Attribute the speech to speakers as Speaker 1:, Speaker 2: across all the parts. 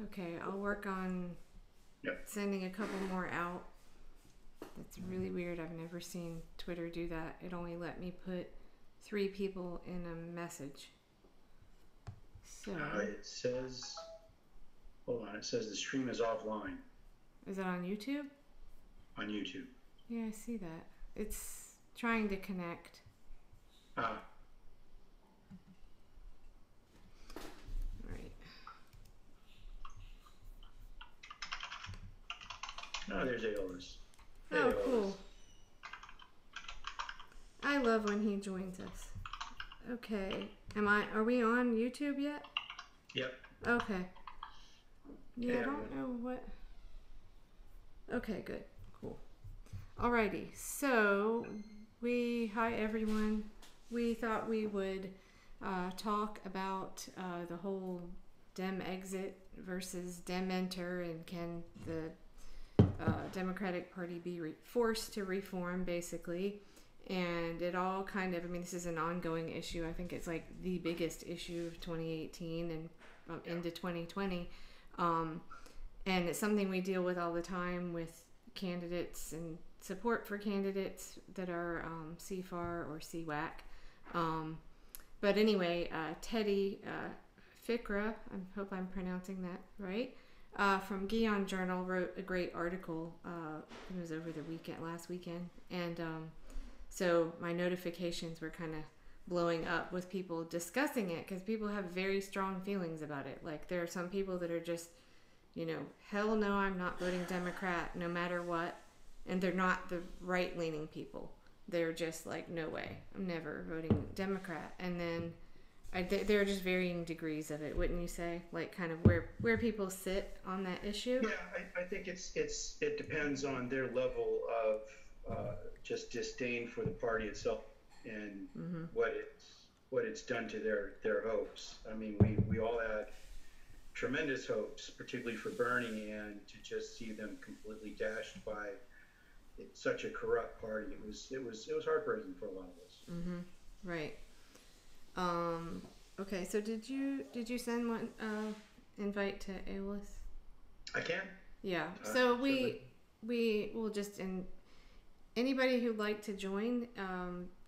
Speaker 1: Okay, I'll work on sending a couple more out. That's really weird. I've never seen Twitter do that. It only let me put 3 people in a message. So
Speaker 2: it says, hold on, it says the stream is offline
Speaker 1: is it on YouTube?
Speaker 2: on YouTube.
Speaker 1: Yeah, I see that. It's trying to connect.
Speaker 2: Ah,
Speaker 1: Right.
Speaker 2: oh, there's Aeolus. Hey,
Speaker 1: Oh,
Speaker 2: Aeolus.
Speaker 1: cool. I love when he joins us. Okay. Are we on YouTube yet?
Speaker 2: Yep.
Speaker 1: Okay. Yeah,
Speaker 2: Hey,
Speaker 1: I don't know what. Okay, good. Cool. Alrighty. So, hi everyone. We thought we would talk about the whole Dem exit versus Dem enter, and can the Democratic Party be forced to reform, basically. And it all kind of, I mean, this is an ongoing issue. I think it's like the biggest issue of 2018 and into 2020. And it's something we deal with all the time with candidates and support for candidates that are CFAR or CWAC. But anyway, Teddy Fikra, I hope I'm pronouncing that right, from Guion Journal wrote a great article. It was over the last weekend. And so my notifications were kind of blowing up with people discussing it, because people have very strong feelings about it. Like, there are some people that are just, hell no, I'm not voting Democrat no matter what. And they're not the right-leaning people. They're just like, no way, I'm never voting Democrat. And then there are just varying degrees of it, wouldn't you say? Like, kind of where people sit on that issue?
Speaker 2: Yeah, I think it depends on their level of just disdain for the party itself and what it's done to their hopes. I mean, we all had tremendous hopes, particularly for Bernie, and to just see them completely dashed by such a corrupt party, it was heartbreaking for a lot of us.
Speaker 1: Right. Okay, so did you send one invite to Aeolus?
Speaker 2: I can.
Speaker 1: Yeah. So we will just, anybody who'd like to join,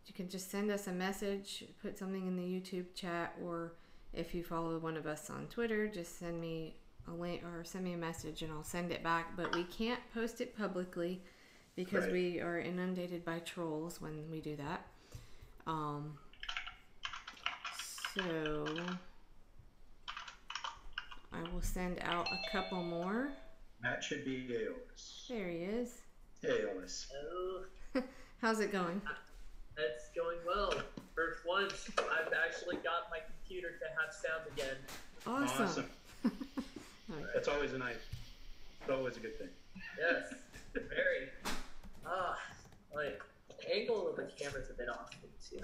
Speaker 1: you can just send us a message, put something in the YouTube chat, or if you follow one of us on Twitter, just send me a link or send me a message and I'll send it back. But we can't post it publicly because we are inundated by trolls when we do that. So I will send out a couple more.
Speaker 2: That should be Aeolus.
Speaker 1: There he is.
Speaker 2: Hey, Aeolus.
Speaker 3: Hello.
Speaker 1: How's it going?
Speaker 3: It's going well. For once, I've actually got my computer to have sound again.
Speaker 1: Awesome.
Speaker 2: That's always it's always a good thing.
Speaker 3: Yes, very. Like, the angle of the camera's a bit off too.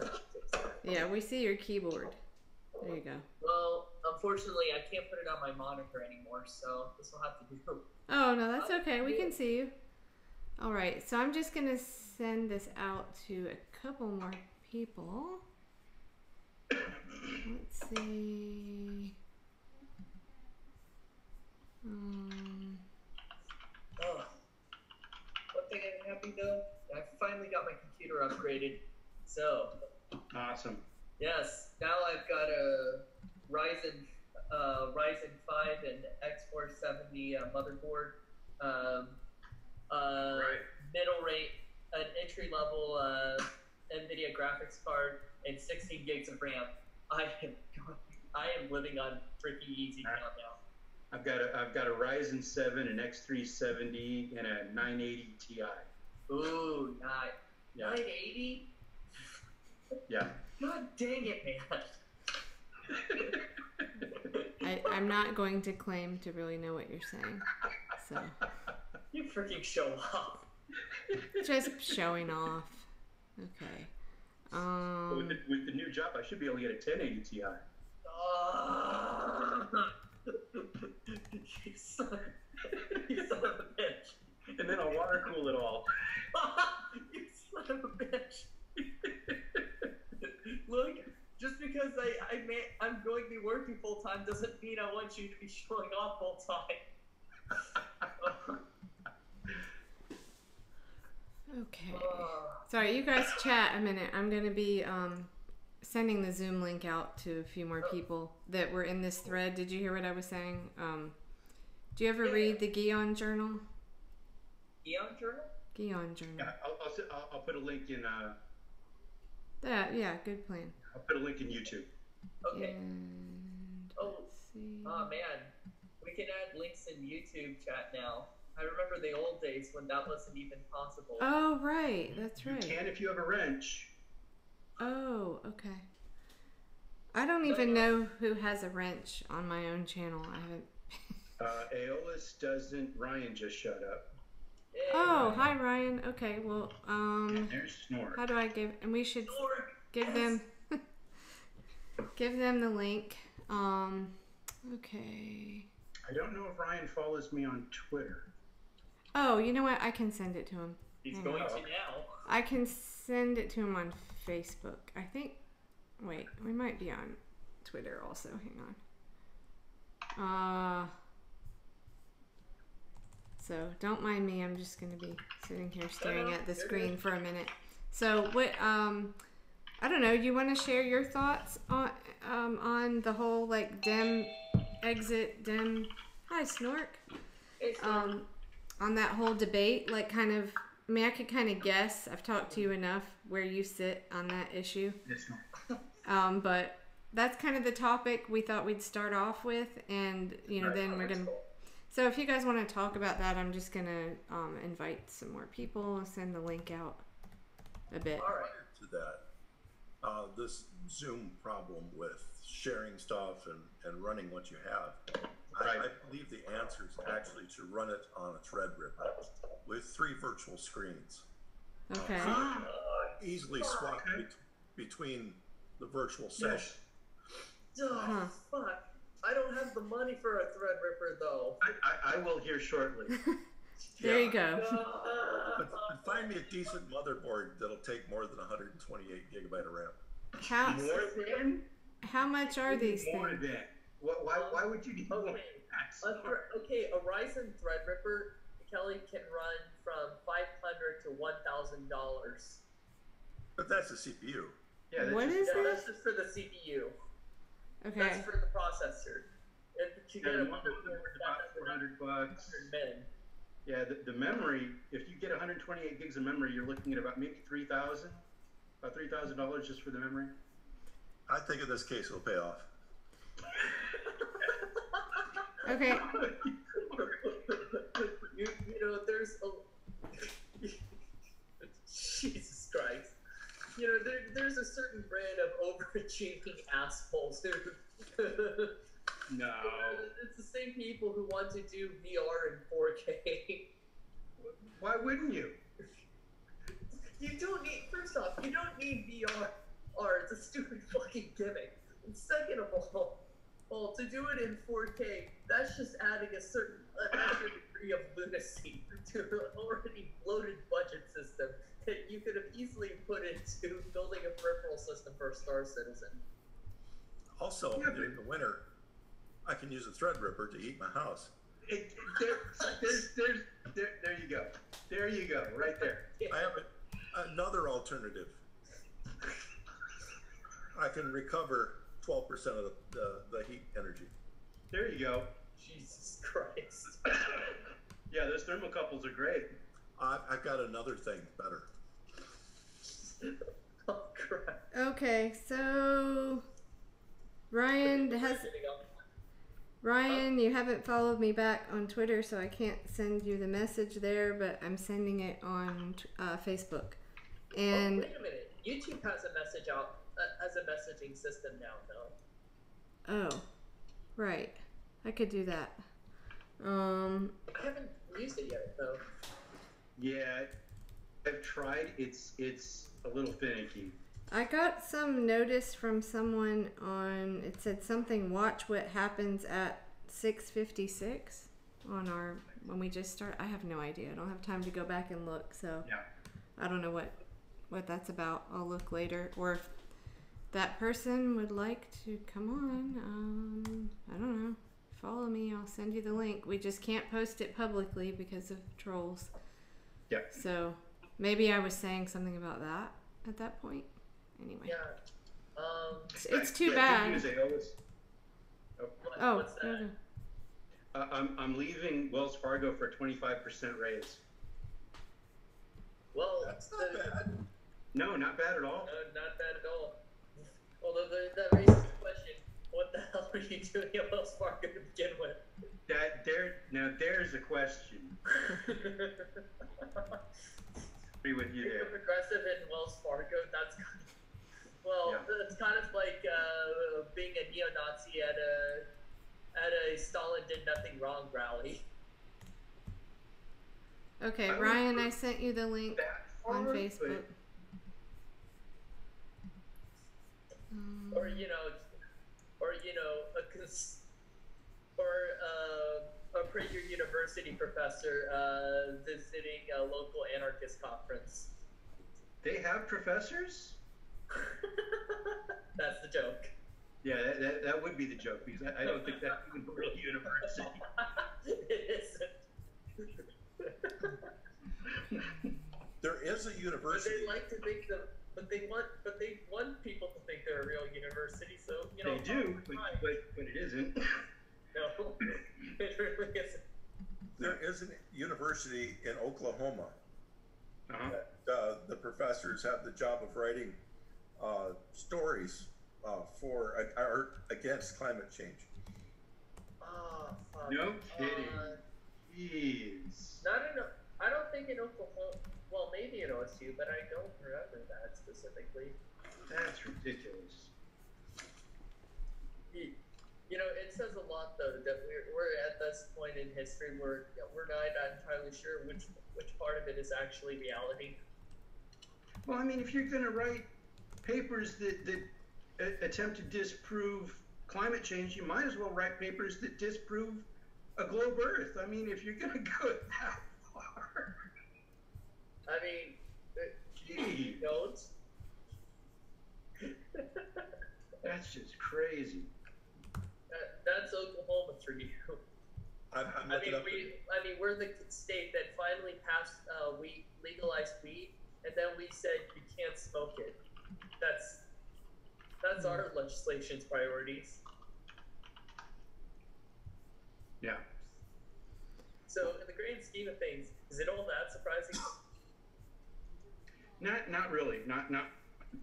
Speaker 1: Yeah, we see your keyboard. There you go.
Speaker 3: Well, unfortunately, I can't put it on my monitor anymore, so this will have to do.
Speaker 1: Oh, no, that's okay. We can see you. All right, so I'm just going to send this out to a couple more people. Let's see.
Speaker 3: One thing I'm happy though, I finally got my computer upgraded. So.
Speaker 2: Awesome.
Speaker 3: Yes, now I've got a Ryzen 5 and X470 motherboard. Middle rate, an entry level NVIDIA graphics card, and 16 gigs of RAM. I am living on pretty easy now.
Speaker 2: I've got a Ryzen 7, an X370, and a 980 Ti.
Speaker 3: Ooh, nice.
Speaker 2: Yeah.
Speaker 3: 980?
Speaker 2: Yeah.
Speaker 3: God dang it, man.
Speaker 1: I'm not going to claim to really know what you're saying. So.
Speaker 3: You freaking show off.
Speaker 1: Just showing off. Okay.
Speaker 2: With the new job, I should be able to get a 1080 Ti.
Speaker 3: You son of a bitch.
Speaker 2: And then I'll water cool it all.
Speaker 3: You son of a bitch. Look, just because because I'm going to be working full time doesn't mean I want you to be showing off full time.
Speaker 1: Okay. Sorry, you guys chat a minute. I'm going to be sending the Zoom link out to a few more people that were in this thread. Did you hear what I was saying? Do you ever read the Guion Journal?
Speaker 3: Guion Journal?
Speaker 1: Guion Journal.
Speaker 2: Yeah, I'll put a link in.
Speaker 1: Yeah, good plan.
Speaker 2: I'll put a link in YouTube.
Speaker 3: Okay.
Speaker 1: And let's see.
Speaker 3: Oh man, we can add links in YouTube chat now. I remember the old days when that wasn't even possible.
Speaker 1: Oh, right. That's right.
Speaker 2: You can if you have a wrench.
Speaker 1: Oh, okay. I don't even know who has a wrench on my own channel. I haven't.
Speaker 2: Aeolus doesn't. Ryan just shut up.
Speaker 3: Hey,
Speaker 1: Oh, hi Ryan. Okay, well,
Speaker 2: And there's Snort.
Speaker 1: how do I give? And we should
Speaker 3: Snort,
Speaker 1: give them give them the link. Okay.
Speaker 2: I don't know if Ryan follows me on Twitter.
Speaker 1: Oh, you know what? I can send it to him.
Speaker 3: He's
Speaker 1: Hang
Speaker 3: going
Speaker 1: on.
Speaker 3: to now.
Speaker 1: I can send it to him on Facebook. I think. Wait, we might be on Twitter also. Hang on. So don't mind me. I'm just going to be sitting here staring at the screen for a minute. So what? I don't know. You want to share your thoughts on the whole like dem exit dem? Hi, Snork.
Speaker 3: Hey, Snort.
Speaker 1: On that whole debate, like kind of. I mean, I could kind of guess. I've talked to you enough where you sit on that issue.
Speaker 2: It's not.
Speaker 1: But that's kind of the topic we thought we'd start off with, and then we're gonna. So if you guys want to talk about that, I'm just gonna invite some more people, send the link out a bit.
Speaker 3: All right.
Speaker 4: To that, this Zoom problem with sharing stuff and running what you have, I believe the answer is actually to run it on a Threadripper with 3 virtual screens.
Speaker 1: Okay.
Speaker 4: So you can easily swap between the virtual sessions.
Speaker 3: Oh, fuck. I don't have the money for a Threadripper, though.
Speaker 2: I will here shortly.
Speaker 1: There you go.
Speaker 4: But find me a decent motherboard that'll take more than 128 gigabyte of RAM.
Speaker 2: More than?
Speaker 1: How much are these
Speaker 2: More
Speaker 1: things?
Speaker 2: than. Why would you need more?
Speaker 3: Okay, a Ryzen Threadripper, Kelly, can run from $500 to $1,000.
Speaker 4: But that's a CPU.
Speaker 2: Yeah,
Speaker 1: What is
Speaker 3: Yeah,
Speaker 1: it?
Speaker 3: that's just for the CPU.
Speaker 1: Okay.
Speaker 3: That's for the processor. If you get a
Speaker 2: one worth about $400.
Speaker 3: min.
Speaker 2: Yeah, the memory. If you get 128 gigs of memory, you're looking at about maybe $3,000, about $3,000 just for the memory.
Speaker 4: I think in this case it'll pay off.
Speaker 1: Okay.
Speaker 3: There's a Jesus Christ. There's a certain brand of overachieving assholes who.
Speaker 2: No.
Speaker 3: It's the same people who want to do VR in 4K.
Speaker 2: Why wouldn't you?
Speaker 3: You don't need. First off, you don't need VR. It's a stupid fucking gimmick. And second of all, to do it in 4K, that's just adding a certain extra degree of lunacy to an already bloated budget system that you could have easily put into building a peripheral system for a Star Citizen.
Speaker 4: Also, during the winter, I can use a Threadripper to heat my house.
Speaker 2: There you go. There you go. Right there.
Speaker 4: I have another alternative. I can recover 12% of the heat energy.
Speaker 2: There you go.
Speaker 3: Jesus Christ.
Speaker 2: Yeah, those thermocouples are great.
Speaker 4: I've got another thing better.
Speaker 3: Oh, crap.
Speaker 1: Okay, so Ryan, you haven't followed me back on Twitter, so I can't send you the message there, but I'm sending it on Facebook. And
Speaker 3: wait a minute. YouTube has a message out as a messaging system now, though.
Speaker 1: oh, right, I could do that.
Speaker 3: I haven't used it yet, though.
Speaker 2: Yeah, I've tried. It's a little finicky.
Speaker 1: I got some notice from someone on, it said something, watch what happens at 6:56 on our, when we just start. I have no idea. I don't have time to go back and look, so
Speaker 2: Yeah.
Speaker 1: I don't know what that's about. I'll look later. Or if that person would like to come on, I don't know, follow me. I'll send you the link. We just can't post it publicly because of trolls.
Speaker 2: Yeah.
Speaker 1: So maybe I was saying something about that at that point. Anyway.
Speaker 3: Yeah.
Speaker 1: It's too
Speaker 2: Good
Speaker 1: bad.
Speaker 2: news, they always,
Speaker 1: Oh,
Speaker 3: What's that?
Speaker 2: I'm leaving Wells Fargo for a 25% raise.
Speaker 3: Well,
Speaker 4: That's not bad.
Speaker 2: No, not bad at all.
Speaker 3: not bad at all. Although that raises the question: what the hell are you doing at Wells Fargo to begin with?
Speaker 2: There's a question. Agree with you
Speaker 3: Being a
Speaker 2: there.
Speaker 3: progressive in Wells Fargo, that's kind of, it's kind of like being a neo-Nazi at a Stalin did nothing wrong rally.
Speaker 1: Okay,
Speaker 2: I
Speaker 1: Ryan,
Speaker 2: would-
Speaker 1: I sent you the link
Speaker 2: That
Speaker 1: on
Speaker 2: far,
Speaker 1: Facebook.
Speaker 3: Or a Prager University professor visiting a local anarchist conference.
Speaker 2: They have professors?
Speaker 3: That's the joke.
Speaker 2: Yeah, that would be the joke, because I don't think that's even a real university.
Speaker 3: It isn't.
Speaker 4: There is a
Speaker 3: But
Speaker 4: university.
Speaker 3: they like to think but they want people to think they're a real university. So
Speaker 2: They do, but
Speaker 3: fine.
Speaker 2: it isn't.
Speaker 3: No, it really isn't.
Speaker 4: There is a university in Oklahoma.
Speaker 2: Uh-huh.
Speaker 4: That, the professors have the job of writing stories against climate change.
Speaker 3: Oh, fuck.
Speaker 2: No kidding. Jeez.
Speaker 3: I don't think in Oklahoma. Well, maybe in OSU, but I don't remember that specifically.
Speaker 2: That's ridiculous.
Speaker 3: It says a lot though that we're at this point in history where we're not entirely sure which part of it is actually reality.
Speaker 2: Well, I mean, if you're going to write papers that attempt to disprove climate change, you might as well write papers that disprove a globe Earth. I mean, if you're going to go that far.
Speaker 3: I mean,
Speaker 2: Gee,
Speaker 3: don't.
Speaker 2: that's just crazy.
Speaker 3: That's Oklahoma for you.
Speaker 4: I'm looking up.
Speaker 3: We're the state that finally passed legalized weed, and then we said you can't smoke it. That's our legislation's priorities.
Speaker 2: Yeah.
Speaker 3: So, in the grand scheme of things, is it all that surprising?
Speaker 2: Not really. Not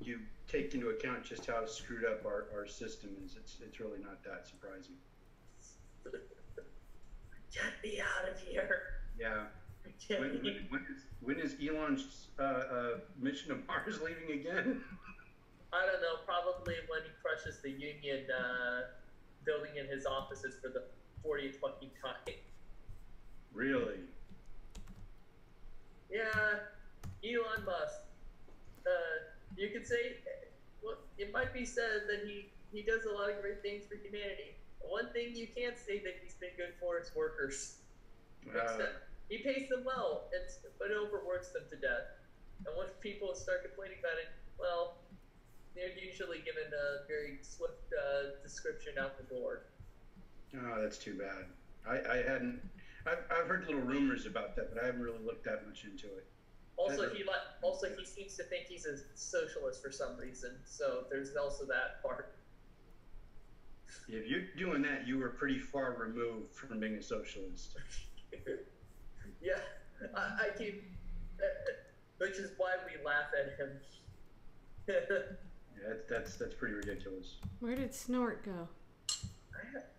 Speaker 2: you take into account just how screwed up our system is. It's really not that surprising.
Speaker 3: Get me out of here.
Speaker 2: Yeah. When is Elon's mission to Mars leaving again?
Speaker 3: I don't know. Probably when he crushes the union building in his offices for the 40th fucking time.
Speaker 2: Really?
Speaker 3: Yeah, Elon Musk. You could say, well, it might be said that he does a lot of great things for humanity. One thing you can't say that he's been good for is workers. He pays them well, but overworks them to death. And once people start complaining about it, well, they're usually given a very swift description out the door.
Speaker 2: Oh, that's too bad. I've heard little rumors about that, but I haven't really looked that much into it.
Speaker 3: Also, he seems to think he's a socialist for some reason. So there's also that part.
Speaker 2: If you're doing that, you were pretty far removed from being a socialist.
Speaker 3: Yeah, I keep, which is why we laugh at him.
Speaker 2: Yeah, that's pretty ridiculous.
Speaker 1: Where did Snort go?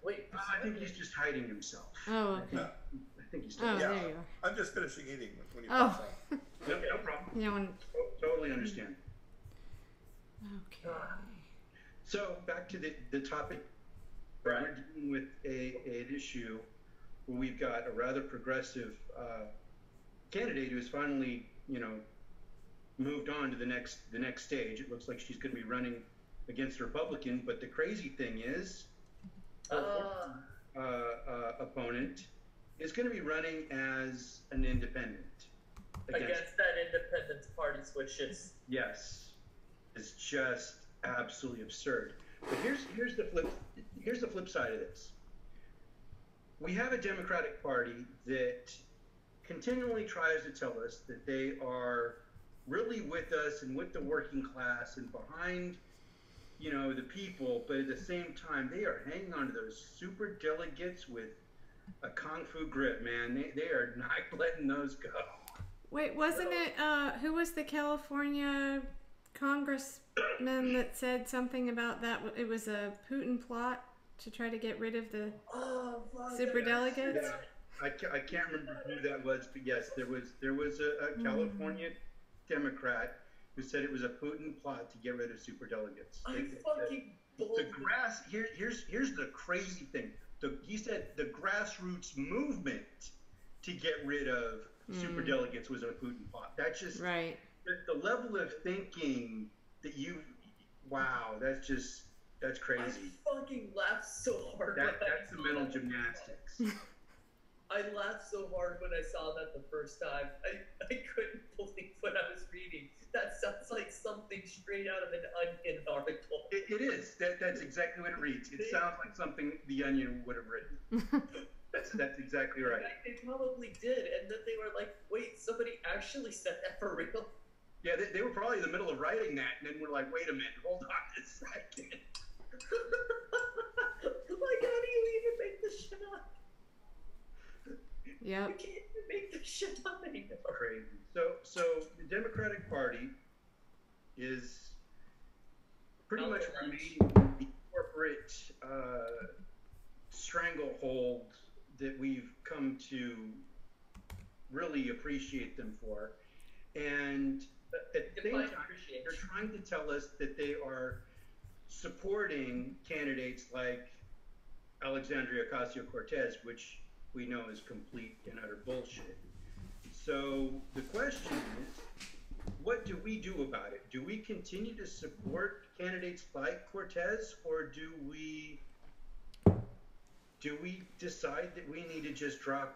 Speaker 3: Wait,
Speaker 2: I think he's just hiding himself.
Speaker 1: Oh, okay.
Speaker 2: I think he's.
Speaker 1: Oh,
Speaker 4: Yeah,
Speaker 1: there you are.
Speaker 4: I'm just finishing eating when you
Speaker 1: Oh.
Speaker 4: pass on.
Speaker 2: No problem.
Speaker 1: Yeah,
Speaker 2: Totally understand.
Speaker 1: okay.
Speaker 2: So back to the topic.
Speaker 3: Right.
Speaker 2: We're dealing with an issue where we've got a rather progressive candidate who has finally, moved on to the next stage. It looks like she's going to be running against a Republican. But the crazy thing is, her opponent is going to be running as an independent.
Speaker 3: Against that Independence Party's wishes.
Speaker 2: Yes, it's just absolutely absurd. But here's the flip side of this. We have a Democratic Party that continually tries to tell us that they are really with us and with the working class and behind, the people, but at the same time they are hanging on to those super delegates with a kung fu grip, man. They are not letting those go.
Speaker 1: Wait, wasn't it, who was the California congressman that said something about that? It was a Putin plot to try to get rid of the super delegates?
Speaker 2: Yeah, I can't remember who that was, but yes, there was a California Democrat who said it was a Putin plot to get rid of super delegates. The grass here's the crazy thing. He said the grassroots movement to get rid of super delegates was a Putin plot. That's just
Speaker 1: right.
Speaker 2: The level of thinking that that's crazy.
Speaker 3: I fucking laughed so hard.
Speaker 2: That's the mental gymnastics.
Speaker 3: I laughed so hard when I saw that the first time. I couldn't believe what I was reading. That sounds like something straight out of an Onion article.
Speaker 2: It is. That's exactly what it reads. It sounds like something the Onion would have written. That's exactly right.
Speaker 3: They probably did, and then they were like, "Wait, somebody actually said that for real?"
Speaker 2: Yeah, they were probably in the middle of writing that, and then we're like, "Wait a minute, hold on a second."
Speaker 3: Like, how do you even make this shit up?
Speaker 1: Yep.
Speaker 3: You can't even make this shit up anymore.
Speaker 2: Crazy. So the Democratic Party is pretty much remaining the corporate stranglehold that we've come to really appreciate them for. And at the same time, they're trying to tell us that they are supporting candidates like Alexandria Ocasio-Cortez, which we know is complete and utter bullshit. So the question is, what do we do about it? Do we continue to support candidates like Cortez, or do we decide that we need to just drop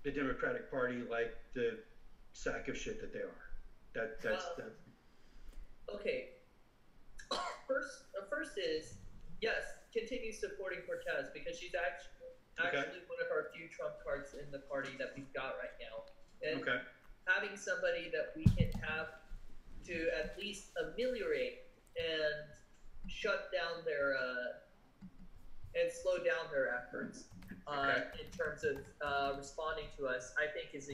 Speaker 2: the Democratic Party like the sack of shit that they are? That's
Speaker 3: okay. First is, yes, continue supporting Cortez, because she's actually one of our few trump cards in the party that we've got right now. And having somebody that we can have to at least ameliorate and shut down their and slow down their efforts in terms of responding to us, I think has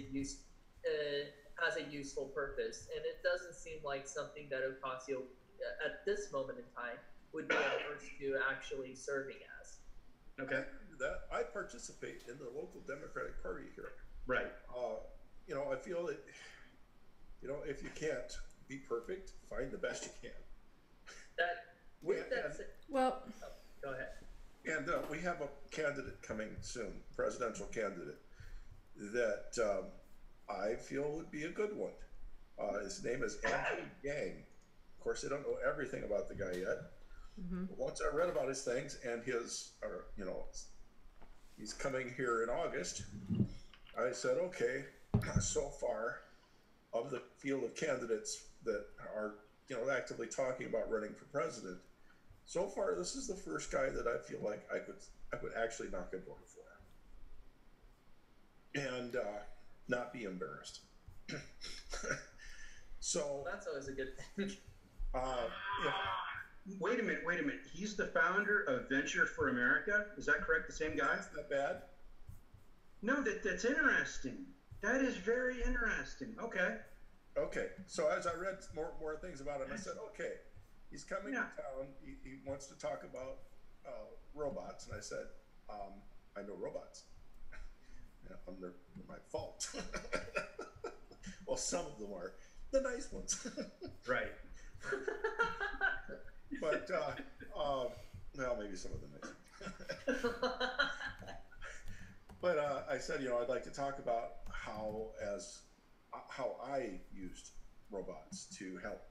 Speaker 3: a useful purpose. And it doesn't seem like something that Ocasio, at this moment in time, would be averse to actually serving as.
Speaker 2: Okay.
Speaker 4: That I participate in the local Democratic Party here.
Speaker 2: Right.
Speaker 4: I feel that, if you can't be perfect, find the best you can.
Speaker 1: Well,
Speaker 3: go ahead.
Speaker 4: And we have a candidate coming soon, presidential candidate, that I feel would be a good one. His name is Andrew Yang. Of course, I don't know everything about the guy yet. But once I read about his things and he's coming here in August, I said, okay, so far of the field of candidates that are, actively talking about running for president, so far this is the first guy that I feel like I could actually knock a door for, and not be embarrassed. So
Speaker 3: that's always a good thing.
Speaker 2: Wait a minute. He's the founder of Venture for America. Is that correct? The same guy?
Speaker 4: That's not bad.
Speaker 2: No, that's interesting. That is very interesting. Okay.
Speaker 4: Okay. So as I read more things about him, I said, okay, he's coming to town. He wants to talk about robots, and I said, I know robots. They're my fault. Well, some of them are the nice ones.
Speaker 2: Right.
Speaker 4: But well, maybe some of the nice ones. But I said, I'd like to talk about how I used robots to help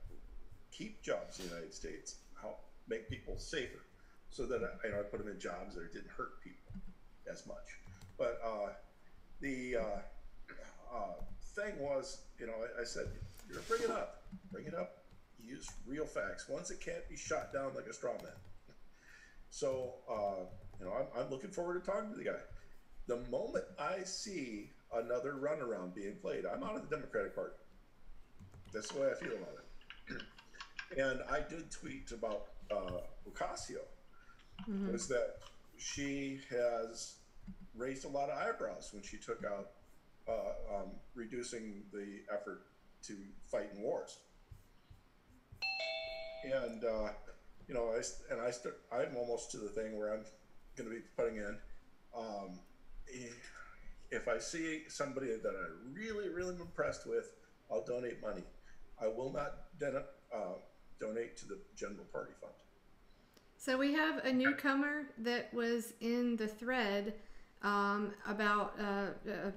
Speaker 4: keep jobs in the United States, help make people safer, so that I put them in jobs that didn't hurt people as much. But the thing was, I said, bring it up. use real facts, ones that can't be shot down like a straw man. So, I'm looking forward to talking to the guy. The moment I see another runaround being played, I'm out of the Democratic Party. That's the way I feel about it. And I did tweet about Ocasio, was that she has raised a lot of eyebrows when she took out reducing the effort to fight in wars. And I'm almost to the thing where I'm going to be putting in, if I see somebody that I really, really am impressed with, I'll donate money. I will not donate to the general party fund. So
Speaker 1: we have a newcomer that was in the thread about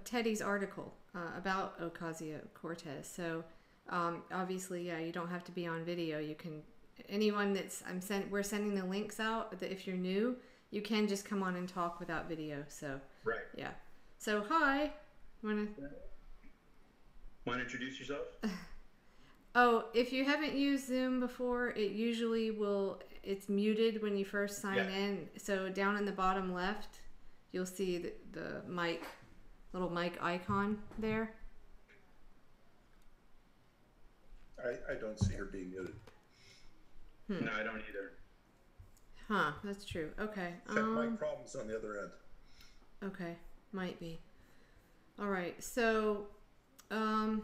Speaker 1: Teddy's article about Ocasio-Cortez. So obviously, yeah, you don't have to be on video. You can, anyone we're sending the links out. That if you're new, you can just come on and talk without video. So
Speaker 2: right,
Speaker 1: yeah. So hi, want
Speaker 2: to introduce yourself?
Speaker 1: Oh, if you haven't used Zoom before, it usually it's muted when you first sign in. So down in the bottom left, you'll see the little mic icon there.
Speaker 4: I don't see her being muted.
Speaker 2: No, I don't either.
Speaker 1: Huh, that's true. Okay.
Speaker 4: Check mic problems on the other end.
Speaker 1: Okay, might be. All right, so I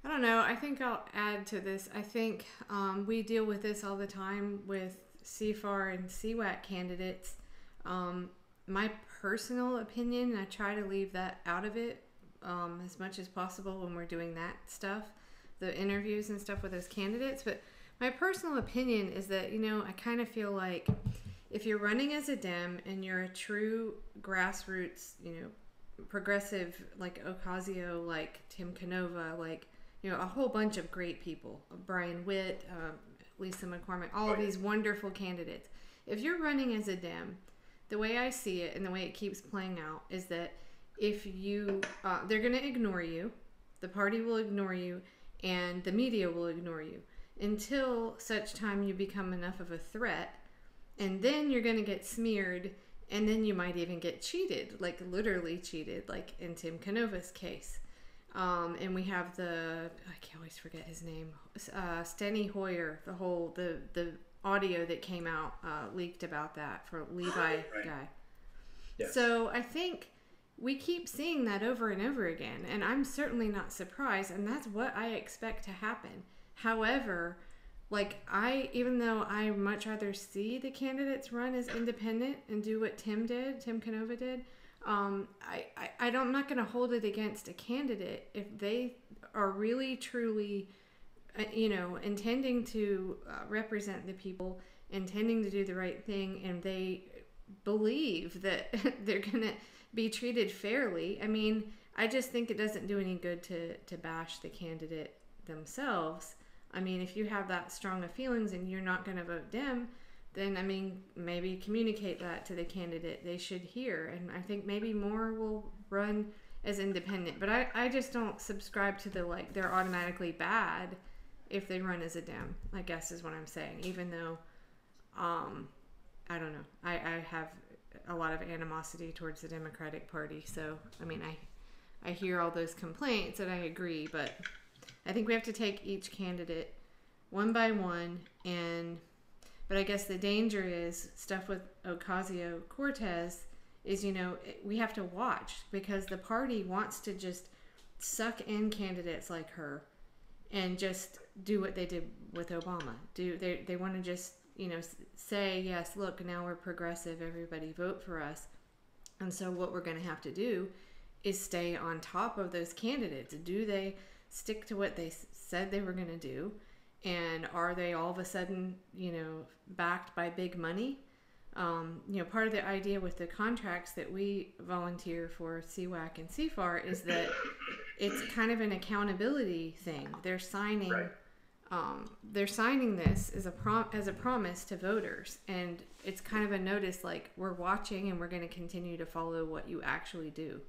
Speaker 1: don't know. I think I'll add to this. I think we deal with this all the time with CFAR and CWAC candidates. My personal opinion, and I try to leave that out of it as much as possible when we're doing that stuff, the interviews and stuff with those candidates. But my personal opinion is that, I kind of feel like if you're running as a Dem and you're a true grassroots, progressive, like Ocasio, like Tim Canova, like, a whole bunch of great people, Brian Witt, Lisa McCormick, all of these wonderful candidates. If you're running as a Dem, the way I see it and the way it keeps playing out is that if you, they're going to ignore you, the party will ignore you, and the media will ignore you until such time you become enough of a threat, and then you're going to get smeared, and then you might even get cheated, like literally cheated, like in Tim Canova's case. And we have I can always forget his name, Steny Hoyer, the audio that came out leaked about that for Levi guy. Yes. So I think we keep seeing that over and over again, and I'm certainly not surprised, and that's what I expect to happen. However, even though I much rather see the candidates run as independent and do what Tim Canova did, I'm not going to hold it against a candidate if they are really, truly, intending to represent the people, intending to do the right thing, and they believe that they're going to be treated fairly. I mean, I just think it doesn't do any good to bash the candidate themselves. I mean, if you have that strong of feelings and you're not going to vote Dem, then, maybe communicate that to the candidate they should hear. And I think maybe more will run as independent. But I just don't subscribe to they're automatically bad if they run as a Dem, I guess is what I'm saying. Even though, I don't know. I have a lot of animosity towards the Democratic Party. So, I hear all those complaints and I agree. But I think we have to take each candidate one by one But I guess the danger is stuff with Ocasio-Cortez is, we have to watch because the party wants to just suck in candidates like her and just do what they did with Obama. They want to just, say, yes, look, now we're progressive, everybody vote for us. And so what we're going to have to do is stay on top of those candidates. Do they stick to what they said they were going to do? And are they all of a sudden, backed by big money? Part of the idea with the contracts that we volunteer for CWAC and CFAR is that it's kind of an accountability thing. They're signing, this as a promise to voters, and it's kind of a notice like we're watching and we're going to continue to follow what you actually do.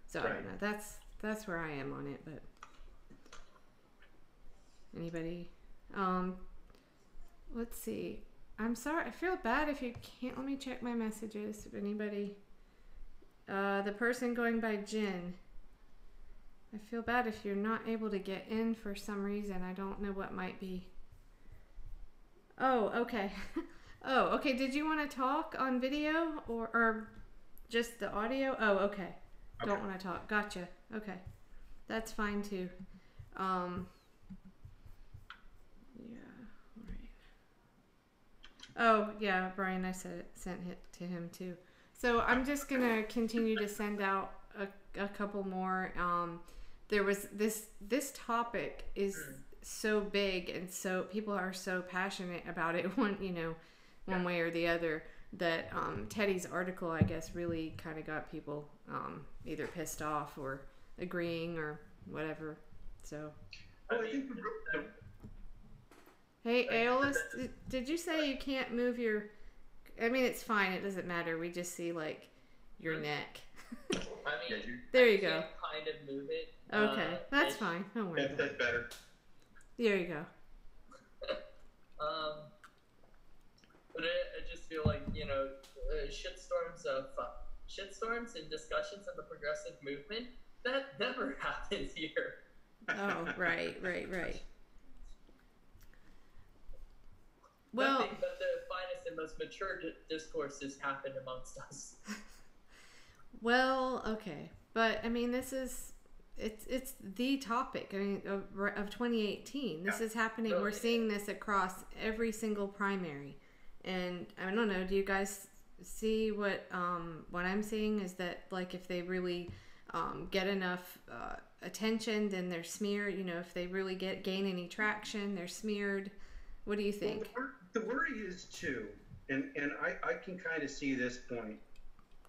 Speaker 1: So I don't know. That's where I am on it. But anybody? Um, let's see. I'm sorry. I feel bad if you can't. Let me check my messages. If anybody, the person going by Jen. I feel bad if you're not able to get in for some reason. I don't know what might be. Oh, okay. Oh, okay. Did you want to talk on video or just the audio? Oh, okay. Don't want to talk. Gotcha. Okay. That's fine too. Yeah. All right. Oh, yeah, Brian, I sent it to him too. So I'm just going to continue to send out a couple more. There was this topic is so big, and so people are so passionate about it one way or the other, that Teddy's article, I guess, really kind of got people either pissed off or agreeing or whatever. So
Speaker 2: Well, I think
Speaker 1: hey, Aeolus, did you say you can't move your... I mean, it's fine. It doesn't matter. We just see, like, your neck.
Speaker 3: I mean,
Speaker 1: there you
Speaker 3: I
Speaker 1: go.
Speaker 3: can kind of move it.
Speaker 1: Okay, that's fine. Don't worry.
Speaker 2: that's better.
Speaker 1: There you go.
Speaker 3: But I just feel like, shitstorms and discussions of the progressive movement, that never happens here.
Speaker 1: Oh, right. Well,
Speaker 3: nothing but the finest and most mature discourses happen amongst us.
Speaker 1: well, okay, but I mean, it's the topic. I mean, of 2018. This is happening.
Speaker 3: No,
Speaker 1: We're seeing this across every single primary, and I don't know. Do you guys see what I'm seeing? Is that, like, if they really get enough attention, then they're smeared. If they really gain any traction, they're smeared. What do you think?
Speaker 2: Well, the worry is too, and I can kind of see this point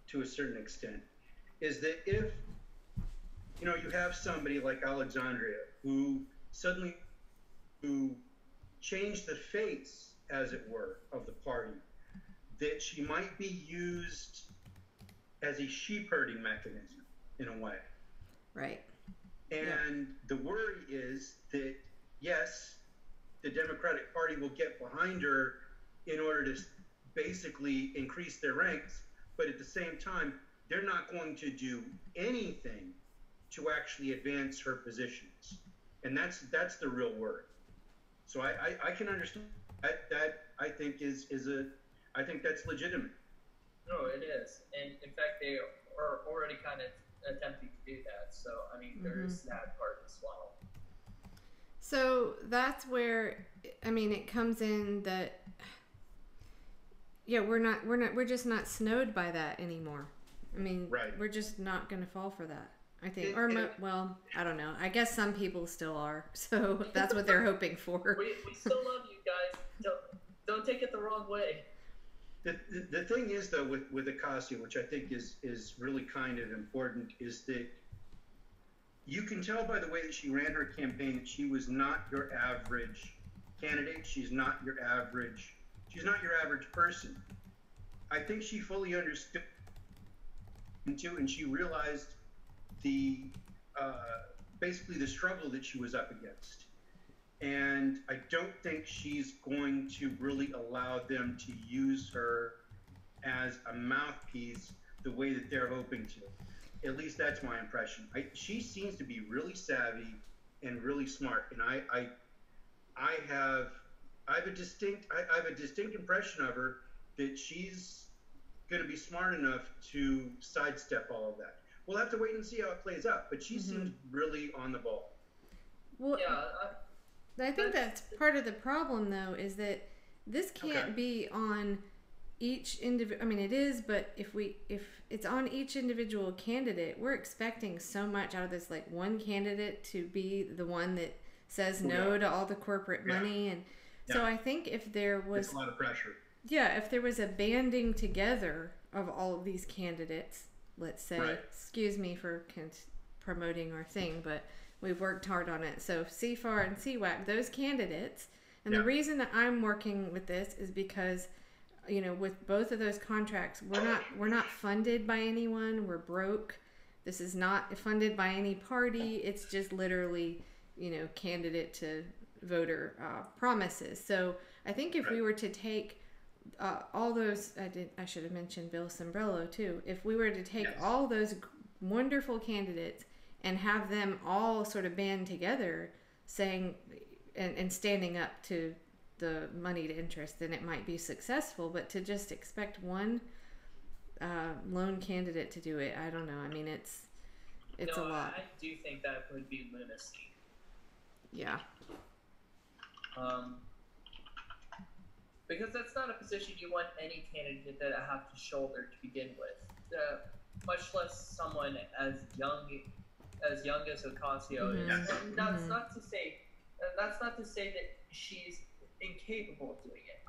Speaker 2: to a certain extent, is that if you have somebody like Alexandria who suddenly changed the face, as it were, of the party, that she might be used as a sheep herding mechanism in a way.
Speaker 1: Right.
Speaker 2: And the worry is that, yes, the Democratic Party will get behind her in order to basically increase their ranks, but at the same time, they're not going to do anything to actually advance her positions. And that's the real worry. So I can understand that I think I think that's legitimate.
Speaker 3: No, it is. And in fact, they are already kind of attempting to do that. So, I mean, there is that part as well.
Speaker 1: So that's where, I mean, it comes in that, yeah, we're just not snowed by that anymore. I mean,
Speaker 2: right. We're
Speaker 1: just not going to fall for that, I think. Well, I don't know. I guess some people still are. So that's what they're hoping for.
Speaker 3: We still love you guys. Don't take it the wrong way.
Speaker 2: The thing is, though, with Acacia, which I think is really kind of important, is that you can tell by the way that she ran her campaign that she was not your average candidate. She's not your average person. I think she fully understood too, and she realized basically the struggle that she was up against. And I don't think she's going to really allow them to use her as a mouthpiece the way that they're hoping to. At least that's my impression. She seems to be really savvy and really smart, and I have a distinct impression of her that she's going to be smart enough to sidestep all of that. We'll have to wait and see how it plays out, but she seems really on the ball.
Speaker 1: Well, yeah, I think that's part of the problem, though, is that this can't be on each individual. I mean, it is, but if it's on each individual candidate, we're expecting so much out of this, like, one candidate to be the one that says no to all the corporate money, and so I think if there was
Speaker 2: a lot of pressure. Yeah,
Speaker 1: if there was a banding together of all of these candidates, let's say, excuse me for promoting our thing, but we've worked hard on it. So CFAR and CWAC, those candidates, and the reason that I'm working with this is because, with both of those contracts, we're not funded by anyone. We're broke. This is not funded by any party. It's just literally, candidate to voter promises. So I think if we were to take all those, I should have mentioned Bill Sombrello too. If we were to take all those wonderful candidates and have them all sort of band together, saying and standing up to the moneyed interest, then it might be successful. But to just expect one lone candidate to do it, I don't know. I mean, it's a lot.
Speaker 5: I do think that would be lunacy.
Speaker 1: Yeah.
Speaker 5: Because that's not a position you want any candidate that I have to shoulder to begin with. Much less someone as young as Ocasio is. And that's not to say that she's incapable of doing it.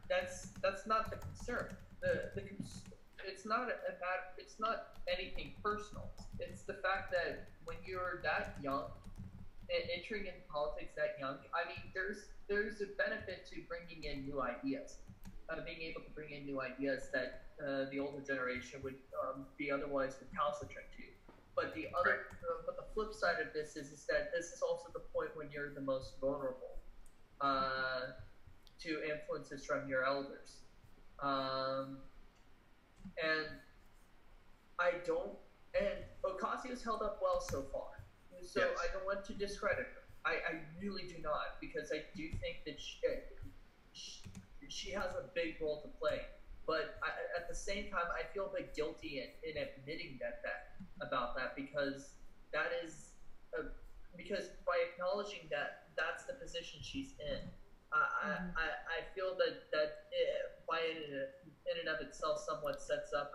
Speaker 5: That's not the concern. It's not anything personal. It's the fact that when you're that young and entering into politics that young, I mean, there's a benefit to bringing in new ideas, being able to bring in new ideas that the older generation would be otherwise recalcitrant to. But the flip side of this is that this is also the point when you're the most vulnerable to influences from your elders. And Ocasio's held up well so far. So I don't want to discredit her. I really do not, because I do think that she has a big role to play. But at the same time, I feel a bit guilty in admitting about that, because because by acknowledging that that's the position she's in, I feel that by in and of itself somewhat sets up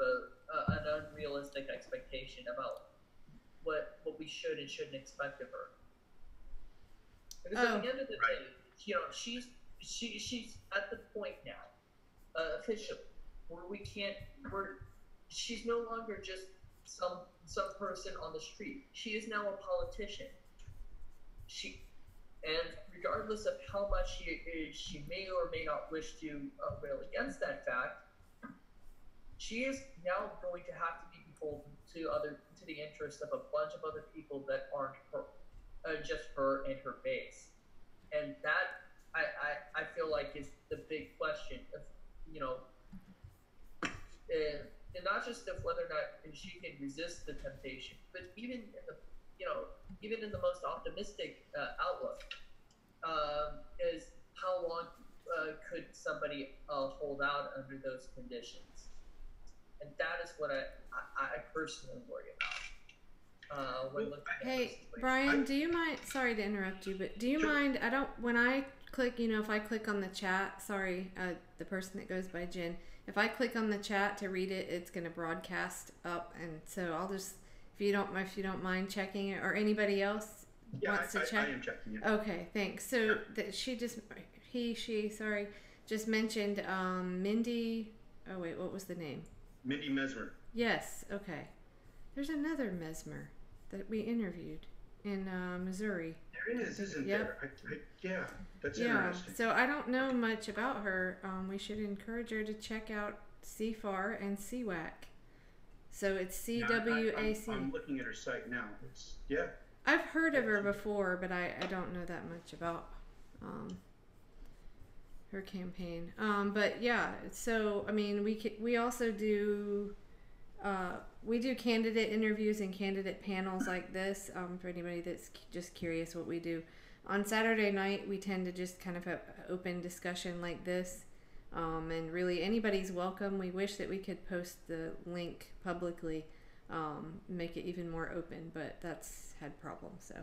Speaker 5: an unrealistic expectation about what we should and shouldn't expect of her. Because at the end of the day, she's at the point now, officially, where she's no longer just some person on the street. She is now a politician. And regardless of how much she may or may not wish to rail against that fact, she is now going to have to be beholden to the interest of a bunch of other people that aren't her, just her and her base. And that I feel like is the big question of and not just of whether or not she can resist the temptation, but even in the most optimistic outlook, is how long could somebody hold out under those conditions? And that is what I personally worry about when looking at
Speaker 1: Hey, Brian, do you mind? Sorry to interrupt you, but do you mind? When I click, if I click on the chat, sorry, the person that goes by Jen, if I click on the chat to read it, it's going to broadcast up, and so I'll just, if you don't mind checking it, or anybody else wants to check.
Speaker 2: I am checking it.
Speaker 1: Okay, thanks. So she just mentioned Mindy. Oh wait, what was the name?
Speaker 2: Mindy Mesmer.
Speaker 1: Yes. Okay. There's another Mesmer that we interviewed in Missouri.
Speaker 2: There is, isn't
Speaker 1: Yep.
Speaker 2: there? That's interesting.
Speaker 1: So I don't know much about her. We should encourage her to check out CFAR and CWAC. So it's CWAC.
Speaker 2: I'm looking at her site now.
Speaker 1: I've heard of her before, but I don't know that much about her campaign. But yeah, so I mean, we also do we do candidate interviews and candidate panels like this. For anybody that's just curious what we do. On Saturday night, we tend to just kind of have open discussion like this. And really anybody's welcome. We wish that we could post the link publicly, make it even more open, but that's had problems. So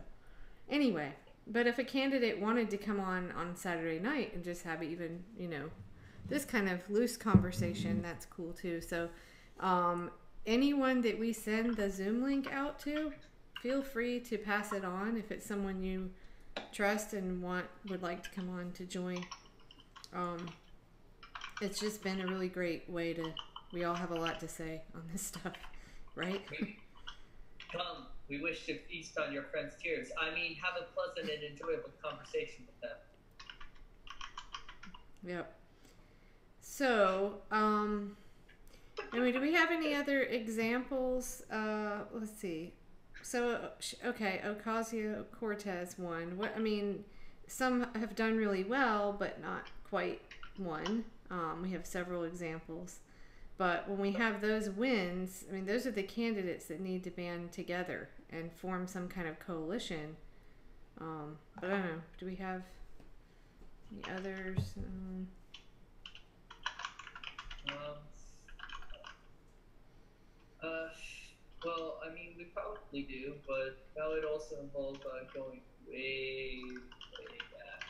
Speaker 1: anyway, but if a candidate wanted to come on Saturday night and just have even, this kind of loose conversation, that's cool too. So anyone that we send the Zoom link out to, feel free to pass it on if it's someone you trust and would like to come on to join. It's just been a really great way we all have a lot to say on this stuff, right?
Speaker 5: Come, we wish to feast on your friends' tears. I mean, have a pleasant and enjoyable conversation with them.
Speaker 1: Yep. So, do we have any other examples? Let's see. So, okay, Ocasio-Cortez won. some have done really well, but not quite won. We have several examples. But when we have those wins, I mean, those are the candidates that need to band together and form some kind of coalition. But I don't know. Do we have any others?
Speaker 5: Well, I mean, we probably do, but that would also involve going way, way back.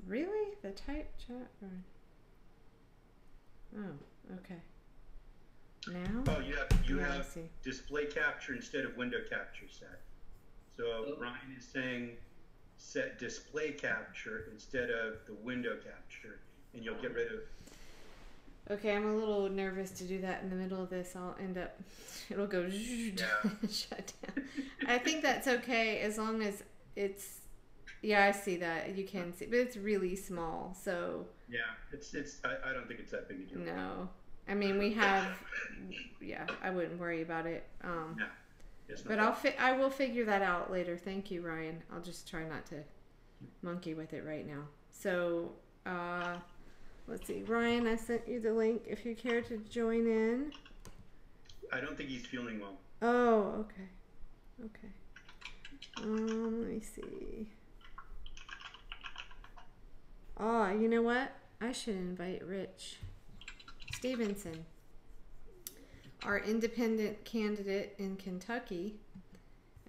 Speaker 1: Really? The type chat? Or... Oh, okay. Now?
Speaker 2: Oh, you have display capture instead of window capture set. So Ryan is saying set display capture instead of the window capture, and you'll get rid of.
Speaker 1: Okay, I'm a little nervous to do that in the middle of this. I'll end up, it'll go shut down. I think that's okay as long as it's, yeah, I see that. You can see, but it's really small, so.
Speaker 2: Yeah, I don't think it's that big a deal.
Speaker 1: No. I mean, we have, yeah, I wouldn't worry about it.
Speaker 2: No.
Speaker 1: But I will figure that out later. Thank you, Ryan. I'll just try not to monkey with it right now. So, let's see. Ryan, I sent you the link if you care to join in.
Speaker 2: I don't think he's feeling well.
Speaker 1: Oh, okay. Okay. Let me see. Oh, you know what? I should invite Rich Stevenson, our independent candidate in Kentucky.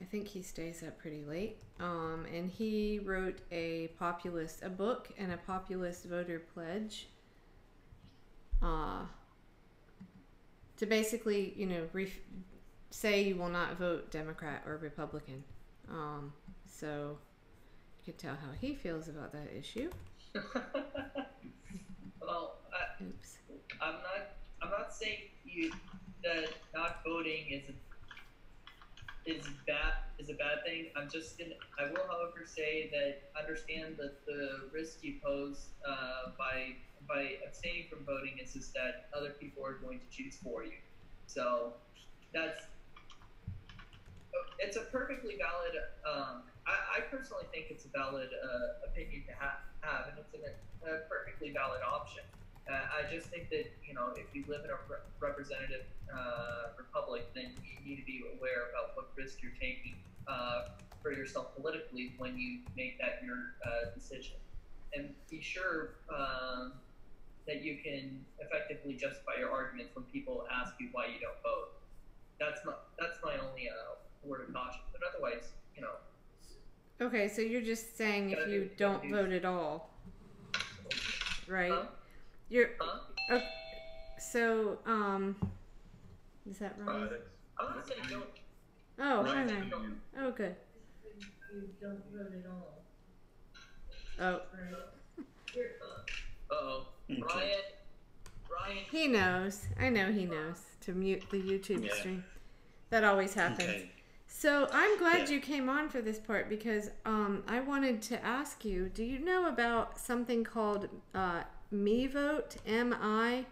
Speaker 1: I think he stays up pretty late. And he wrote a book and a populist voter pledge. To basically, say you will not vote Democrat or Republican. So you can tell how he feels about that issue.
Speaker 5: Well,
Speaker 1: Oops.
Speaker 5: I'm not saying that not voting is a bad thing. I will, however, say that understand that the risk you pose by abstaining from voting is just that other people are going to choose for you. So it's a perfectly valid. I personally think it's a valid opinion to have, and it's a perfectly valid option. I just think that if you live in a representative republic, then you need to be aware about what risk you're taking for yourself politically when you make that your decision, and be sure that you can effectively justify your arguments when people ask you why you don't vote. That's my only word of caution. But otherwise,
Speaker 1: Okay, so you're just saying if you don't vote at all, right?
Speaker 5: Huh?
Speaker 1: Okay, so is that right?
Speaker 5: I'm not saying don't.
Speaker 1: Oh, hi,
Speaker 2: Ryan's
Speaker 1: Ryan.
Speaker 2: coming in.
Speaker 1: Oh, good.
Speaker 3: You don't vote at all.
Speaker 1: Oh,
Speaker 5: Uh-oh. Ryan.
Speaker 1: he knows. I know he knows to mute the YouTube stream. That always happens.
Speaker 6: Okay.
Speaker 1: So I'm glad you came on for this part because I wanted to ask you, do you know about something called MiVote? M-I-V-O-T-E?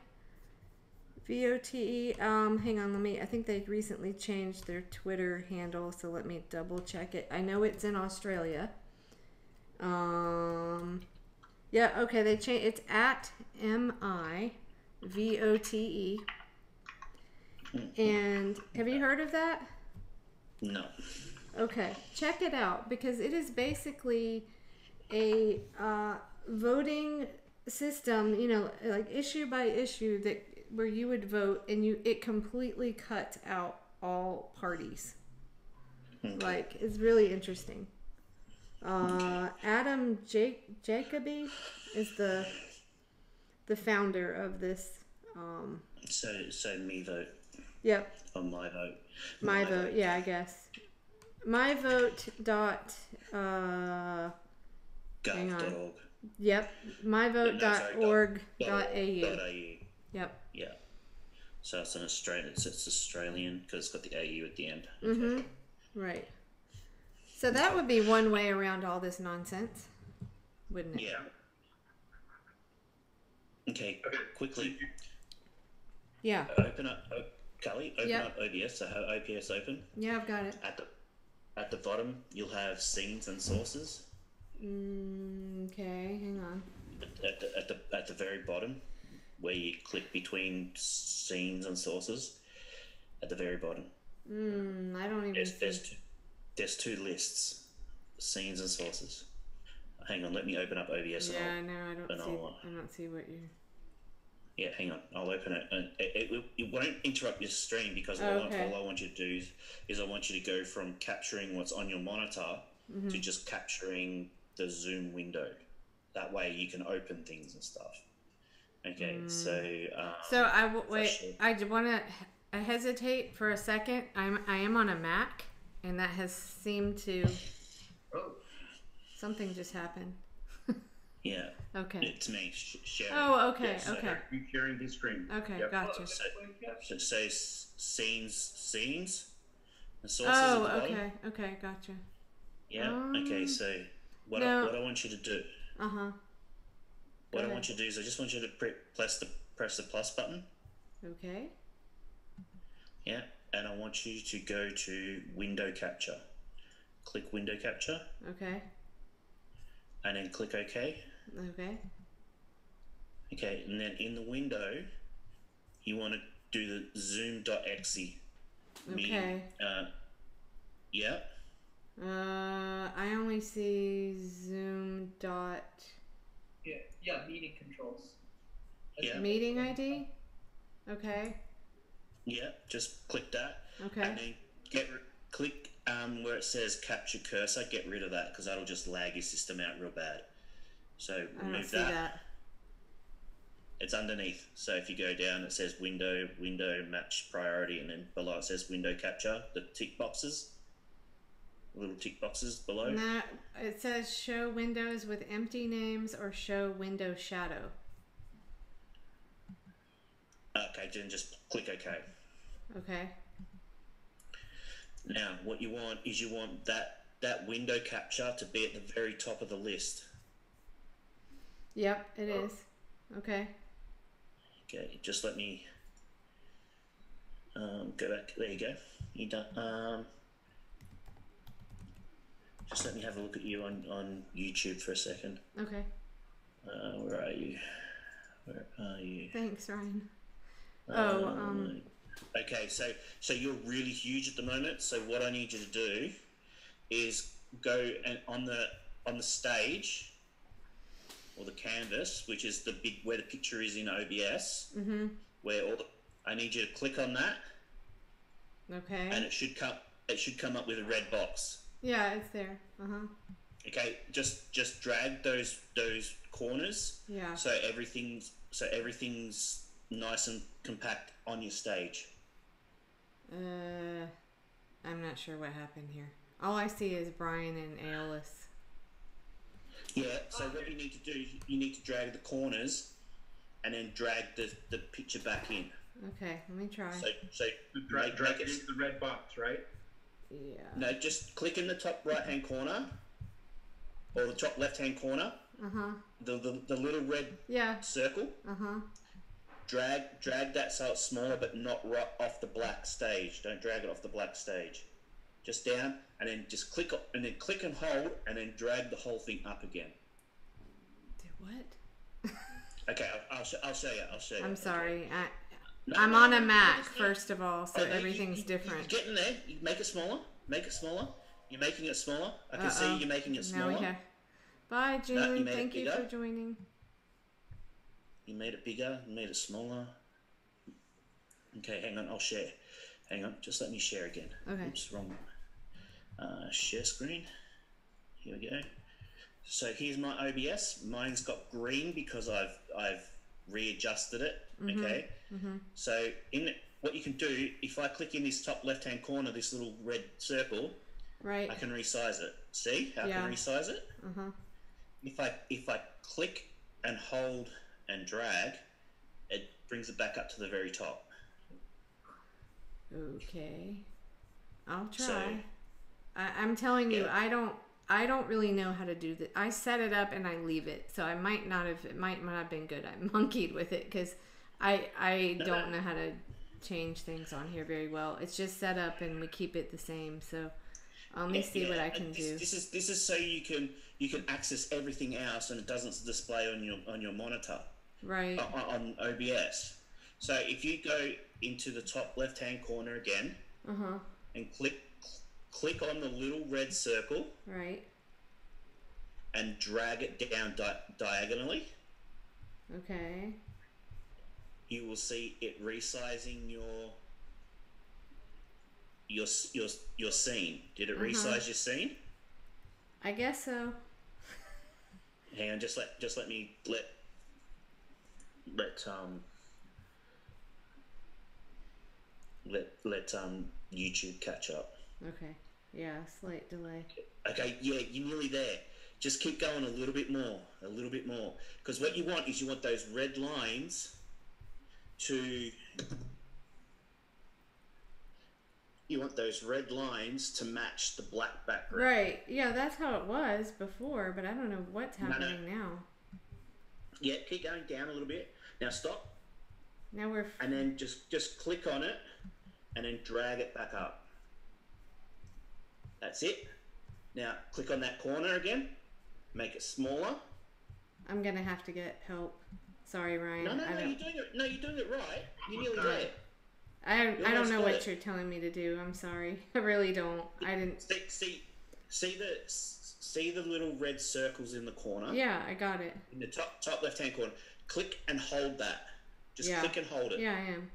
Speaker 1: Hang on, I think they recently changed their Twitter handle, so let me double check it. I know it's in Australia. Yeah, okay, they changed. It's at M-I-V-O-T-E. And have you heard of that?
Speaker 6: No.
Speaker 1: Okay, check it out because it is basically a voting system, like issue by issue where you would vote and it completely cuts out all parties. Like, it's really interesting. Adam Jacoby is the founder of this.
Speaker 6: So MiVote.
Speaker 1: Yep.
Speaker 6: Or My Vote.
Speaker 1: My vote, yeah, I guess. myvote.org.
Speaker 6: Gov.org.
Speaker 1: Yep. myvote.org.au. Yep.
Speaker 6: Yeah. So it's it's Australian because it's got the AU at the end.
Speaker 1: Mm-hmm. Right. So that would be one way around all this nonsense, wouldn't it?
Speaker 6: Yeah. Okay, quickly.
Speaker 1: Yeah.
Speaker 6: Open up, Kelly, open
Speaker 1: Yep.
Speaker 6: up OBS. So have OBS open.
Speaker 1: Yeah, I've got it.
Speaker 6: At the bottom, you'll have scenes and sources.
Speaker 1: Okay, hang on.
Speaker 6: At the very bottom, where you click between scenes and sources, at the very bottom.
Speaker 1: I don't even see.
Speaker 6: There's two lists, scenes and sources. Hang on, let me open up OBS.
Speaker 1: Yeah, no, I don't see what you.
Speaker 6: Yeah, hang on. I'll open it, and it won't interrupt your stream because all I want you to do is I want you to go from capturing what's on your monitor to just capturing the Zoom window. That way you can open things and stuff. Okay, so
Speaker 1: wait. I want to. I hesitate for a second. I am on a Mac, and that has seemed to.
Speaker 2: Oh.
Speaker 1: Something just happened.
Speaker 6: Yeah.
Speaker 1: Okay.
Speaker 6: It's me sharing.
Speaker 1: Oh, okay,
Speaker 6: Yeah, so
Speaker 1: okay.
Speaker 2: Keep sharing his screen.
Speaker 1: Okay,
Speaker 2: Yep.
Speaker 1: gotcha.
Speaker 6: So scenes, and sources
Speaker 1: Oh,
Speaker 6: at the bottom.
Speaker 1: okay, gotcha.
Speaker 6: Yeah. Okay. So what I want you to do. What I want you to do is I just want you to press the plus button.
Speaker 1: Okay.
Speaker 6: Yeah, and I want you to go to window capture. Click window capture.
Speaker 1: Okay. And
Speaker 6: then click OK.
Speaker 1: Okay.
Speaker 6: Okay, and then in the window, you want to do the zoom.exe.
Speaker 1: Okay.
Speaker 6: Yeah.
Speaker 1: I only see zoom dot.
Speaker 5: Yeah, meeting controls.
Speaker 6: Yeah.
Speaker 1: Meeting ID. Okay.
Speaker 6: Yeah, just click that.
Speaker 1: Okay.
Speaker 6: And then click where it says capture cursor. Get rid of that because that'll just lag your system out real bad. So remove
Speaker 1: I don't see that.
Speaker 6: It's underneath. So if you go down, it says window match priority, and then below it says window capture. The tick boxes, little tick boxes below.
Speaker 1: No, it says show windows with empty names or show window shadow.
Speaker 6: Okay, then just click OK.
Speaker 1: Okay.
Speaker 6: Now, what you want is that window capture to be at the very top of the list.
Speaker 1: Yep, it is. Okay.
Speaker 6: Okay, just let me go back. There you go. You done? Just let me have a look at you on YouTube for a second.
Speaker 1: Okay.
Speaker 6: Where are you? Where are you?
Speaker 1: Thanks, Ryan.
Speaker 6: Okay, so you're really huge at the moment. So what I need you to do is go and on the stage or the canvas, which is the big where the picture is in OBS, where I need you to click on that.
Speaker 1: Okay.
Speaker 6: And it should come up with a red box.
Speaker 1: Yeah, it's there.
Speaker 6: Okay, just drag those corners.
Speaker 1: Yeah.
Speaker 6: So everything's nice and compact on your stage.
Speaker 1: I'm not sure what happened here. All I see is Brian and Aeolus.
Speaker 6: Yeah, so what you need to do, you need to drag the corners and then drag the picture back in.
Speaker 1: Okay, let me try.
Speaker 2: So drag it into the red box, right?
Speaker 1: Yeah.
Speaker 6: No, just click in the top right-hand corner or the top left-hand corner. The little red circle. Drag that so it's smaller, but not right off the black stage. Don't drag it off the black stage. Just down, and then just click and hold, and then drag the whole thing up again.
Speaker 1: Do what?
Speaker 6: Okay, I'll show you.
Speaker 1: I'm sorry.
Speaker 6: Okay.
Speaker 1: I'm on a Mac, first of all, so everything's different.
Speaker 6: You're getting there. You make it smaller. You're making it smaller. I can see you're making it smaller.
Speaker 1: Bye, June. Thank you for joining.
Speaker 6: You made it bigger. You made it smaller. Okay, hang on. I'll share. Hang on. Just let me share again.
Speaker 1: Okay.
Speaker 6: Oops, wrong one. Share screen. Here we go. So here's my OBS. Mine's got green because I've readjusted it. Okay. So what you can do, if I click in this top left-hand corner, this little red circle,
Speaker 1: right,
Speaker 6: I can resize it. See how I can resize it? If I click and hold and drag, it brings it back up to the very top.
Speaker 1: Okay, I'll try. So, I'm telling you, I don't really know how to do that. I set it up and I leave it, so it might not have been good. I monkeyed with it because I don't know how to change things on here very well. It's just set up and we keep it the same. So Let me see what I can do.
Speaker 6: This is so you can access everything else and it doesn't display on your monitor.
Speaker 1: Right.
Speaker 6: On OBS. So if you go into the top left hand corner again, and click on the little red circle,
Speaker 1: right,
Speaker 6: and drag it down diagonally.
Speaker 1: Okay.
Speaker 6: You will see it resizing your scene. Did it resize your scene?
Speaker 1: I guess so.
Speaker 6: Hang on, just let me let YouTube catch up.
Speaker 1: Okay. Yeah, slight delay.
Speaker 6: Okay, yeah, you're nearly there. Just keep going a little bit more. Because what you want is those red lines to match the black background.
Speaker 1: Right. Yeah, that's how it was before, but I don't know what's happening now.
Speaker 6: Yeah, keep going down a little bit. Now stop.
Speaker 1: Now we're...
Speaker 6: And then just click on it and then drag it back up. That's it. Now click on that corner again. Make it smaller.
Speaker 1: I'm going to have to get help. Sorry, Ryan.
Speaker 6: No, you're doing it. No, you're doing it right. You're nearly there.
Speaker 1: I don't know what you're telling me to do. I'm sorry. I really don't. I didn't...
Speaker 6: See the little red circles in the corner?
Speaker 1: Yeah, I got it.
Speaker 6: In the top left-hand corner. Click and hold that. Just click and hold it.
Speaker 1: Yeah, I am.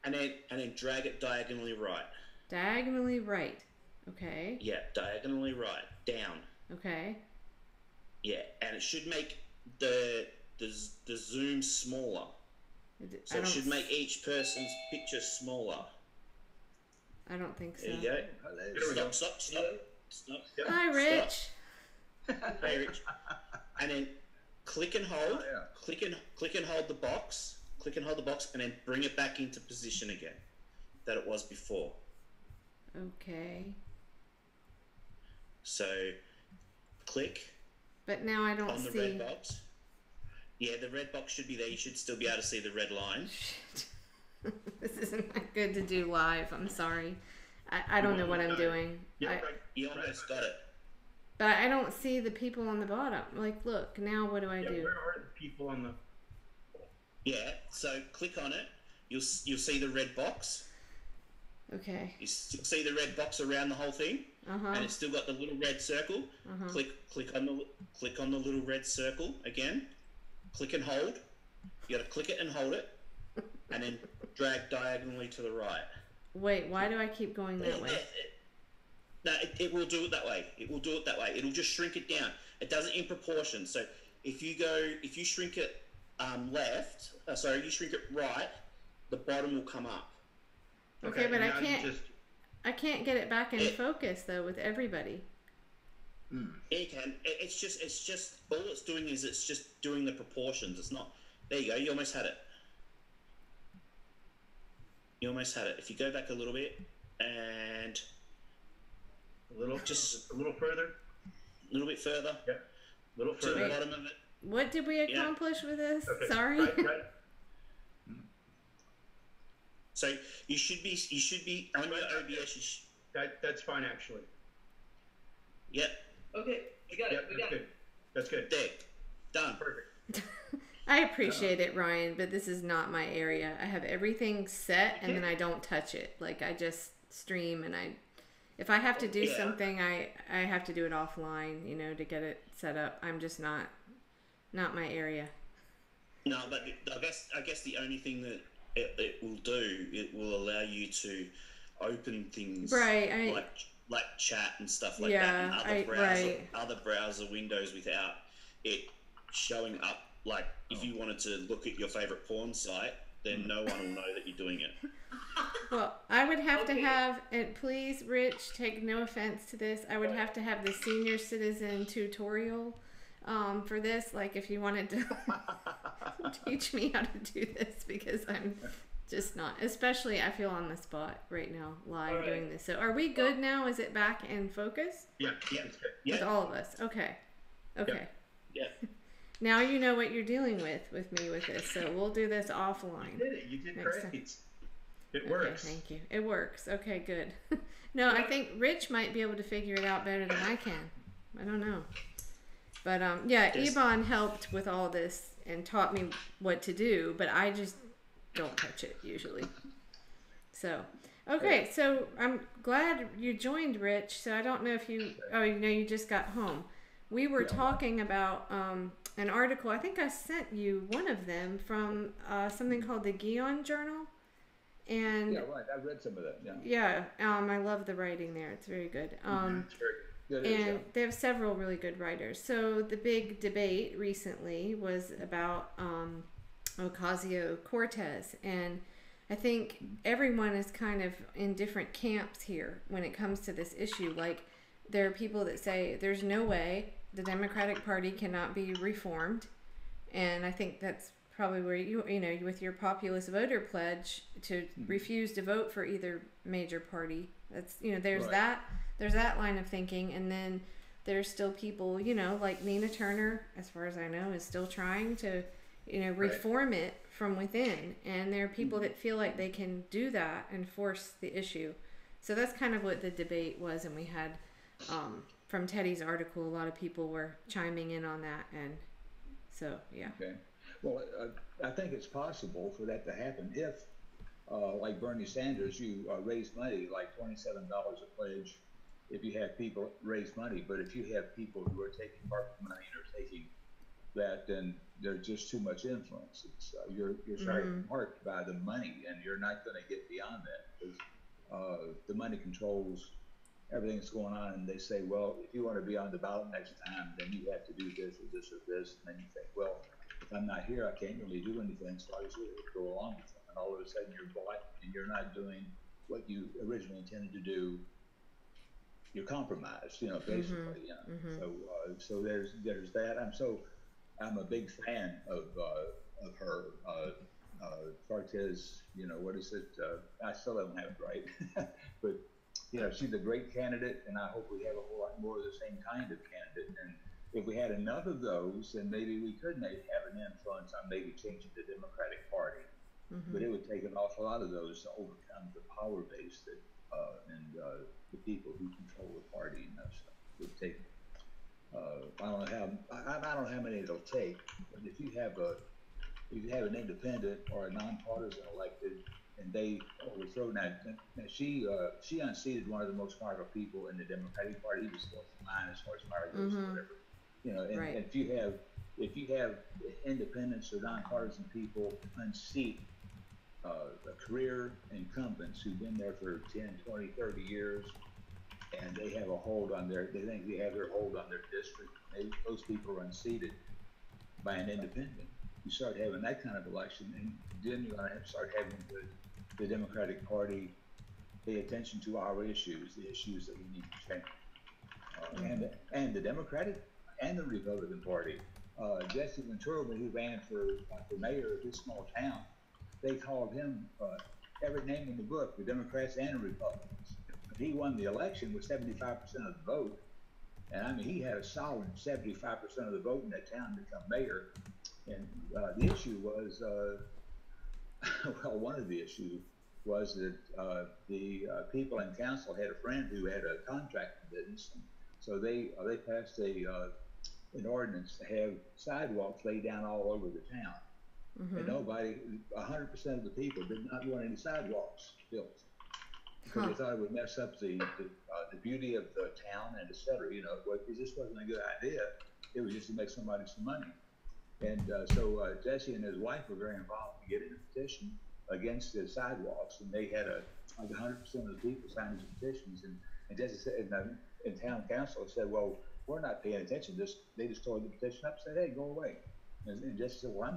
Speaker 6: And then drag it diagonally right.
Speaker 1: Diagonally right. Okay.
Speaker 6: Yeah, diagonally right. Down.
Speaker 1: Okay.
Speaker 6: Yeah, and it should make the zoom smaller. So it should make each person's picture smaller.
Speaker 1: I don't think so.
Speaker 6: There you go. Stop.
Speaker 1: Hi, Rich.
Speaker 6: Hey, Rich. And then click and hold. Click and hold the box. Click and hold the box, and then bring it back into position again, that it was before.
Speaker 1: Okay.
Speaker 6: So, click.
Speaker 1: But now I don't
Speaker 6: on the
Speaker 1: see...
Speaker 6: red box. Yeah, the red box should be there. You should still be able to see the red line.
Speaker 1: Shit. This isn't that good to do live. I'm sorry. I don't know what I'm doing.
Speaker 6: You almost got it.
Speaker 1: But I don't see the people on the bottom. Like, look, now what do I do?
Speaker 2: Where are the people on the...
Speaker 6: Yeah, so click on it. You'll see the red box.
Speaker 1: Okay.
Speaker 6: You see the red box around the whole thing, and it's still got the little red circle. Click on the little red circle again. Click and hold. You got to click it and hold it, and then drag diagonally to the right.
Speaker 1: Wait, why do I keep going that way?
Speaker 6: No, it will do it that way. It'll just shrink it down. It does it in proportion. So if you shrink it you shrink it right, the bottom will come up.
Speaker 1: Okay, but I can't get it back in focus though with everybody.
Speaker 6: Yeah, you can. It's just all it's doing is it's just doing the proportions. It's not. There you go. You almost had it. If you go back a little bit and
Speaker 2: a little further.
Speaker 6: A little bit further.
Speaker 2: Yeah. A little further.
Speaker 6: To the bottom of it.
Speaker 1: What did we accomplish with this?
Speaker 2: Okay.
Speaker 1: Sorry.
Speaker 2: Right.
Speaker 6: So you should be on your OBS.
Speaker 2: That's fine actually.
Speaker 6: Yep.
Speaker 5: Okay, we got it.
Speaker 2: That's good.
Speaker 6: There. Done.
Speaker 2: Perfect.
Speaker 1: I appreciate it, Ryan, but this is not my area. I have everything set and then I don't touch it. Like I just stream and if I have to do something, I have to do it offline, to get it set up. I'm just not my area.
Speaker 6: No, but I guess the only thing that it will do, it will allow you to open things like chat and stuff like that, and other browser windows without it showing up. Like if you wanted to look at your favorite porn site, then no one will know that you're doing it.
Speaker 1: Well, I would have to have, and please, Rich, take no offense to this, I would have to have the senior citizen tutorial for this, like if you wanted to teach me how to do this, because I'm just not, especially I feel on the spot right now, live doing this. So are we good now? Is it back in focus?
Speaker 2: Yeah.
Speaker 1: With all of us? Okay.
Speaker 6: Yeah.
Speaker 1: Now you know what you're dealing with me with this, so we'll do this offline.
Speaker 2: You did it. You did great. It works.
Speaker 1: Okay, thank you. It works. Okay, good. No, I think Rich might be able to figure it out better than I can. I don't know. But yeah, Ebon helped with all this and taught me what to do, but I just don't touch it usually. So, okay, so I'm glad you joined, Rich. So I don't know if you, you just got home. We were talking about an article. I think I sent you one of them from something called the Gion Journal. And
Speaker 7: yeah, right. I read some of that.
Speaker 1: Yeah. I love the writing there. It's very good. They have several really good writers. So the big debate recently was about Ocasio-Cortez, and I think everyone is kind of in different camps here when it comes to this issue. Like, there are people that say there's no way the Democratic Party cannot be reformed, and I think that's probably where you with your populist voter pledge to refuse to vote for either major party. That's there's
Speaker 7: right.
Speaker 1: there's that line of thinking, and then there's still people like Nina Turner, as far as I know, is still trying to reform it from within, and there are people that feel like they can do that and force the issue. So that's kind of what the debate was, and we had from Teddy's article, a lot of people were chiming in on that, and so yeah.
Speaker 7: Okay. Well, I think it's possible for that to happen if, like Bernie Sanders, you raise money, like $27 a pledge, if you have people raise money. But if you have people who are taking part in money and are taking that, then there's just too much influence. It's, you're marked by the money, and you're not going to get beyond that, because the money controls everything that's going on. And they say, well, if you want to be on the ballot next time, then you have to do this or this or this. And then you think, well, if I'm not here, I can't really do anything, so I just go along with it. And all of a sudden you're black and you're not doing what you originally intended to do. You're compromised, basically. So there's that. I'm a big fan of her. Cortez, what is it? I still don't have it right, but she's a great candidate, and I hope we have a whole lot more of the same kind of candidate. And if we had enough of those, then maybe we could have an influence on maybe changing the Democratic Party. But it would take an awful lot of those to overcome the power base that and the people who control the party. So it would take. I don't know how many it'll take, but if you have an independent or a nonpartisan elected, and they overthrow that. Now she unseated one of the most powerful people in the Democratic Party. He was fourth in line as far as power goes, or whatever. And if you have independents or nonpartisan people unseat career incumbents who've been there for 10, 20, 30 years, and they have a hold on they think they have their hold on their district. Those people are unseated by an independent. You start having that kind of election, and then you're going to have to start having the Democratic Party pay attention to our issues, the issues that we need to change. And the Democratic and the Republican Party. Jesse Ventura, when he ran for mayor of this small town, they called him every name in the book, the Democrats and the Republicans. But he won the election with 75% of the vote. And I mean, he had a solid 75% of the vote in that town to become mayor. And the issue was, well, one of the issues was that the people in council had a friend who had a contract business. So they passed an ordinance to have sidewalks laid down all over the town. And 100% of the people did not want any sidewalks built, because they thought it would mess up the beauty of the town and et cetera. This wasn't a good idea. It was just to make somebody some money. And so Jesse and his wife were very involved in getting a petition against the sidewalks, and they had 100% of the people signing the petitions. And Jesse said, and town council said, well, we're not paying attention. They just tore the petition up and said, hey, go away. And Jesse said, well, I'm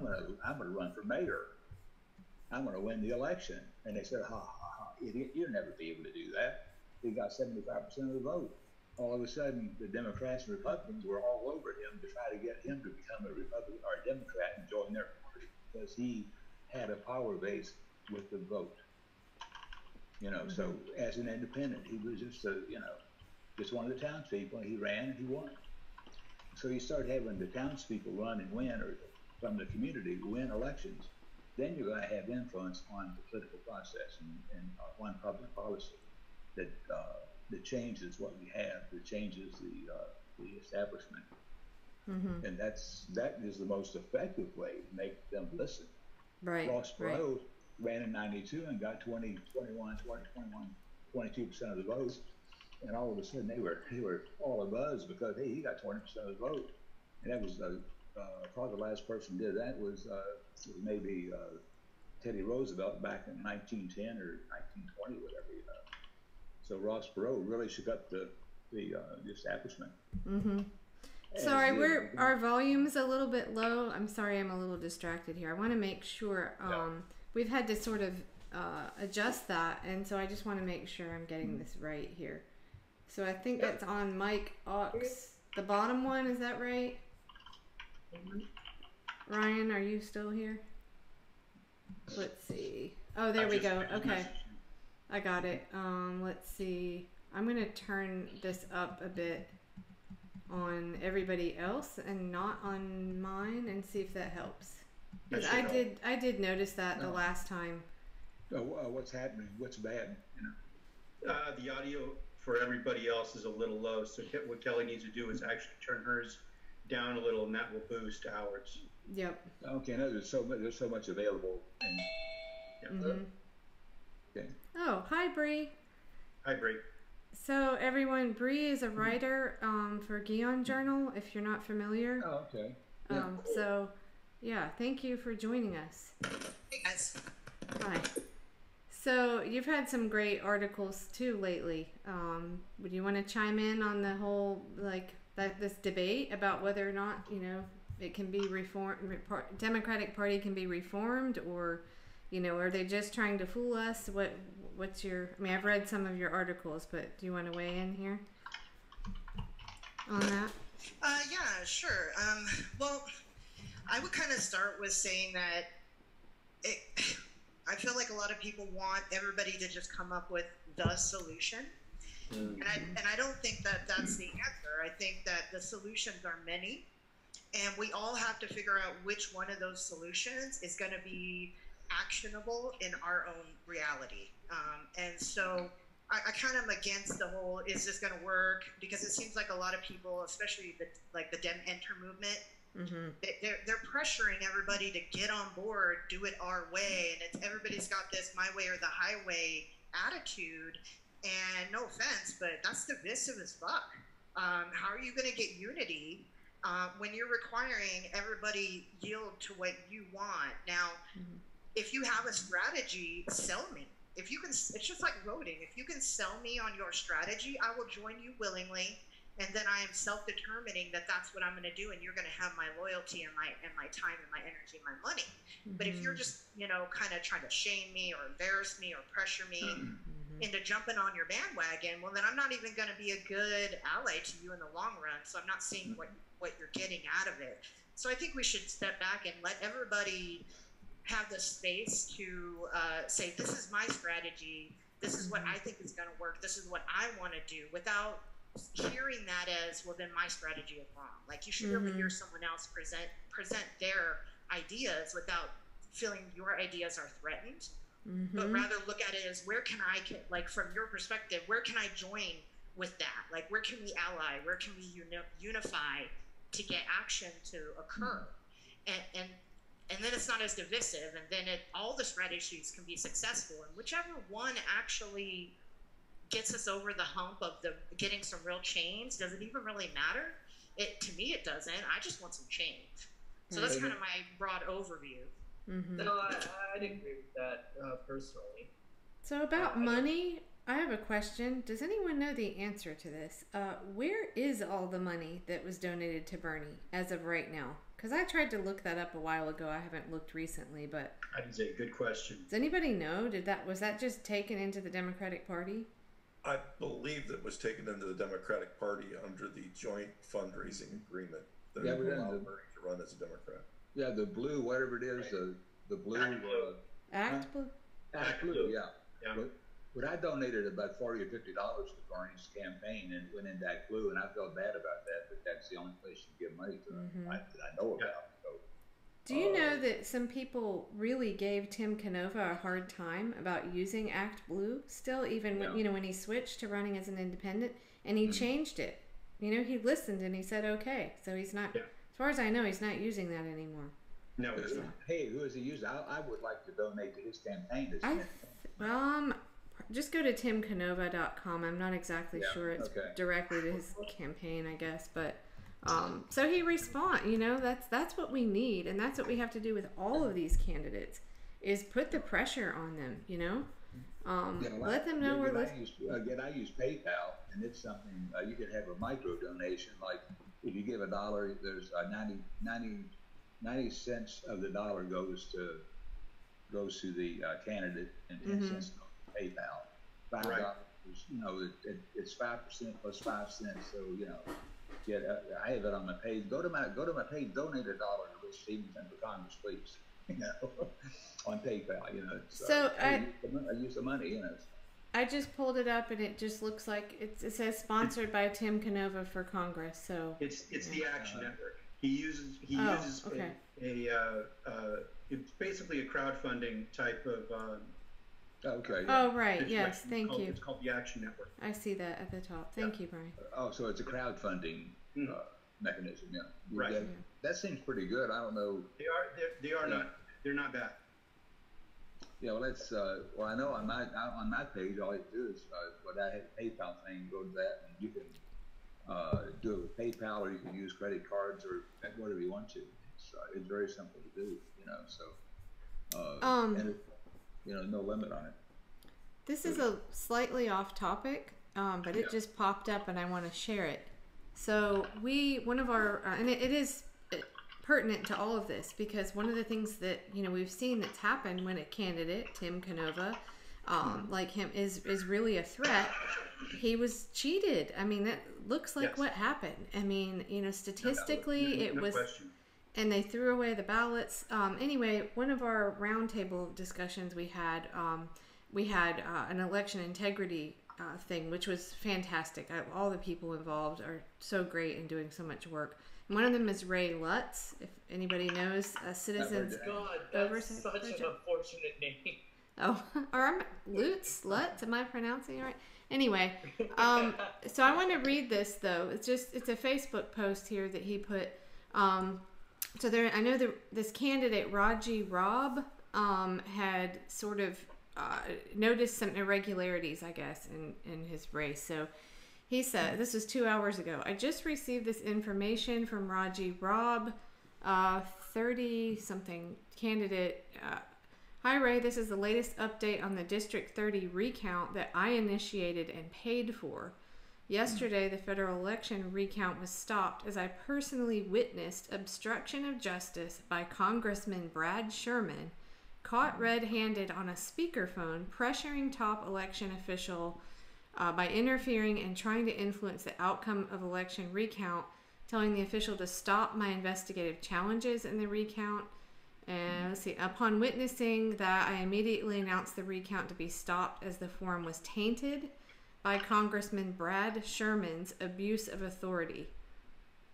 Speaker 7: gonna run for mayor. I'm gonna win the election. And they said, ha, idiot, you'll never be able to do that. He got 75% of the vote. All of a sudden, the Democrats and Republicans were all over him to try to get him to become a Republican or a Democrat and join their party, because he had a power base with the vote. So as an independent, he was just just one of the townspeople, and he ran and he won. So you start having the townspeople run and win, or from the community win elections. then you're going to have influence on the political process and on public policy that changes what we have, that changes the establishment. And that is the most effective way to make them listen.
Speaker 1: Right.
Speaker 7: Ross Perot ran in 92 and got 22% of the vote. And all of a sudden they were all abuzz because, hey, he got 20% of the vote. And that was probably the last person who did that was maybe Teddy Roosevelt back in 1910 or 1920, whatever. So Ross Perot really shook up the establishment.
Speaker 1: Sorry, our volume's a little bit low. I'm sorry, I'm a little distracted here. I want to make sure we've had to sort of adjust that, and so I just want to make sure I'm getting this right here. So I think that's on Mike Aux, the bottom one. Is that right? Ryan, are you still here? Let's see. Oh, there we go. Okay, I got it. Let's see. I'm gonna turn this up a bit on everybody else and not on mine, and see if that helps. Because I did notice that the last time.
Speaker 7: What's happening? What's bad?
Speaker 2: The audio for everybody else is a little low, so what Kelly needs to do is actually turn hers down a little, and that will boost ours.
Speaker 1: Yep.
Speaker 7: Okay. No, there's so much available. Okay.
Speaker 1: Oh, hi, Bree.
Speaker 2: Hi, Bree.
Speaker 1: So everyone, Bree is a writer for Guion Journal, if you're not familiar.
Speaker 7: Oh, okay.
Speaker 1: So, yeah, thank you for joining us.
Speaker 8: Hey, guys.
Speaker 1: Hi. So you've had some great articles too lately. Would you want to chime in on the whole, this debate about whether or not, it can be reformed, Democratic Party can be reformed, or, are they just trying to fool us? What's your, I've read some of your articles, but do you want to weigh in here on that?
Speaker 8: Yeah, sure. Well, I would kind of start with saying that I feel like a lot of people want everybody to just come up with the solution. And I don't think that that's the answer. I think that the solutions are many, and we all have to figure out which one of those solutions is going to be actionable in our own reality. And so I kind of am against the whole, is this going to work? Because it seems like a lot of people, especially the Dem Enter movement, they're pressuring everybody to get on board, do it our way, and everybody's got this my way or the highway attitude. And no offense, but that's divisive as fuck. How are you going to get unity when you're requiring everybody yield to what you want? Now, if you have a strategy, sell me. If you can, it's just like voting. If you can sell me on your strategy, I will join you willingly. And then I am self-determining that that's what I'm going to do, and you're going to have my loyalty and my time and my energy and my money. But if you're just, kind of trying to shame me or embarrass me or pressure me into jumping on your bandwagon, well, then I'm not even going to be a good ally to you in the long run. So I'm not seeing what you're getting out of it. So I think we should step back and let everybody have the space to say, this is my strategy. This is what I think is going to work. This is what I want to do, without hearing that as, well, then my strategy is wrong. Like, you should be able to hear someone else present their ideas without feeling your ideas are threatened, but rather look at it as, where can I get, like, from your perspective, where can I join with that? Like, where can we ally? Where can we unify to get action to occur? And then it's not as divisive, and then all the strategies can be successful, and whichever one actually gets us over the hump of getting some real change. Does it even really matter? To me, it doesn't. I just want some change. So that's kind of my broad overview.
Speaker 5: No, I'd agree with that personally.
Speaker 1: So about money, I have a question. Does anyone know the answer to this? Where is all the money that was donated to Bernie as of right now? Because I tried to look that up a while ago. I haven't looked recently, but
Speaker 2: That is a good question.
Speaker 1: Does anybody know? Was that just taken into the Democratic Party?
Speaker 4: I believe that was taken into the Democratic Party under the joint fundraising agreement that allowed Bernie to run as a Democrat.
Speaker 7: Yeah, the blue, whatever it is, the blue.
Speaker 1: Act Blue?
Speaker 7: Act Blue, yeah.
Speaker 2: Yeah.
Speaker 7: But I donated about $40 or $50 to Bernie's campaign, and it went into Act Blue, and I felt bad about that, but that's the only place you can give money to that I know about. So.
Speaker 1: Do you know that some people really gave Tim Canova a hard time about using Act Blue still, even when, when he switched to running as an independent, and he changed it. He listened and he said okay. So he's not, as far as I know, he's not using that anymore.
Speaker 2: No.
Speaker 7: Hey, who is he using? I would like to donate to his campaign.
Speaker 1: Just go to timcanova.com. I'm not exactly sure it's directly to his campaign, I guess, but so he that's what we need, and that's what we have to do with all of these candidates is put the pressure on them, let them know we're listening.
Speaker 7: I use PayPal, and it's something you can have a micro donation. Like if you give $1, there's 90 cents of the dollar goes to the candidate, and 10 cents goes to PayPal. $5, it's 5% plus 5 cents. So I have it on my page. Go to my page. Donate $1 to Rich Stevenson for Congress, please. On PayPal.
Speaker 1: So
Speaker 7: I use the money.
Speaker 1: I just pulled it up, and it just looks like it says sponsored by Tim Canova for Congress. So
Speaker 2: it's the Action Network. He uses it's basically a crowdfunding type of.
Speaker 1: Oh right, yes, thank you.
Speaker 2: It's called the Action Network.
Speaker 1: I see that at the top. Thank you, Brian.
Speaker 7: Oh, so it's a crowdfunding mechanism,
Speaker 2: Right.
Speaker 7: That seems pretty good. I don't know.
Speaker 2: They're not bad.
Speaker 7: Yeah, well, that's I know on my page all you do is what I have a PayPal thing. Go to that, and you can do it with PayPal, or you can use credit cards or whatever you want to. It's very simple to do, and no limit on it.
Speaker 1: This is a slightly off topic, but it just popped up, and I want to share it. So one of our, and it is pertinent to all of this, because one of the things that we've seen that's happened when a candidate, Tim Canova, like him, is really a threat. He was cheated. I mean, that looks like what happened. I mean, statistically, it was.
Speaker 2: Question.
Speaker 1: And they threw away the ballots. Anyway, one of our roundtable discussions we had an election integrity thing, which was fantastic. All the people involved are so great and doing so much work. And one of them is Ray Lutz, if anybody knows, Citizens
Speaker 5: God, that's
Speaker 1: Oversight.
Speaker 5: such an unfortunate name.
Speaker 1: Oh, or Lutz? Am I pronouncing it right? Anyway, so I want to read this though. It's a Facebook post here that he put. So I know this candidate, Raji Rob, had sort of noticed some irregularities, I guess, in his race. So he said, this was 2 hours ago, I just received this information from Raji Rob, 30-something candidate. Hi, Ray. This is the latest update on the District 30 recount that I initiated and paid for. Yesterday, the federal election recount was stopped as I personally witnessed obstruction of justice by Congressman Brad Sherman, caught red-handed on a speakerphone, pressuring top election official by interfering and trying to influence the outcome of election recount, telling the official to stop my investigative challenges in the recount. And let's see, upon witnessing that, I immediately announced the recount to be stopped as the form was tainted by Congressman Brad Sherman's abuse of authority.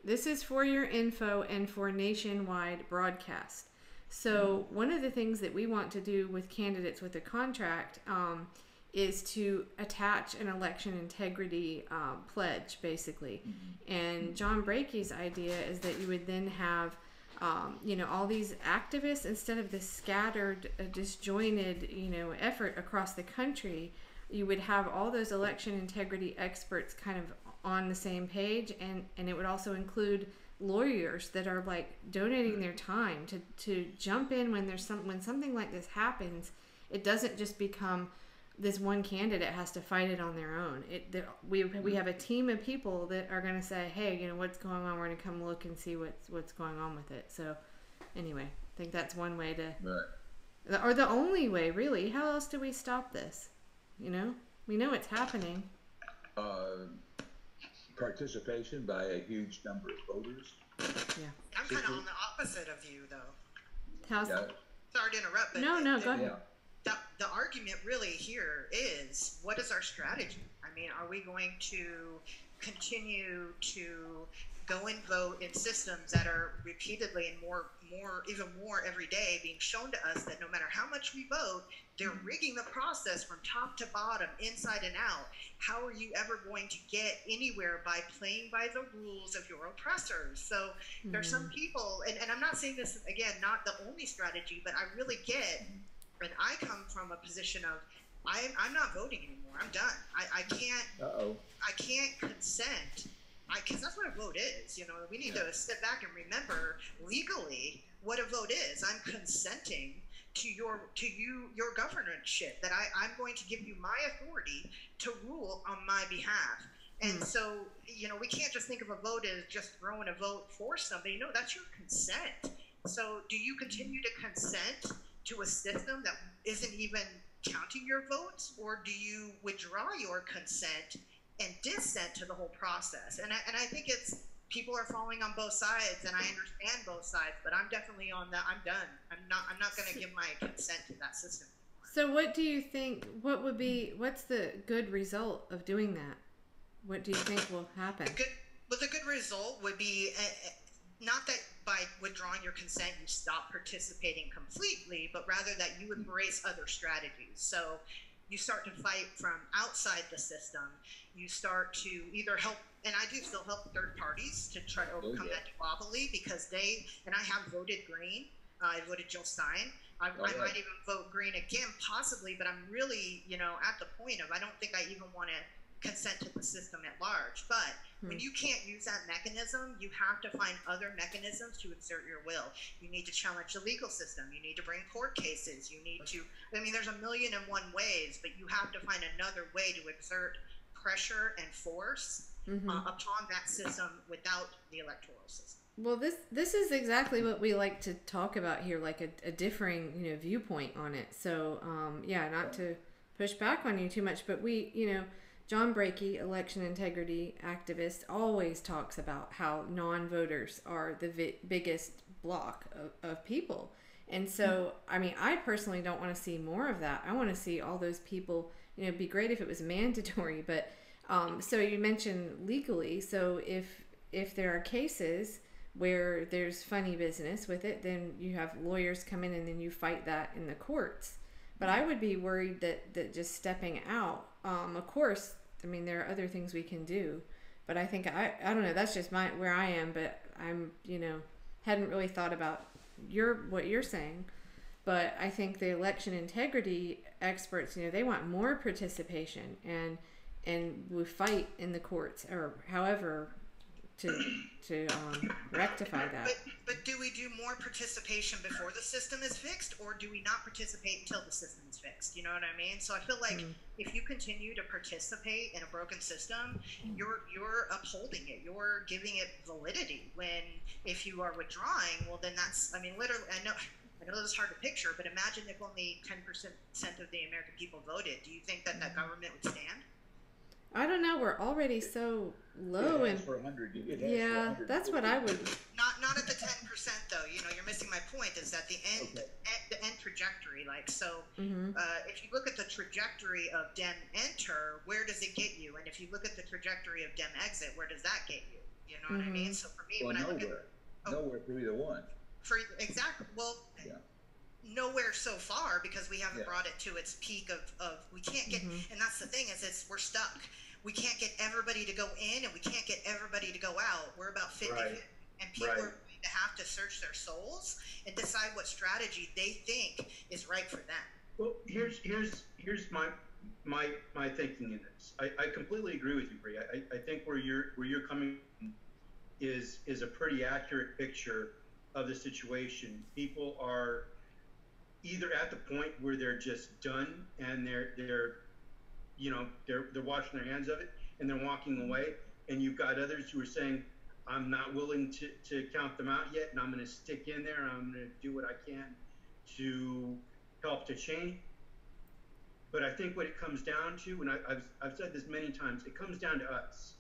Speaker 1: This is for your info and for nationwide broadcast. So one of the things that we want to do with candidates with a contract is to attach an election integrity pledge, basically. And John Brakey's idea is that you would then have all these activists, instead of this scattered, disjointed, effort across the country, you would have all those election integrity experts kind of on the same page, and it would also include lawyers that are like donating their time to jump in when when something like this happens. It doesn't just become this one candidate has to fight it on their own. We have a team of people that are going to say, hey, what's going on? We're going to come look and see what's going on with it. So anyway, I think that's one way to, or the only way really. How else do we stop this? We know it's happening.
Speaker 7: Participation by a huge number of voters.
Speaker 1: Yeah.
Speaker 8: I'm kind of on the opposite of you, though.
Speaker 1: How's
Speaker 8: Sorry to interrupt, but
Speaker 1: no, go ahead.
Speaker 8: The argument really here is, what is our strategy? I mean, are we going to continue to go and vote in systems that are repeatedly and even more every day being shown to us that no matter how much we vote, they're rigging the process from top to bottom, inside and out. How are you ever going to get anywhere by playing by the rules of your oppressors? So there's some people, and I'm not saying this, again, not the only strategy, but I really get, and I come from a position of, I'm not voting anymore. I'm done. I can't consent. Because that's what a vote is. You know, we need to sit back and remember legally what a vote is. I'm consenting to your governorship, that I'm going to give you my authority to rule on my behalf. And so, you know, we can't just think of a vote as just throwing a vote for somebody. No, that's your consent. So do you continue to consent to a system that isn't even counting your votes, or do you withdraw your consent and dissent to the whole process? And I think it's, people are falling on both sides, and I understand both sides, but I'm definitely on that. I'm done. I'm not going to give my consent to that system anymore.
Speaker 1: So what do you think, what's the good result of doing that? What do you think will happen?
Speaker 8: The good result would be, not that by withdrawing your consent you stop participating completely, but rather that you embrace other strategies. So you start to fight from outside the system. You start to either help, and I do still help third parties to try to overcome that duopoly, because and I have voted Green. I voted Jill Stein. I might even vote Green again, possibly, but I'm really, you know, at the point of, I don't think I even want to consent to the system at large. But when you can't use that mechanism, you have to find other mechanisms to exert your will. You need to challenge the legal system. You need to bring court cases. You need to, I mean, there's a million and one ways, but you have to find another way to exert pressure and force upon that system without the electoral system.
Speaker 1: Well, this is exactly what we like to talk about here, like a differing, you know, viewpoint on it. So, yeah, not to push back on you too much, but we, you know, John Brakey, election integrity activist, always talks about how non-voters are the biggest block of people. And so, I mean, I personally don't want to see more of that. I want to see all those people, you know, it'd be great if it was mandatory, but so you mentioned legally. So if there are cases where there's funny business with it, then you have lawyers come in and then you fight that in the courts. But I would be worried that just stepping out, of course, I mean, there are other things we can do, but I think, I don't know, that's just where I am, but I'm, you know, hadn't really thought about what you're saying. But I think the election integrity experts, you know, they want more participation, and we fight in the courts or however to rectify that.
Speaker 8: But do we do more participation before the system is fixed, or do we not participate until the system is fixed? You know what I mean? So I feel like if you continue to participate in a broken system, you're upholding it. You're giving it validity. When if you are withdrawing, well, then that's, I mean, literally, I know this is hard to picture, but imagine if only 10% of the American people voted. Do you think that government would stand?
Speaker 1: I don't know. We're already so low, and that's what I would.
Speaker 8: Not at the 10% though. You know, you're missing my point. Is that the end trajectory? Like, so, if you look at the trajectory of Dem enter, where does it get you? And if you look at the trajectory of Dem exit, where does that get you? You know what I mean? So for me, when I look at
Speaker 7: nowhere for either one.
Speaker 8: Nowhere so far, because we haven't brought it to its peak of we can't get, and that's the thing, is we're stuck. We can't get everybody to go in, and we can't get everybody to go out. We're about 50, and people are going to have to search their souls and decide what strategy they think is right for them.
Speaker 2: Well, here's my thinking in this. I completely agree with you, Bree. I think where you're coming from is a pretty accurate picture of the situation. People are either at the point where they're just done and they're washing their hands of it and they're walking away, and you've got others who are saying, I'm not willing to count them out yet, and I'm going to stick in there, and I'm going to do what I can to help to change. But I think what it comes down to, and I've said this many times, it comes down to us.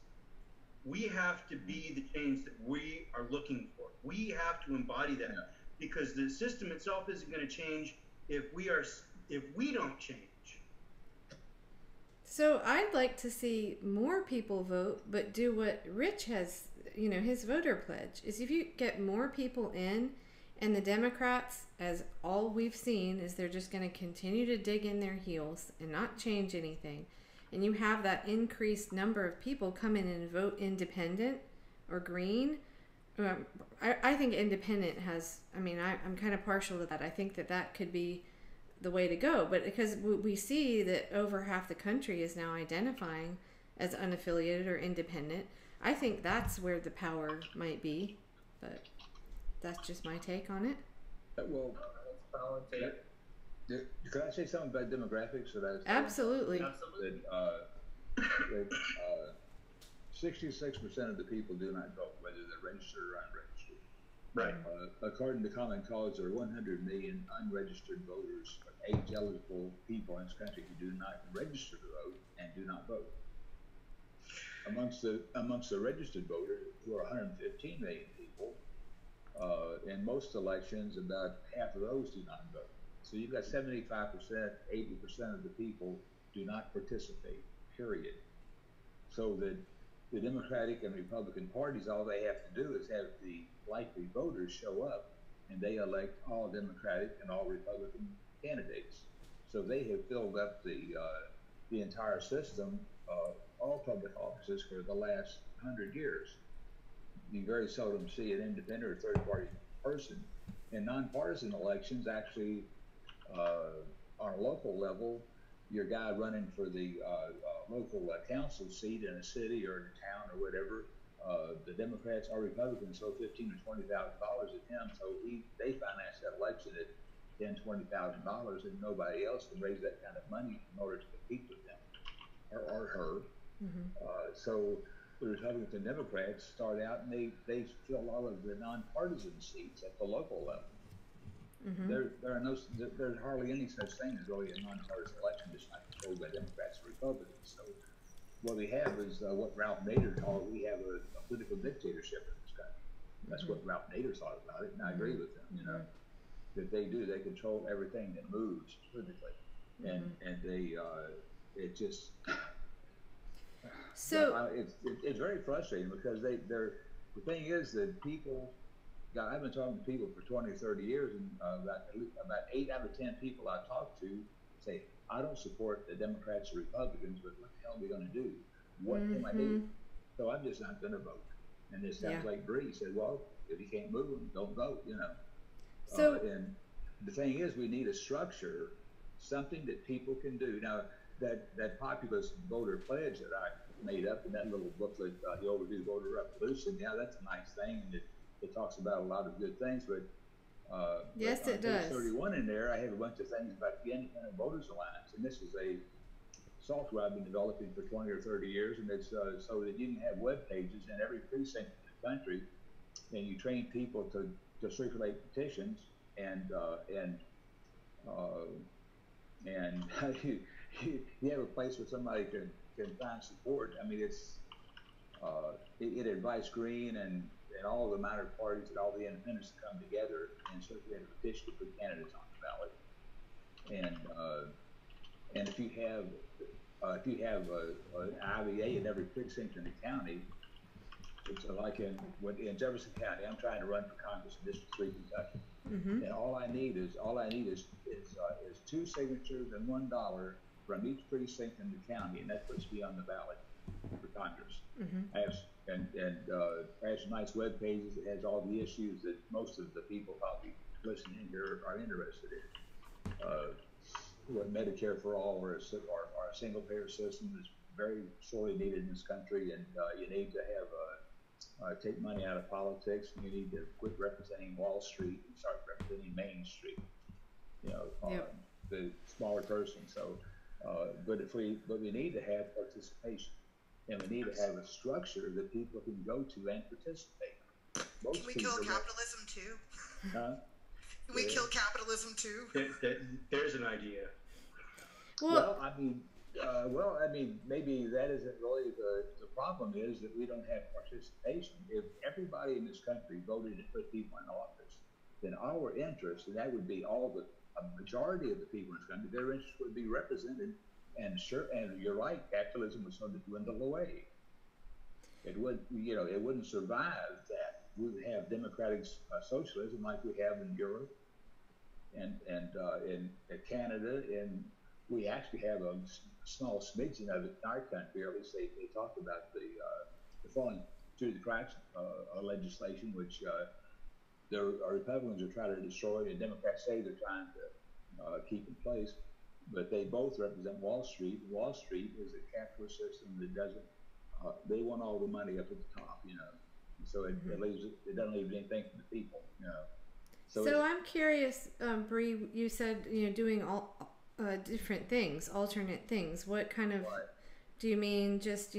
Speaker 2: We have to be the change that we are looking for. We have to embody that, because the system itself isn't going to change if we don't change.
Speaker 1: So I'd like to see more people vote, but do what Rich has, his voter pledge is if you get more people in, and the Democrats, as all we've seen, is they're just going to continue to dig in their heels and not change anything. And you have that increased number of people come in and vote independent or green. I think independent has, I'm kind of partial to that. I think that could be the way to go, but because we see that over half the country is now identifying as unaffiliated or independent, I think that's where the power might be, but that's just my take on it.
Speaker 7: Well, could I say something about demographics?
Speaker 1: Absolutely.
Speaker 5: Absolutely.
Speaker 7: That 66% of the people do not vote, whether they're registered or unregistered.
Speaker 2: Right.
Speaker 7: According to Common Cause, there are 100 million unregistered voters, age-eligible people in this country who do not register to vote and do not vote. Amongst the registered voters, who are 115 million people, in most elections, about half of those do not vote. So you've got 75%, 80% of the people do not participate, period. So that the Democratic and Republican parties, all they have to do is have the likely voters show up, and they elect all Democratic and all Republican candidates. So they have filled up the entire system, all public offices for the last 100 years. You very seldom see an independent or third-party person. In nonpartisan elections, actually, on a local level, your guy running for the local council seat in a city or in a town or whatever, the Democrats or Republicans throw $15,000 to $20,000 at him, so they finance that election at $10,000 to $20,000, and nobody else can raise that kind of money in order to compete with them or her. So the Republicans and Democrats start out, and they fill all of the nonpartisan seats at the local level. There's hardly any such thing as really a nonpartisan election that's not controlled by Democrats or Republicans. So what we have is what Ralph Nader called, we have a political dictatorship in this country. That's what Ralph Nader thought about it, and I agree with him. That they control everything that moves politically, and they it just it's very frustrating because the thing is that people. I've been talking to people for 20 or 30 years, and about 8 out of 10 people I talk to say, I don't support the Democrats or Republicans, but what the hell are we going to do? What can I do? So I'm just not going to vote. And it sounds like Bree said, well, if you can't move them, don't vote, So, and the thing is, we need a structure, something that people can do. Now, that populist voter pledge that I made up in that little booklet, The Overdue Voter Revolution, that's a nice thing, and it talks about a lot of good things, but
Speaker 1: yes, it does.
Speaker 7: 31 in there, I have a bunch of things about the Independent Voters Alliance, and this is a software I've been developing for 20 or 30 years, and it's so that you can have web pages in every precinct in the country, and you train people to circulate petitions, and you have a place where somebody can find support. I mean, it invites Green and all the minor parties and all the independents to come together and circulate a petition to put candidates on the ballot. And if you have an IVA in every precinct in the county, it's like in Jefferson County, I'm trying to run for Congress in District 3, Kentucky, and all I need is 2 signatures and $1 from each precinct in the county, and that puts me on the ballot for Congress. I have some nice web pages that has all the issues that most of the people probably listening here are interested in. What Medicare for all or a single payer system is very sorely needed in this country, and you need to have take money out of politics. You need to quit representing Wall Street and start representing Main Street. The smaller person. So, but we need to have participation. And we need to have a structure that people can go to and participate.
Speaker 8: Can we kill capitalism too?
Speaker 7: Huh?
Speaker 8: Can we kill capitalism too?
Speaker 2: There's an idea.
Speaker 7: Well, I mean, maybe that isn't really the problem. Is that we don't have participation. If everybody in this country voted to put people in office, then our interest, and that would be a majority of the people in this country, their interest would be represented and sure, and you're right, capitalism was going to dwindle away. It would, it wouldn't survive that. We would have democratic socialism like we have in Europe and in Canada, and we actually have a small smidgen of it in our country. Or at least they talk about the falling through the cracks legislation, which the Republicans are trying to destroy, and Democrats say they're trying to keep in place. But they both represent Wall Street. Wall Street is a capitalist system that doesn't. They want all the money up at the top, So it doesn't leave anything for the people,
Speaker 1: So I'm curious, Bree. You said doing all different things, alternate things. What kind of do you mean? Just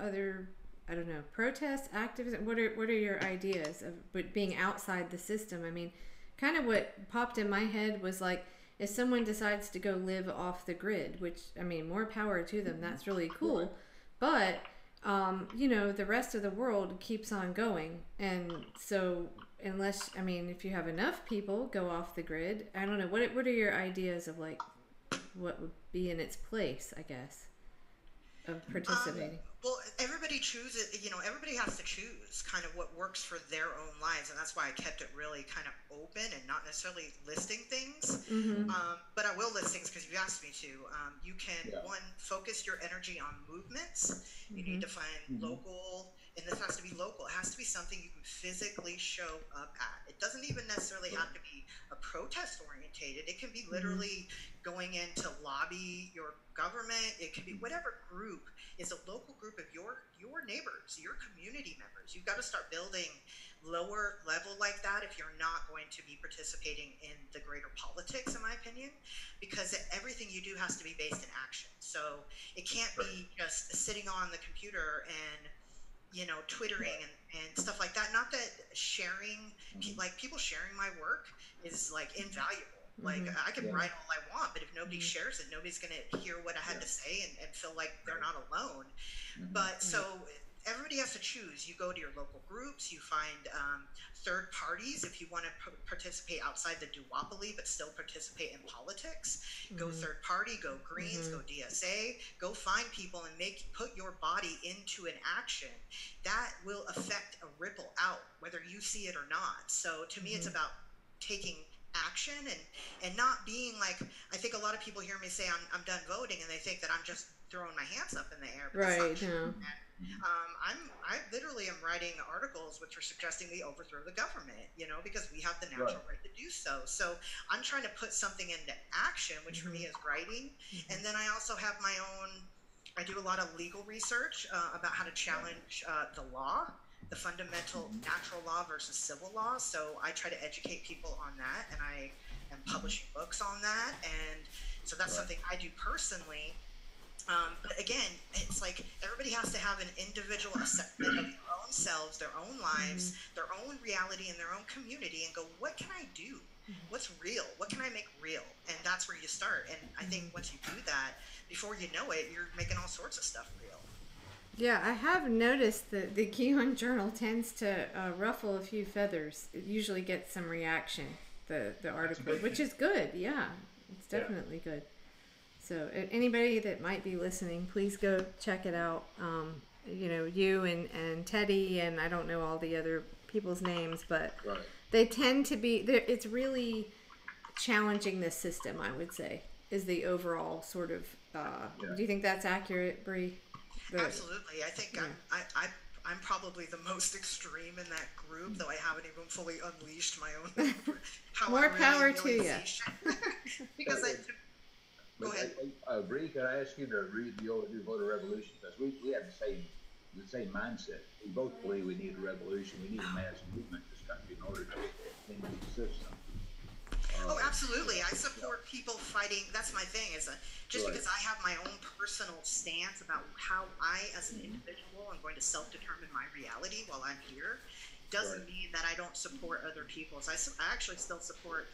Speaker 1: other, I don't know, protests, activism. What are your ideas of being outside the system? I mean, kind of what popped in my head was like, if someone decides to go live off the grid, which I mean, more power to them. That's really cool, but the rest of the world keeps on going, and so unless if you have enough people go off the grid, I don't know. What are your ideas of like what would be in its place, I guess, of participating?
Speaker 8: Well, everybody chooses, everybody has to choose kind of what works for their own lives. And that's why I kept it really kind of open and not necessarily listing things. But I will list things because you asked me to. You can, one, focus your energy on movements. You need to find local, and this has to be local. It has to be something you can physically show up at. It doesn't even necessarily have to be a protest orientated. It can be literally going in to lobby your government. It can be whatever group is a local group of your neighbors, your community members. You've got to start building lower level like that if you're not going to be participating in the greater politics, in my opinion, because everything you do has to be based in action. So it can't be just sitting on the computer and twittering and stuff like that. Not that sharing, like people sharing my work is like invaluable. Like I can write all I want, but if nobody shares it, nobody's going to hear what I had to say and feel like they're not alone. But so everybody has to choose. You go to your local groups, you find third parties if you want to participate outside the duopoly but still participate in politics. Go third party, go Greens, go DSA, go find people and put your body into an action that will affect a ripple out, whether you see it or not. So to me, it's about taking action and not being like, I think a lot of people hear me say I'm done voting and they think that I'm just throwing my hands up in the air. Right. I literally am writing articles which are suggesting we overthrow the government, because we have the natural right to do so. So I'm trying to put something into action, which for me is writing. And then I also have my own, I do a lot of legal research about how to challenge the law, the fundamental natural law versus civil law. So I try to educate people on that, and I am publishing books on that. And so that's something I do personally. But again, it's like everybody has to have an individual assessment of their own selves, their own lives, their own reality, and their own community, and go, what can I do? What's real? What can I make real? And that's where you start. And I think once you do that, before you know it, you're making all sorts of stuff real.
Speaker 1: Yeah, I have noticed that the Keon Journal tends to ruffle a few feathers. It usually gets some reaction, the article, which is good. Yeah, it's definitely good. So anybody that might be listening, please go check it out. You and Teddy, and I don't know all the other people's names, but they tend to be, it's really challenging this system, I would say, is the overall sort of, do you think that's accurate, Bree?
Speaker 8: Absolutely. I think I'm probably the most extreme in that group, though I haven't even fully unleashed my own.
Speaker 1: More power to you.
Speaker 8: Because go ahead.
Speaker 7: Bree, could I ask you to read the Voter Revolution? Because we have the same mindset. We both believe we need a revolution. We need a mass movement in this country in order to change the system.
Speaker 8: Oh, absolutely. I support people fighting. That's my thing, is just because I have my own personal stance about how I, as an individual, am going to self-determine my reality while I'm here, doesn't mean that I don't support other people's. I actually still support,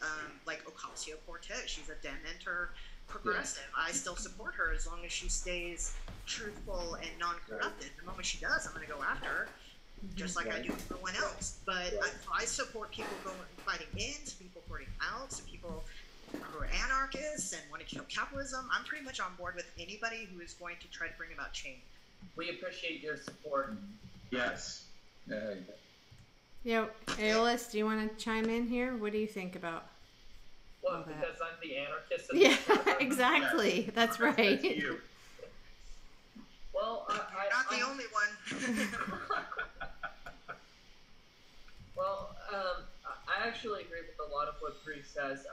Speaker 8: like Ocasio-Cortez. She's a Dementer progressive. I still support her as long as she stays truthful and non-corrupted. The moment she does, I'm going to go after her, just like I do everyone else. But I support people fighting in, some people fighting out, some people who are anarchists and want to kill capitalism. I'm pretty much on board with anybody who is going to try to bring about change.
Speaker 5: We appreciate your support.
Speaker 2: Yes.
Speaker 1: Yeah, Aeolus, do you want to chime in here? What do you think about
Speaker 5: Well,
Speaker 1: all that?
Speaker 5: because I'm the anarchist.
Speaker 1: Yeah, exactly.
Speaker 2: Yes.
Speaker 1: That's right.
Speaker 2: That's you.
Speaker 5: Well,
Speaker 8: You're not the only one.
Speaker 5: Well, I actually agree with a lot of what Bree says.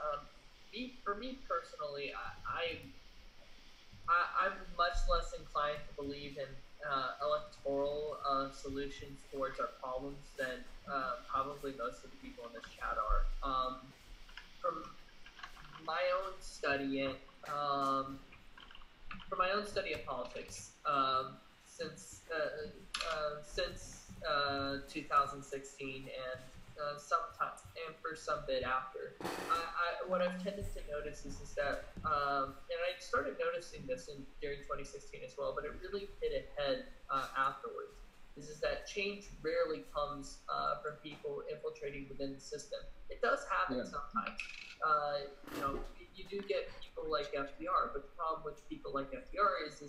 Speaker 5: For me personally, I'm much less inclined to believe in electoral solutions towards our problems than probably most of the people in this chat are. From my own study of politics, since 2016 and sometimes and for some bit after, what I've tended to notice is that, and I started noticing this during 2016 as well, but it really hit a head afterwards. Is that change rarely comes from people infiltrating within the system. It does happen sometimes. You do get people like FDR, but the problem with people like FDR is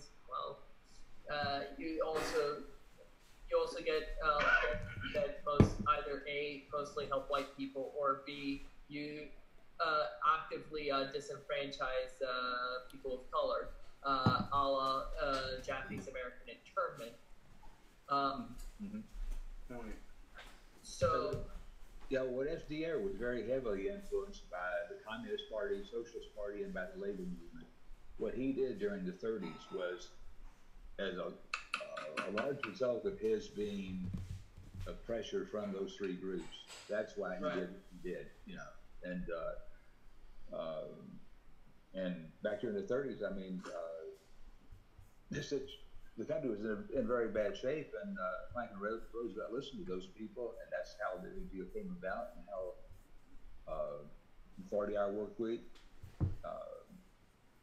Speaker 5: you also get that either A, mostly help white people, or B, you actively disenfranchise people of color, a la Japanese American internment. So.
Speaker 7: Yeah, well, FDR was very heavily influenced by the Communist Party, Socialist Party, and by the labor movement. What he did during the 30s was, as a large result of his being a pressure from those three groups. That's why he did what he did, and back during the 30s, I mean, the country was in very bad shape, and Franklin Roosevelt listened to those people, and that's how the New Deal came about, and how the 40-hour work week,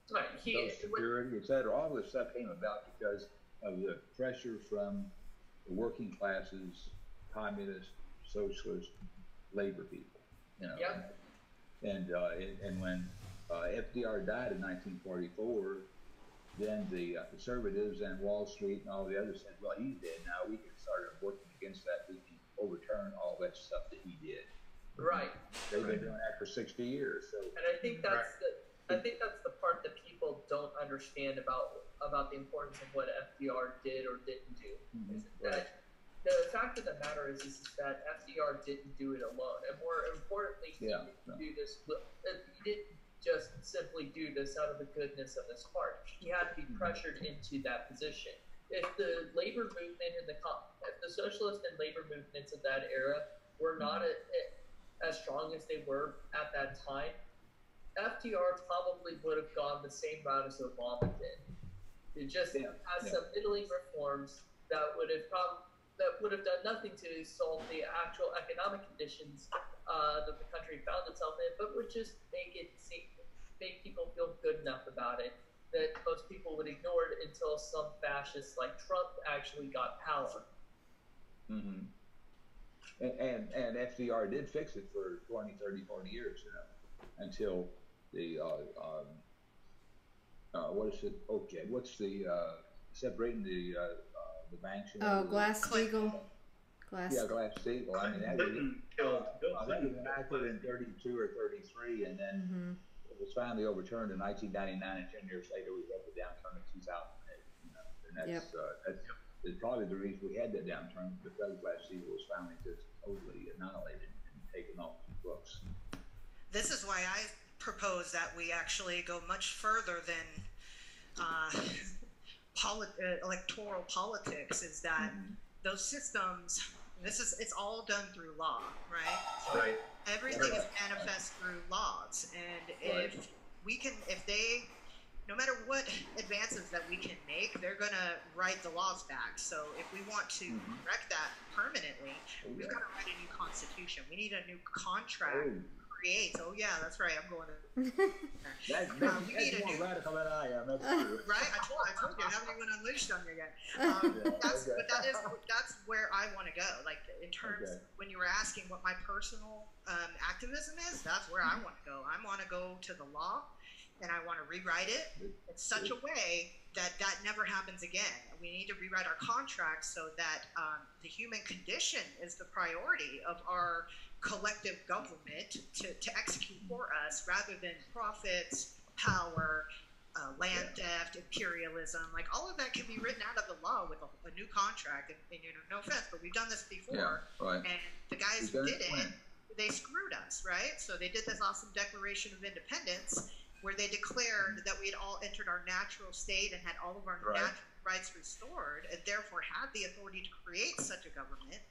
Speaker 7: Social Security, etc. All this stuff came about because of the pressure from the working classes, communist, socialist, labor people. And when FDR died in 1944. Then the conservatives and Wall Street and all the others said, well, he's dead now. We can start working against that. We can overturn all that stuff that he did.
Speaker 5: Right.
Speaker 7: They've been doing that for 60 years. So.
Speaker 5: And I think that's the part that people don't understand about the importance of what FDR did or didn't do. Is that the fact of the matter is that FDR didn't do it alone. And more importantly, he didn't do this. He didn't just simply do this out of the goodness of his heart. He had to be pressured into that position. If the labor movement and if the socialist and labor movements of that era were not as strong as they were at that time, FDR probably would have gone the same route as Obama did. It just has some middling reforms that would have done nothing to solve the actual economic conditions that the country found itself in, but would just make people feel good enough about it that most people would ignore it until some fascist like Trump actually got power.
Speaker 7: Mm-hmm. And FDR did fix it for 20, 30, 40 years, until the what is it? Okay, what's the separating the banks?
Speaker 1: Glass-Steagall.
Speaker 7: Glass-Steagall. I mean, that was enacted in 32 or 33, and then it was finally overturned in 1999, and 10 years later we had the downturn in 2008. And that's probably the reason we had that downturn, because Glass-Steagall was finally just totally annihilated and taken off the books.
Speaker 8: This is why I propose that we actually go much further than electoral politics. Is that those systems? It's all done through law, right?
Speaker 2: Right.
Speaker 8: Everything is manifest through laws, and if they, no matter what advances that we can make, they're gonna write the laws back. So if we want to correct that permanently, we've got to write a new constitution. We need a new contract. Oh yeah, that's right. I'm going to.
Speaker 7: That's more radical than I am. That's true.
Speaker 8: Right? I told you, I haven't even unleashed on you yet. That's where I want to go. Like in terms when were asking what my personal activism is, that's where I want to go. I want to go to the law, and I want to rewrite it in such a way that that never happens again. We need to rewrite our contracts so that the human condition is the priority of our collective government to execute for us, rather than profits, power, land theft, imperialism. Like, all of that can be written out of the law with a new contract. And no offense, but we've done this before.
Speaker 7: Yeah, right.
Speaker 8: And the guys who did it, they screwed us, right? So they did this awesome Declaration of Independence, where they declared that we had all entered our natural state and had all of our natural rights restored, and therefore had the authority to create such a government.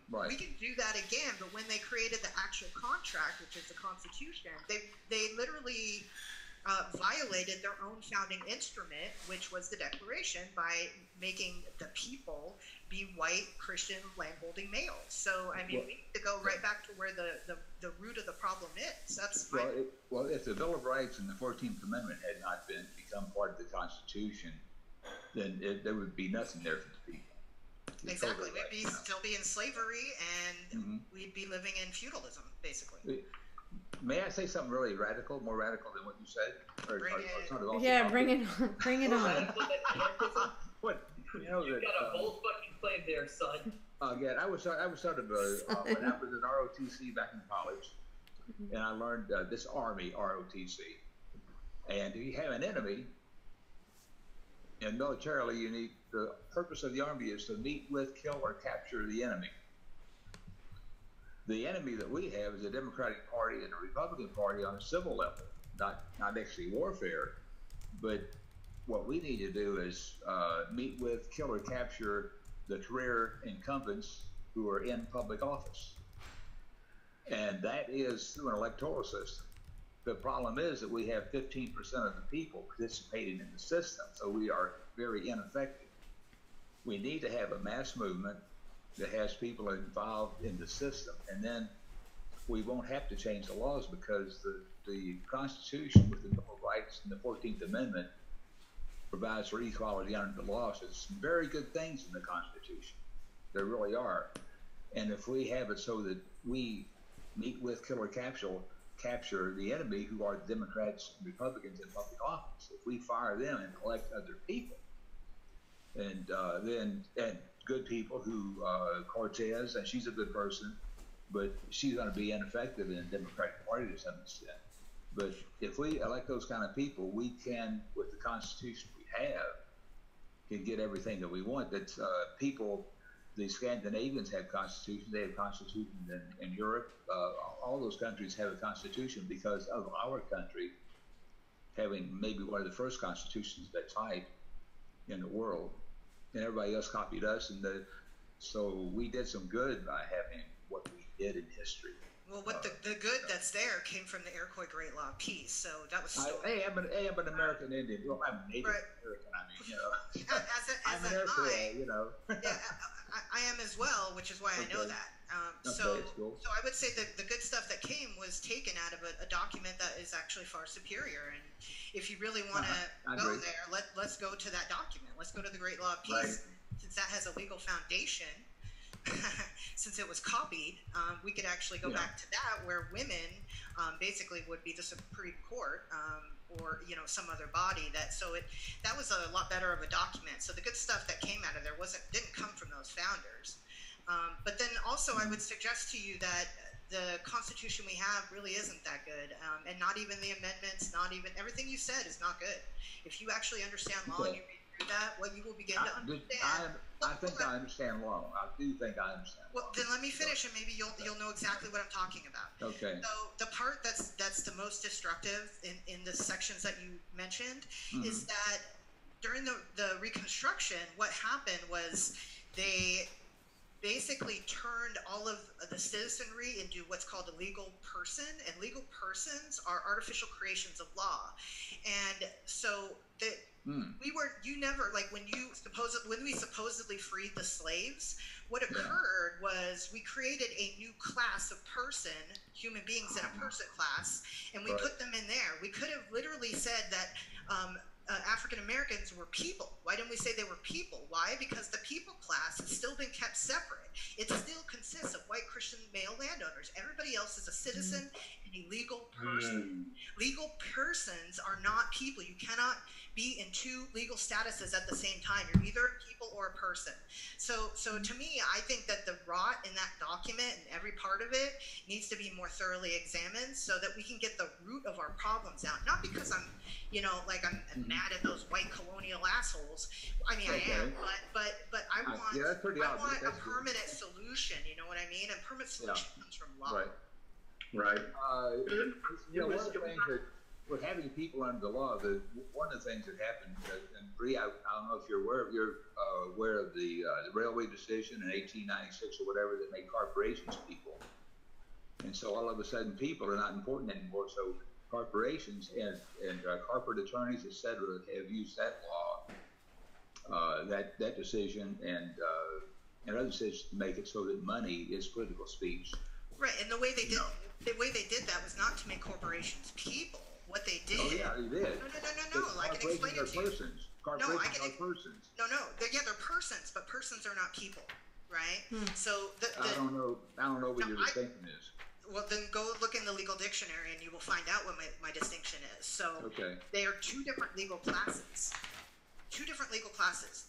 Speaker 7: Right.
Speaker 8: We can do that again, but when they created the actual contract, which is the Constitution, they literally violated their own founding instrument, which was the Declaration, by making the people be white Christian landholding males. So I mean, we need to go right back to where the root of the problem is. That's
Speaker 7: well, if the Bill of Rights and the 14th Amendment had not become part of the Constitution, then there would be nothing there for the people.
Speaker 8: Exactly. We'd still be in slavery, and we'd be living in feudalism, basically.
Speaker 7: May I say something really radical, more radical than what you said?
Speaker 1: Bring it on. Bring it on.
Speaker 7: What?
Speaker 5: You got a bold fucking claim there, son.
Speaker 7: Again, I was sort of when I was in ROTC back in college, and I learned this Army ROTC. And if you have an enemy, and militarily, the purpose of the Army is to meet with, kill, or capture the enemy. The enemy that we have is the Democratic Party and the Republican Party on a civil level, not actually warfare, but what we need to do is meet with, kill, or capture the career incumbents who are in public office. And that is through an electoral system. The problem is that we have 15% of the people participating in the system, so we are very ineffective. We need to have a mass movement that has people involved in the system, and then we won't have to change the laws, because the Constitution with the Bill of Rights and the 14th Amendment provides for equality under the law. So there's some very good things in the Constitution. There really are. And if we have it so that we meet with, kill, or capture the enemy, who are the Democrats and Republicans in public office, if we fire them and elect other people, and good people who Cortez, and she's a good person, but she's going to be ineffective in the Democratic Party to some extent. But if we elect those kind of people, we can, with the Constitution we have, can get everything that we want. That people, the Scandinavians have constitutions. They have constitutions in Europe. All those countries have a constitution because of our country having maybe one of the first constitutions of that type in the world. And everybody else copied us, and so we did some good by having what we did in history.
Speaker 8: Well, what the good that's there came from the Iroquois Great Law of Peace, so that was.
Speaker 7: I am an American Indian. Well, I'm Native American. I mean,
Speaker 8: as
Speaker 7: I'm an Iroquois,
Speaker 8: Yeah, I am as well, which is why I know that. So I would say that the good stuff that came was taken out of a document that is actually far superior. And if you really want to go there, let's go to that document. Let's go to the Great Law of Peace, since that has a legal foundation. Since it was copied, we could actually go back to that, where women basically would be the Supreme Court, or some other body. That was a lot better of a document. So the good stuff that came out of there didn't come from those founders. But then also, I would suggest to you that the Constitution we have really isn't that good, and not even the amendments, not even everything you said is not good. If you actually understand law and you read through that, what you will begin to understand.
Speaker 7: I think I understand law. I do think I understand law.
Speaker 8: Well, then let me finish, and maybe you'll know exactly what I'm talking about.
Speaker 7: Okay.
Speaker 8: So the part that's the most destructive in the sections that you mentioned is that during the Reconstruction, what happened was they basically turned all of the citizenry into what's called a legal person, and legal persons are artificial creations of law. And so when we supposedly freed the slaves, what occurred was we created a new class of person, human beings in a person class, and we put them in there. We could have literally said that African Americans were people. Why didn't we say they were people? Why? Because the people class has still been kept separate. It still consists of white Christian male landowners. Everybody else is a citizen and a legal person. Legal persons are not people. You cannot be in two legal statuses at the same time. You're either a people or a person. So to me, I think that the rot in that document and every part of it needs to be more thoroughly examined so that we can get the root of our problems out. Not because I'm mad at those white colonial assholes. I mean, I am, but I want a permanent solution. You know what I mean? And permanent solution comes from law.
Speaker 2: Right.
Speaker 7: One of the things that with having people under the law, one of the things that happened, and Bree, I don't know if you're aware of the railway decision in 1896 or whatever that made corporations people, and so all of a sudden people are not important anymore. So corporations and corporate attorneys, etc., have used that law, that decision, and other decisions to make it so that money is political speech.
Speaker 8: Right, and the way they did that was not to make corporations people. What they did.
Speaker 7: Oh yeah, they did.
Speaker 8: No. I can explain it to you.
Speaker 7: Persons. Corporations are persons.
Speaker 8: No. They're persons, but persons are not people, right? So
Speaker 7: I don't know what your distinction is.
Speaker 8: Well, then go look in the legal dictionary and you will find out what my distinction is. So they are two different legal classes.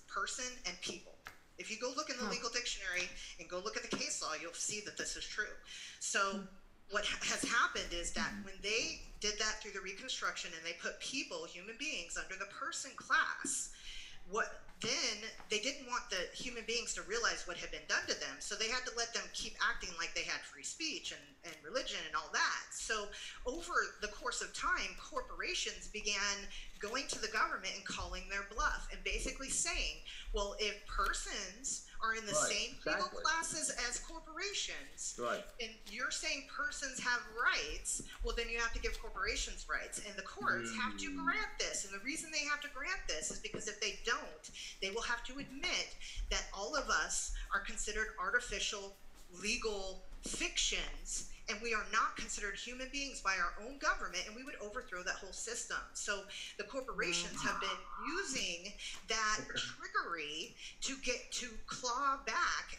Speaker 8: Person and people. If you go look in the legal dictionary and go look at the case law, you'll see that this is true. So what has happened is that when they did that through the Reconstruction and they put people, human beings, under the person class, then they didn't want the human beings to realize what had been done to them, so they had to let them keep acting like they had free speech and religion and all that. So over the course of time, corporations began going to the government and calling their bluff and basically saying, well, if persons are in the same legal classes as corporations, and you're saying persons have rights, well, then you have to give corporations rights. And the courts have to grant this. And the reason they have to grant this is because if they don't, they will have to admit that all of us are considered artificial legal fictions, and we are not considered human beings by our own government, and we would overthrow that whole system. So the corporations have been using that trickery to claw back,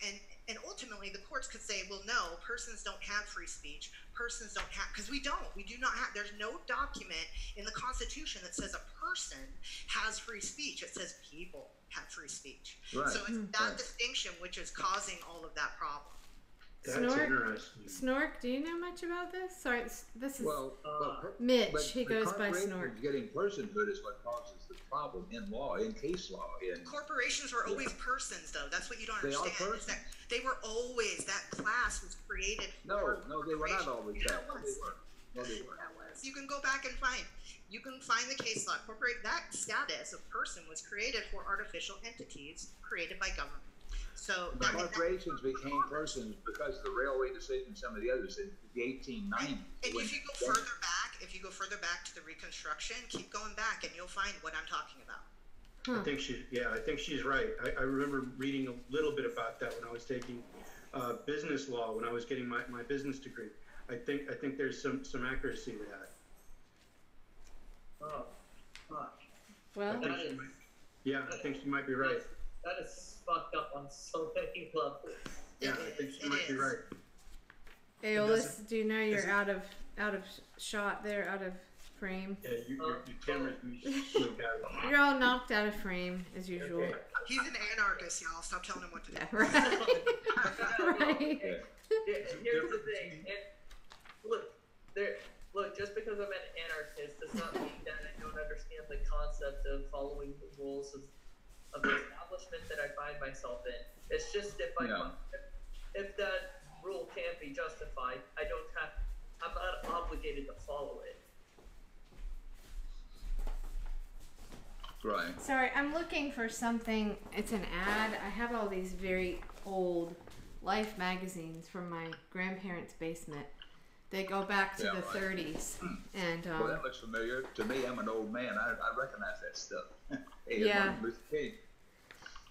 Speaker 8: and ultimately the courts could say, well, no, persons don't have free speech. Persons don't have, because we do not have, there's no document in the Constitution that says a person has free speech. It says people have free speech. So it's that distinction which is causing all of that problem.
Speaker 2: That's interesting.
Speaker 1: Snork, do you know much about this? Sorry, this is
Speaker 7: Mitch.
Speaker 1: He goes by Snork.
Speaker 7: Getting personhood is what causes the problem in law, in case law.
Speaker 8: Corporations were always persons, though. That's what you don't understand.
Speaker 7: They are persons.
Speaker 8: They were always, that class was created for
Speaker 7: No, they were not always that.
Speaker 8: No, they were. You can go back and find the case law. That status of person was created for artificial entities created by government. So
Speaker 7: corporations became persons because of the railway decision and some of the others in the 1890s.
Speaker 8: And if you go further back to the Reconstruction, keep going back and you'll find what I'm talking about.
Speaker 2: I think she's right. I remember reading a little bit about that when I was taking business law, when I was getting my business degree. I think there's some accuracy to that.
Speaker 5: Oh, fuck.
Speaker 1: Well,
Speaker 2: I think she might be right.
Speaker 5: That is fucked up on so many levels.
Speaker 2: Yeah, I think she might be right.
Speaker 1: Aeolus, do you know you're out of shot there, out of frame?
Speaker 2: Yeah, your camera's moved out.
Speaker 1: You're all knocked out of frame as usual.
Speaker 2: Okay.
Speaker 8: He's an anarchist, y'all. Stop telling him what to do.
Speaker 1: Yeah, right.
Speaker 5: Here's the thing. Look, just because I'm an anarchist does not mean that I don't understand the concept of following the rules of the establishment that I find myself in. It's just if that rule can't be justified, I'm not obligated to follow it.
Speaker 7: Right.
Speaker 1: Sorry, I'm looking for something. It's an ad. I have all these very old Life magazines from my grandparents' basement. They go back to the 30s. And
Speaker 7: well, that looks familiar to me. I'm an old man. I recognize that stuff.
Speaker 1: Yeah.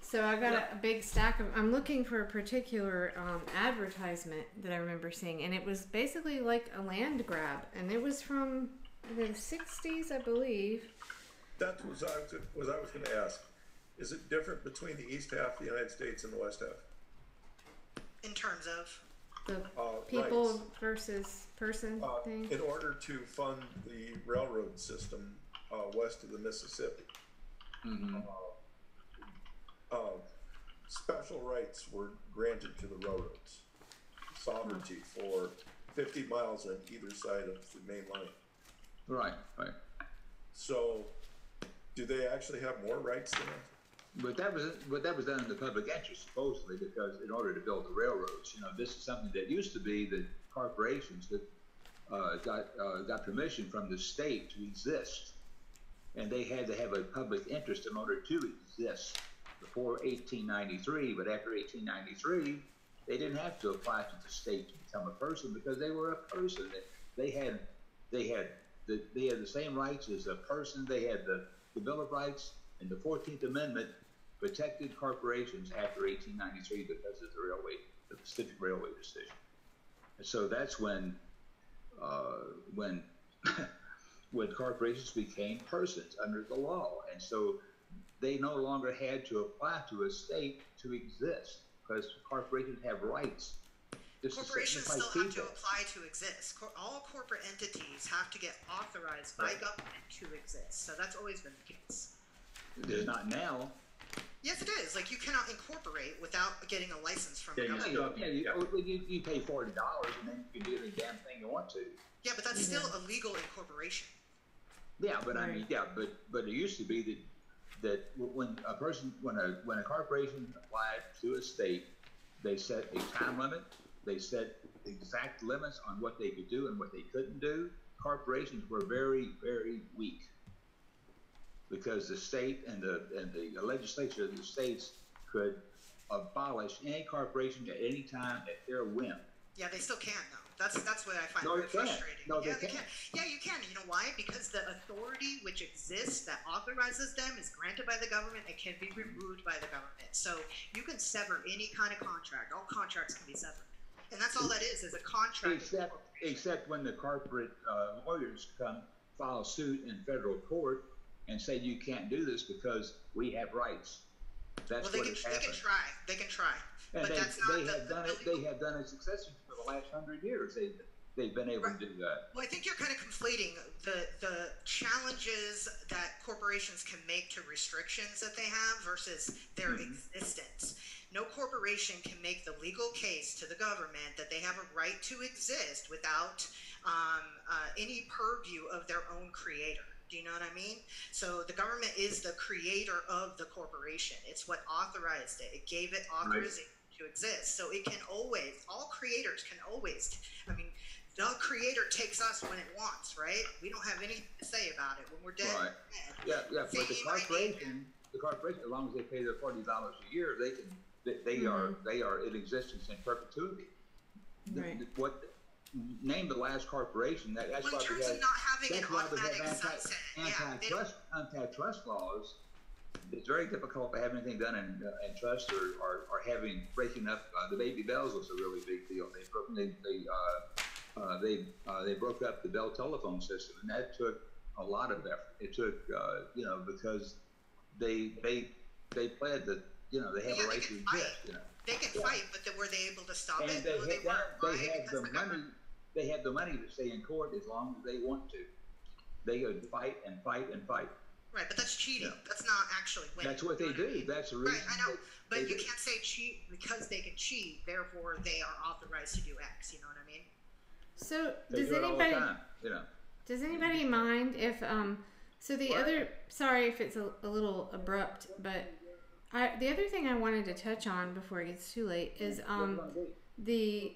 Speaker 1: So I got a big stack of. I'm looking for a particular advertisement that I remember seeing, and it was basically like a land grab, and it was from the 60s, I believe.
Speaker 4: That was I was going to ask. Is it different between the east half of the United States and the west half?
Speaker 8: In terms of?
Speaker 1: The people
Speaker 4: rights.
Speaker 1: versus person thing?
Speaker 4: In order to fund the railroad system west of the Mississippi, special rights were granted to the railroads. Sovereignty for 50 miles on either side of the main line.
Speaker 7: Right.
Speaker 4: So, do they actually have more rights than us?
Speaker 7: But that was done in the public interest, supposedly, because in order to build the railroads, this is something that used to be that corporations that got permission from the state to exist, and they had to have a public interest in order to exist before 1893. But after 1893, they didn't have to apply to the state to become a person because they were a person. They had the same rights as a person. They had the Bill of Rights, and the 14th Amendment protected corporations after 1893 because of the Pacific Railway decision. And so that's when when corporations became persons under the law, and so they no longer had to apply to a state to exist because corporations have rights.
Speaker 8: Corporations still have to apply to exist. All corporate entities have to get authorized by government to exist. So that's always been the case.
Speaker 7: It is not now.
Speaker 8: Yes, it is. Like, you cannot incorporate without getting a license from the government.
Speaker 7: You pay $40 and then you can do any damn thing you want to.
Speaker 8: Yeah, but that's still a legal incorporation.
Speaker 7: Yeah, but I mean, but it used to be that when a corporation applied to a state, they set a time limit. They set exact limits on what they could do and what they couldn't do. Corporations were very, very weak because the state and the legislature of the states could abolish any corporation at any time at their whim.
Speaker 8: Yeah, they still can though. That's what I find very frustrating.
Speaker 7: No,
Speaker 8: yeah,
Speaker 7: they can't.
Speaker 8: Yeah, you can. You know why? Because the authority which exists that authorizes them is granted by the government and can be removed by the government. So you can sever any kind of contract. All contracts can be severed. And that's all that is a contract.
Speaker 7: Except when the corporate lawyers come file suit in federal court and say you can't do this because we have rights. That's
Speaker 8: well, they can try. They can try.
Speaker 7: And
Speaker 8: but that's not
Speaker 7: they have done it successfully for the last 100 years. They've been able to do that.
Speaker 8: Well, I think you're kind of conflating the challenges that corporations can make to restrictions that they have versus their existence. No corporation can make the legal case to the government that they have a right to exist without any purview of their own creator. Do you know what I mean? So the government is the creator of the corporation. It's what authorized it. It gave it authorization to exist. So it can always, all creators can always, I mean, the creator takes us when it wants, right? We don't have anything to say about it. When we're dead,
Speaker 7: right.
Speaker 8: We're dead.
Speaker 7: Yeah, but the corporation, as long as they pay their $40 a year, they are in existence in perpetuity.
Speaker 1: Right.
Speaker 7: Name the last corporation that's
Speaker 8: well,
Speaker 7: why
Speaker 8: in terms
Speaker 7: we have,
Speaker 8: of not having an
Speaker 7: why we
Speaker 8: automatic
Speaker 7: have
Speaker 8: sunset.
Speaker 7: antitrust laws. It's very difficult to have anything done in trust or having breaking up the Baby Bells was a really big deal. They broke up the Bell telephone system, and that took a lot of effort. It took because they pled that they have a right to exist.
Speaker 8: They can fight, but were they able to stop
Speaker 7: and
Speaker 8: it?
Speaker 7: They have the money to stay in court as long as they want to. They could fight and fight and fight.
Speaker 8: Right, but that's cheating. Yeah. That's not actually winning.
Speaker 7: That's what they do. I mean? That's the reason.
Speaker 8: Right, I know. But you can't say cheat because they can cheat, therefore they are authorized to do X. You know what I mean?
Speaker 1: So does
Speaker 7: does
Speaker 1: anybody mind if so the other, sorry if it's a little abrupt, but the other thing I wanted to touch on before it gets too late is the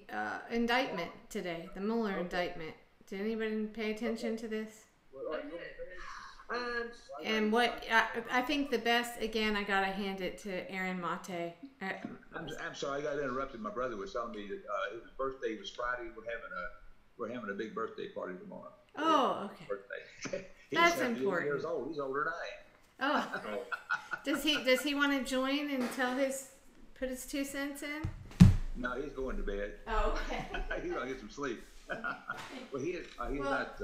Speaker 1: indictment today, the Mueller indictment. Did anybody pay attention to this? And what I think the best, again, I gotta hand it to Aaron Mate.
Speaker 7: I'm sorry, I got interrupted. My brother was telling me that his birthday was Friday. We're having a big birthday party tomorrow.
Speaker 1: Oh, okay.
Speaker 7: Birthday.
Speaker 1: That's important.
Speaker 7: Years old. He's older than I am.
Speaker 1: Oh, does he want to join and put his 2 cents in?
Speaker 7: No, he's going to bed.
Speaker 1: Oh, okay.
Speaker 7: He's gonna get some sleep. Well, he's not.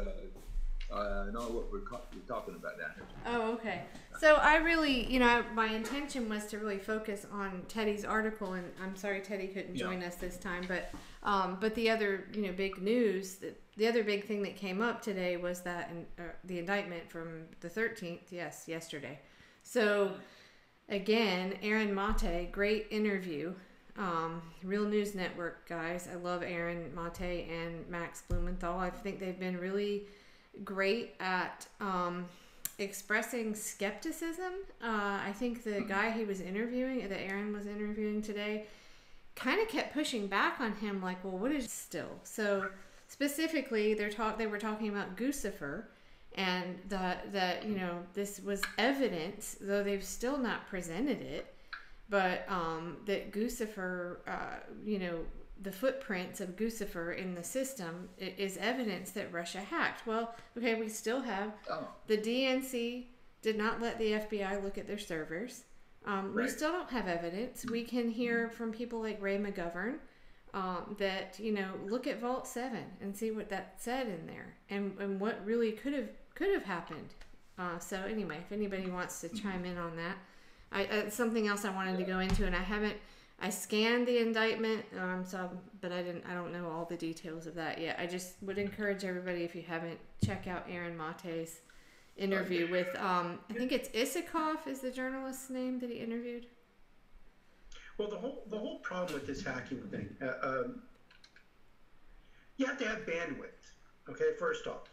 Speaker 7: know what we're talking about down here.
Speaker 1: Oh, okay. So I really, my intention was to really focus on Teddy's article, and I'm sorry Teddy couldn't join us this time, but the other, big news, the other big thing that came up today was that the indictment from the 13th, yesterday. So again, Aaron Mate, great interview. Real News Network guys. I love Aaron Mate and Max Blumenthal. I think they've been really great at expressing skepticism. I think the guy he was interviewing, that Aaron was interviewing today, kind of kept pushing back on him, like, well, what is still? So specifically, they were talking about Guccifer, and that this was evidence, though they've still not presented it, but that Guccifer, the footprints of Guccifer in the system is evidence that Russia hacked. Well, okay, we still have the DNC did not let the FBI look at their servers. We still don't have evidence. We can hear from people like Ray McGovern that, look at Vault 7 and see what that said in there and what really could have happened. So anyway, if anybody wants to chime in on that, something else I wanted to go into, and I scanned the indictment, but I don't know all the details of that yet. I just would encourage everybody, if you haven't, check out Aaron Mate's interview with, I think it's Isikoff is the journalist's name that he interviewed.
Speaker 2: Well, the whole problem with this hacking thing, you have to have bandwidth. Okay, first off,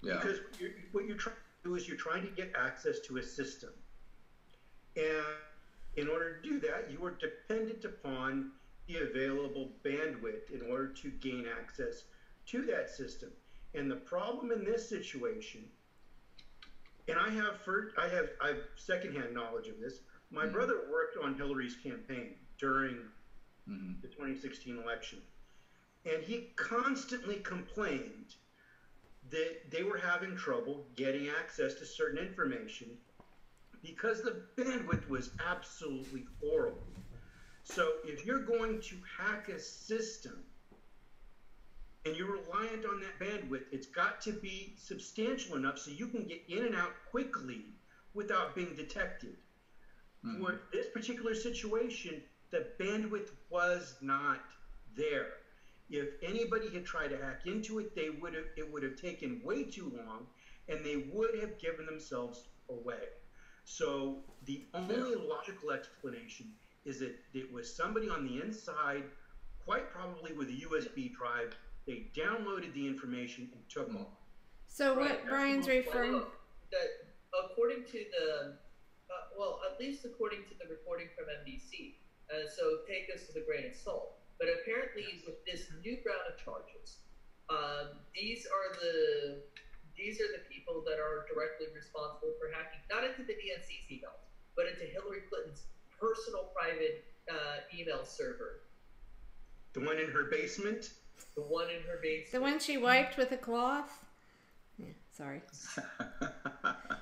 Speaker 2: because what you're trying to do is you're trying to get access to a system, and in order to do that, you are dependent upon the available bandwidth in order to gain access to that system. And the problem in this situation, and I have secondhand knowledge of this. My brother worked on Hillary's campaign during the 2016 election, and he constantly complained that they were having trouble getting access to certain information because the bandwidth was absolutely horrible. So if you're going to hack a system and you're reliant on that bandwidth, it's got to be substantial enough so you can get in and out quickly without being detected. For this particular situation, the bandwidth was not there. If anybody had tried to hack into it, it would have taken way too long, and they would have given themselves away. So the only logical explanation is that it was somebody on the inside, quite probably with a USB drive. They downloaded the information and took off.
Speaker 1: So what Brian's referring...
Speaker 5: That according to the... at least according to the reporting from NBC, so take this with a grain of salt. But apparently with this new round of charges, these are the people that are directly responsible for hacking, not into the DNC's emails, but into Hillary Clinton's personal private email server.
Speaker 2: The one in her basement?
Speaker 5: The one in her basement.
Speaker 1: The one she wiped with a cloth? Yeah, sorry.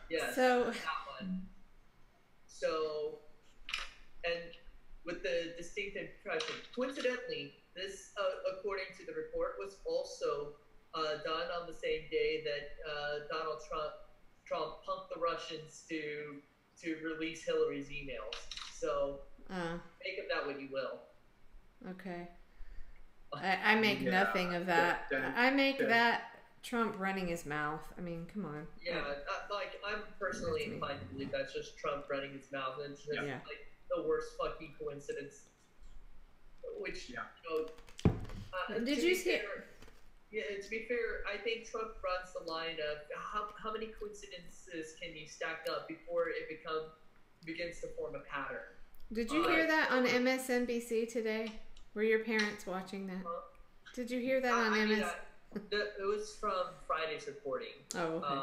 Speaker 5: Yeah,
Speaker 1: so
Speaker 5: that one. So, and with the distinctive impression, coincidentally, this, according to the report, was also done on the same day that Donald Trump punked the Russians to release Hillary's emails. So make of that what you will.
Speaker 1: Okay. I make nothing of that. I make that Trump running his mouth. I mean, come on.
Speaker 5: Yeah, I'm personally inclined to believe that's just Trump running his mouth, and it's just like the worst fucking coincidence. Which
Speaker 1: did you see?
Speaker 5: Yeah, to be fair, I think Trump runs the line of how many coincidences can you stack up before it begins to form a pattern.
Speaker 1: Did you hear that on MSNBC today? Were your parents watching that? Did you hear that on MS?
Speaker 5: It was from Friday's reporting.
Speaker 1: Oh, okay.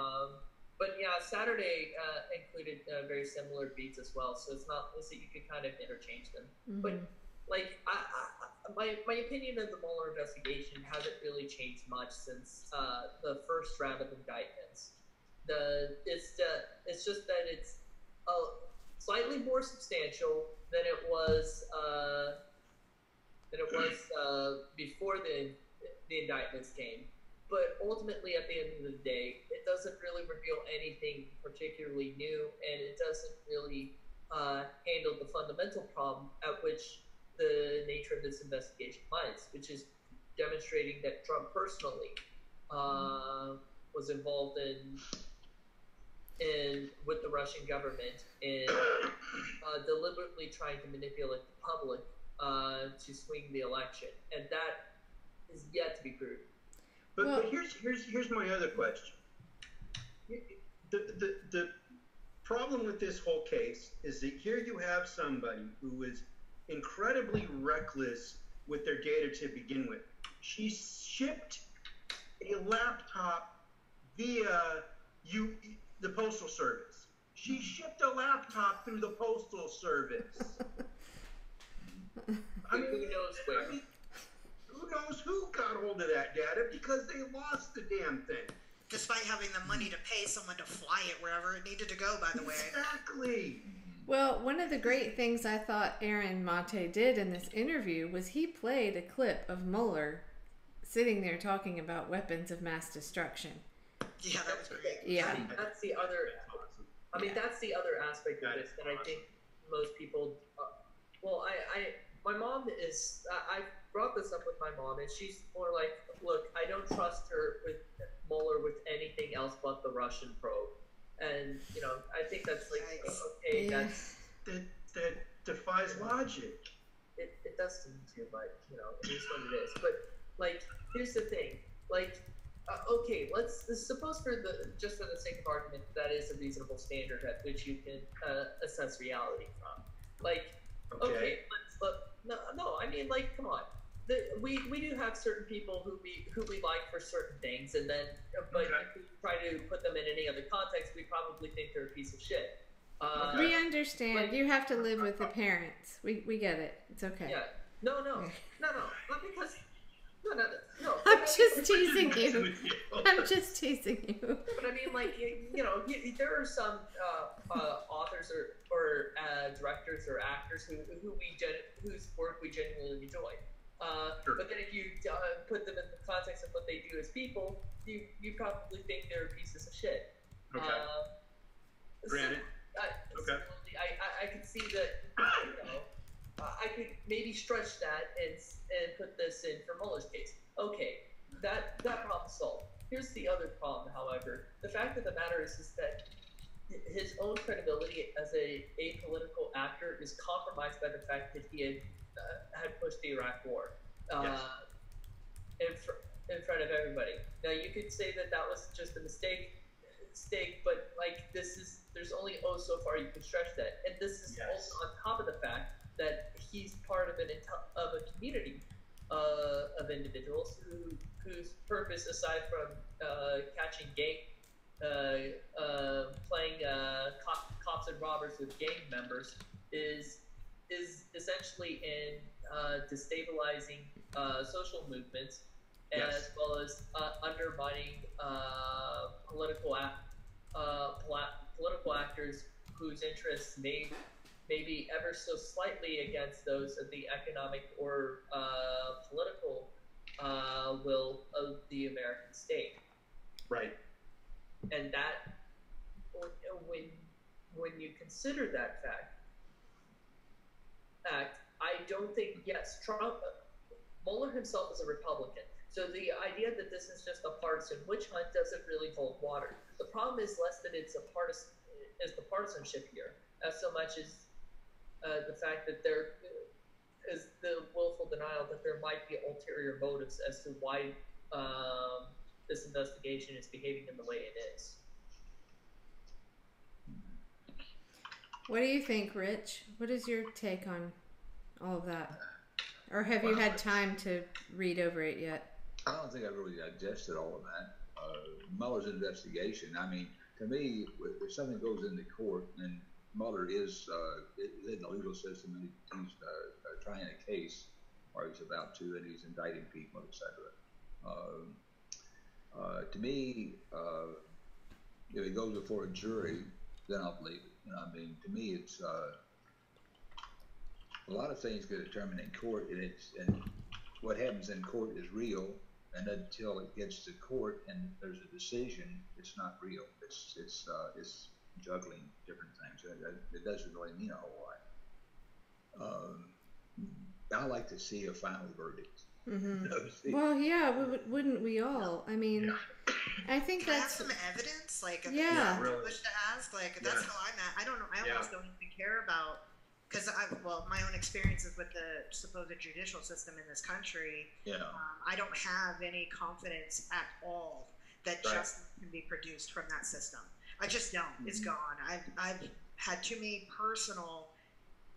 Speaker 5: But yeah, Saturday included very similar beats as well, so it's not so you could kind of interchange them. Mm-hmm. But like, my opinion of the Mueller investigation hasn't really changed much since the first round of indictments. It's just that it's slightly more substantial than it was before the indictments came. but ultimately, at the end of the day, it doesn't really reveal anything particularly new, and it doesn't really handle the fundamental problem at which the nature of this investigation lies, which is demonstrating that Trump personally was involved in with the Russian government in deliberately trying to manipulate the public to swing the election, and that is yet to be proven.
Speaker 2: But here's my other question. The problem with this whole case is that here you have somebody who is incredibly reckless with their data to begin with. She shipped a laptop via the Postal Service. She shipped a laptop through the Postal Service. I mean, who knows who got hold of that data, because they lost the damn thing.
Speaker 8: Despite having the money to pay someone to fly it wherever it needed to go, by the way.
Speaker 2: Exactly.
Speaker 1: Well, one of the great things I thought Aaron Mate did in this interview was he played a clip of Mueller sitting there talking about weapons of mass destruction.
Speaker 8: Yeah, that was great.
Speaker 1: Yeah.
Speaker 5: That's the other. I mean, that's the other aspect of this that I think most people. My mom is. I brought this up with my mom, and she's more like, "Look, I don't trust her with Mueller with anything else but the Russian probe," and I think that's like okay.
Speaker 1: Yeah.
Speaker 2: That defies logic.
Speaker 5: It does to me too, but it is what it is. But like, here's the thing, like. Okay, let's suppose for the sake of argument that is a reasonable standard at which you can assess reality from. Like, okay, I mean, like, come on. We do have certain people who we like for certain things, and then but if we try to put them in any other context, we probably think they're a piece of shit.
Speaker 1: We understand. Like, you have to live with the parents. We get it. It's okay.
Speaker 5: Yeah. No. Not because. No.
Speaker 1: I'm just teasing you. I'm just teasing you.
Speaker 5: But I mean, like, there are some authors or directors or actors whose work we genuinely enjoy.
Speaker 2: Sure.
Speaker 5: But then if you put them in the context of what they do as people, you probably think they're pieces of shit.
Speaker 2: Okay. Granted. Okay.
Speaker 5: I could see that. I could maybe stretch that and put this in for Mueller's case. Okay, that problem solved. Here's the other problem, however. The fact of the matter is that his own credibility as a political actor is compromised by the fact that he had pushed the Iraq War in front of everybody. Now you could say that was just a mistake, but like there's only so far you can stretch that, and this is also on top of the fact that he's part of a community of individuals whose purpose, aside from catching playing cops and robbers with gang members, is essentially in destabilizing social movements, as well as undermining political actors whose interests may be ever so slightly against those of the economic or political will of the American state.
Speaker 2: Right.
Speaker 5: And that, when you consider that fact, I don't think, Mueller himself is a Republican. So the idea that this is just a partisan witch hunt doesn't really hold water. The problem is less that it's the partisanship here, as so much as the fact that there is the willful denial that there might be ulterior motives as to why this investigation is behaving in the way it is.
Speaker 1: What do you think, Rich? What is your take on all of that? Or have you had time to read over it yet?
Speaker 7: I don't think I've really digested all of that. Mueller's investigation, I mean, to me, if something goes into court and Mueller is in the legal system and he's trying a case, or he's about to, and he's indicting people, etc. To me, if it goes before a jury, then I'll believe it. I mean, to me, it's a lot of things get determined in court, and what happens in court is real, and until it gets to court and there's a decision, it's not real. It's juggling different things. It doesn't really mean a whole lot. I like to see a final verdict.
Speaker 1: Mm-hmm. Well, yeah, wouldn't we all? I mean,
Speaker 8: yeah.
Speaker 1: I think
Speaker 8: Can
Speaker 1: that's...
Speaker 8: I have some evidence? Like, if
Speaker 1: yeah.
Speaker 8: really. Wish to ask? Like, that's how I'm at. I don't know. I almost don't even care about... Because my own experiences with the supposed judicial system in this country, I don't have any confidence at all that justice can be produced from that system. I just don't. It's gone. I've had too many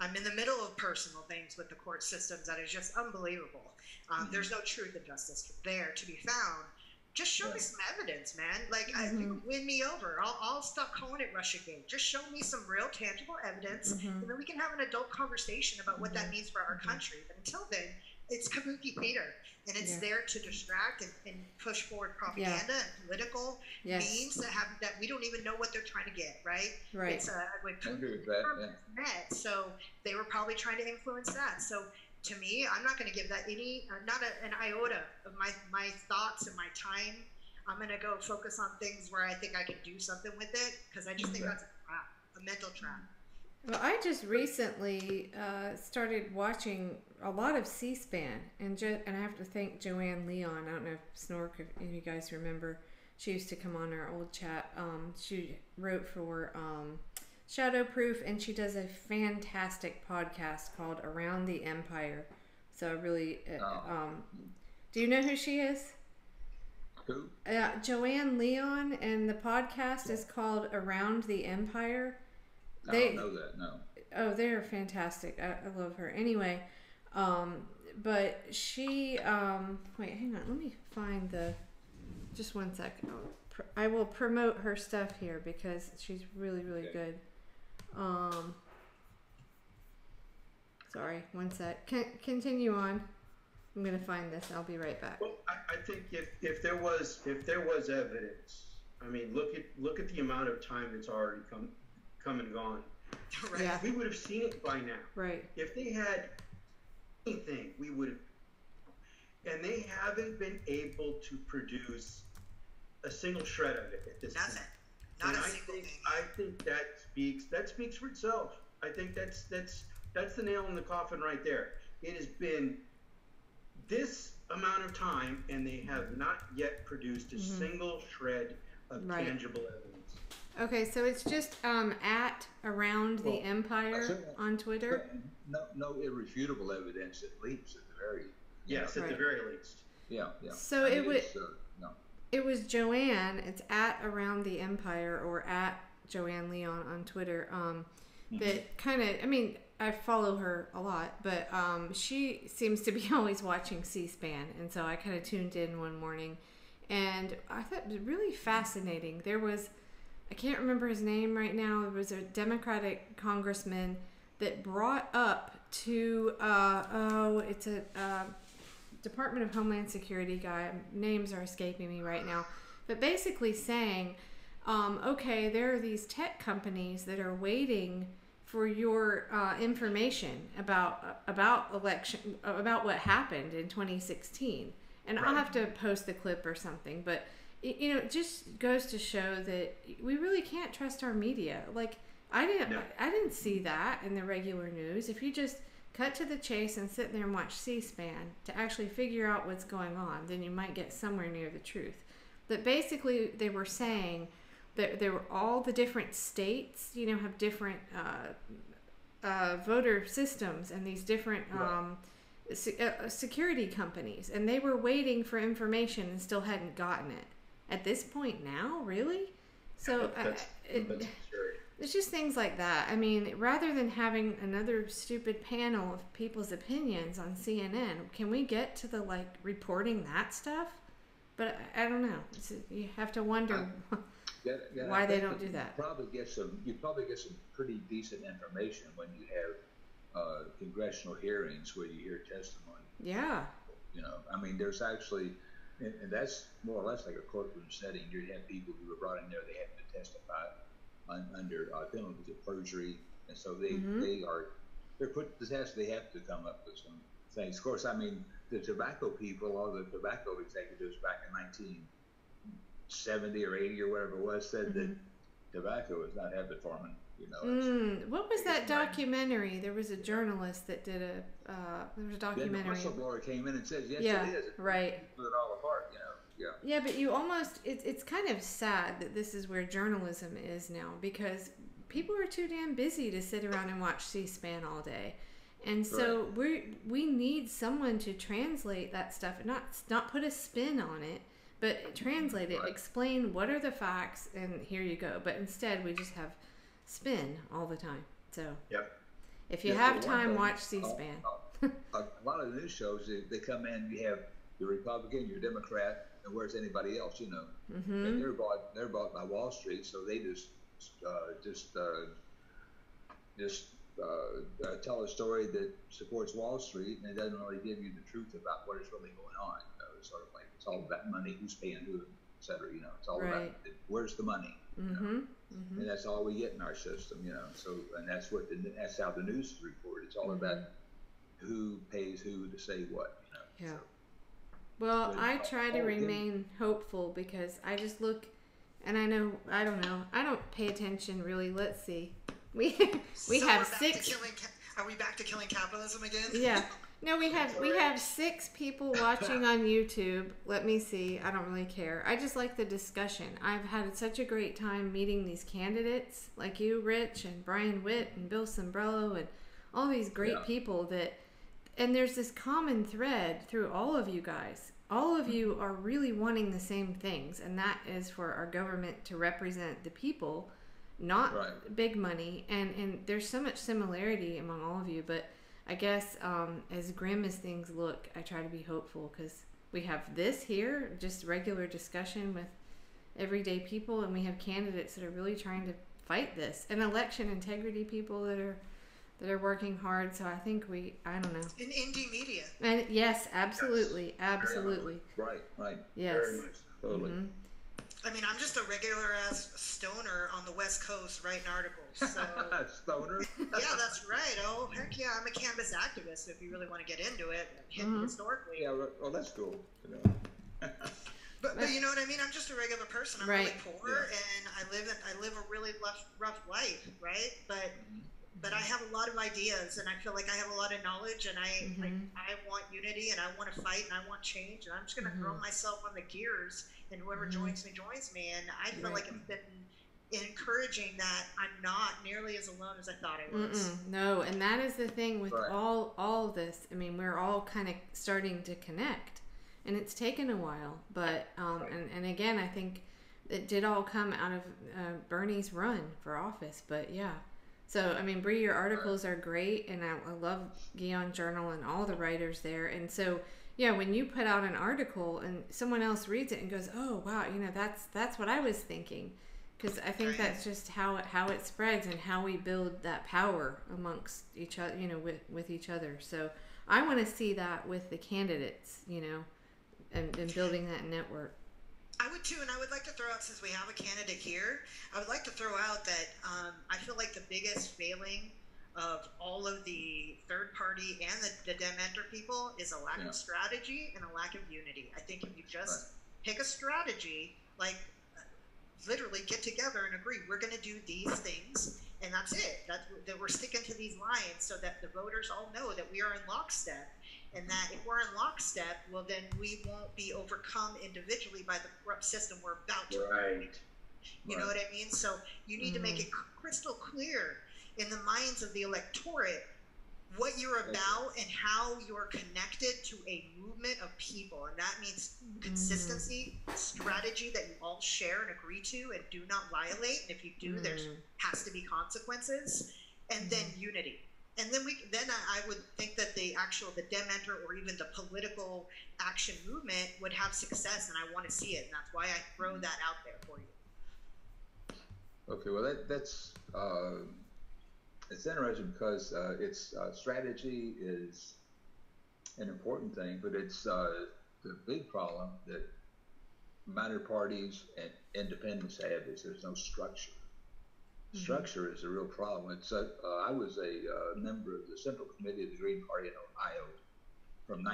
Speaker 8: I'm in the middle of personal things with the court systems that is just unbelievable. There's no truth and justice there to be found. Just show me some evidence, man. Like, you win me over. I'll stop calling it Russiagate. Just show me some real, tangible evidence, and then we can have an adult conversation about what that means for our country. But until then, it's kabuki theater, and it's there to distract and push forward propaganda and political means that we don't even know what they're trying to get. Right. It's met, so they were probably trying to influence that. So. To me, I'm not going to give that not an iota of my thoughts and my time. I'm going to go focus on things where I think I can do something with it, because I just think that's a mental trap.
Speaker 1: Well, I just recently started watching a lot of C-SPAN, and I have to thank Joanne Leon. I don't know if Snork, if you guys remember, she used to come on our old chat. She wrote for Shadowproof, and she does a fantastic podcast called Around the Empire. So really, do you know who she is?
Speaker 7: Who?
Speaker 1: Joanne Leon, and the podcast is called Around the Empire.
Speaker 7: I don't know that, no.
Speaker 1: Oh, they're fantastic. I love her. Anyway, but she, wait, hang on. Let me find just one second. I will promote her stuff here because she's really, really good. Sorry, one sec. Continue on. I'm gonna find this. I'll be right back.
Speaker 2: Well, I think if there was evidence, I mean, look at the amount of time that's already come and gone.
Speaker 8: Right.
Speaker 1: Yeah.
Speaker 2: We would have seen it by now.
Speaker 1: Right.
Speaker 2: If they had anything, we would have. And they haven't been able to produce a single shred of it at this point.
Speaker 8: Not a single thing.
Speaker 2: I think that speaks for itself. I think that's the nail in the coffin right there. It has been this amount of time, and they have not yet produced a single shred of tangible evidence.
Speaker 1: Okay, so it's just at Around the Empire on Twitter.
Speaker 7: No irrefutable evidence, at least at the very.
Speaker 2: Yes, at the very least.
Speaker 7: Yeah.
Speaker 1: So it was Joanne. It's at Around the Empire, or at Joanne Leon on Twitter. That kind of, I mean, I follow her a lot, but she seems to be always watching C-SPAN, and so I kind of tuned in one morning, and I thought it was really fascinating. There was, I can't remember his name right now. It was a Democratic congressman that brought up to, it's a Department of Homeland Security guy. Names are escaping me right now, but basically saying, okay, there are these tech companies that are waiting for your information about election, about what happened in 2016. And I'll have to post the clip or something, but it just goes to show that we really can't trust our media. Like, I didn't see that in the regular news. If you just cut to the chase and sit there and watch C-SPAN to actually figure out what's going on, then you might get somewhere near the truth. But basically, they were saying that there were all the different states, have different voter systems and these different security companies, and they were waiting for information and still hadn't gotten it. At this point now, really? So it's just things like that. I mean, rather than having another stupid panel of people's opinions on CNN, can we get to the reporting that stuff? But I don't know. You have to wonder why they don't do that.
Speaker 7: You probably get some pretty decent information when you have congressional hearings where you hear testimony.
Speaker 1: Yeah.
Speaker 7: I mean, there's actually, and that's more or less like a courtroom setting. You have people who are brought in there; they have to testify under penalties of perjury, and so they're put to the test. They have to come up with some things. Of course, I mean, the tobacco people, all the tobacco executives back in 1970 or 80 or whatever it was, said that tobacco is not habit forming. You know,
Speaker 1: what was that documentary? There was a journalist that did there was a documentary.
Speaker 7: Then the whistleblower came in and says, yes, it is.
Speaker 1: Right.
Speaker 7: Put it all apart, you know. Yeah.
Speaker 1: Yeah, but you almost, it's kind of sad that this is where journalism is now, because people are too damn busy to sit around and watch C-SPAN all day. And so we need someone to translate that stuff, not put a spin on it, but translate it, explain what are the facts, and here you go. But instead, we just have spin all the time. So if you have time, watch C-SPAN.
Speaker 7: A lot of the news shows, they come in, you have your Republican, your Democrat, and where's anybody else, you know? And they're bought by Wall Street, so they just tell a story that supports Wall Street, and it doesn't really give you the truth about what is really going on. You know, it's sort of like it's all about money, who's paying who, et cetera. You know, it's all about where's the money. You know? And that's all we get in our system. You know, so and that's how the news is reported. It's all about who pays who to say what. You know?
Speaker 1: Yeah. So, well, I try to remain hopeful because I just look, and I don't know, I don't pay attention really. Let's see. We have 6.
Speaker 8: Are we back to killing capitalism again?
Speaker 1: Yeah. No, we have 6 people watching on YouTube. Let me see. I don't really care. I just like the discussion. I've had such a great time meeting these candidates like you, Rich, and Brian Witt, and Bill Sombrello, and all these great people and there's this common thread through all of you guys. All of you are really wanting the same things, and that is for our government to represent the people, not big money. And there's so much similarity among all of you, but I guess as grim as things look, I try to be hopeful because we have this here, just regular discussion with everyday people, and we have candidates that are really trying to fight this, and election integrity people that are working hard. So I think I don't know.
Speaker 8: In indie media.
Speaker 1: And yes, absolutely.
Speaker 7: Right.
Speaker 1: Yes.
Speaker 7: Very much. Totally.
Speaker 8: I mean, I'm just a regular ass stoner on the West Coast writing articles. So.
Speaker 7: Stoner?
Speaker 8: Yeah, that's right. Oh, heck yeah, I'm a cannabis activist if you really want to get into it, historically.
Speaker 7: Yeah, well, that's cool. You know.
Speaker 8: But you know what I mean? I'm just a regular person. I'm really poor, and I live a really rough life, right? But I have a lot of ideas, and I feel like I have a lot of knowledge, and I want unity, and I want to fight, and I want change, and I'm just going to throw myself on the gears, and whoever joins me, and I feel like it's been encouraging that I'm not nearly as alone as I thought I was.
Speaker 1: No, and that is the thing with all of this. I mean, we're all kind of starting to connect, and it's taken a while, but and again, I think it did all come out of Bernie's run for office, but yeah. So, I mean, Bree, your articles are great, and I love Guion Journal and all the writers there. And so, yeah, when you put out an article and someone else reads it and goes, "Oh, wow, you know, that's what I was thinking," because I think that's just how it spreads and how we build that power amongst each other, you know, with each other. So, I want to see that with the candidates, you know, and building that network.
Speaker 8: I would too, and I would like to throw out, since we have a candidate here, I would like to throw out that I feel like the biggest failing of all of the third party and the Dementor people is a lack of strategy and a lack of unity. I think if you just pick a strategy, like literally get together and agree, we're going to do these things, and that's it. That we're sticking to these lines so that the voters all know that we are in lockstep. And that if we're in lockstep, well, then we won't be overcome individually by the corrupt system we're about to create. You know what I mean? So you need to make it crystal clear in the minds of the electorate what you're about and how you're connected to a movement of people. And that means consistency, strategy that you all share and agree to and do not violate. And if you do, there has to be consequences. And then unity. And then I would think that the Dementor or even the political action movement would have success, and I want to see it, and that's why I throw that out there for you.
Speaker 7: Okay, well that's it's interesting because it's strategy is an important thing, but it's the big problem that minor parties and independents have is there's no structure. Structure is a real problem. It's I was a member of the Central Committee of the Green Party in Ohio from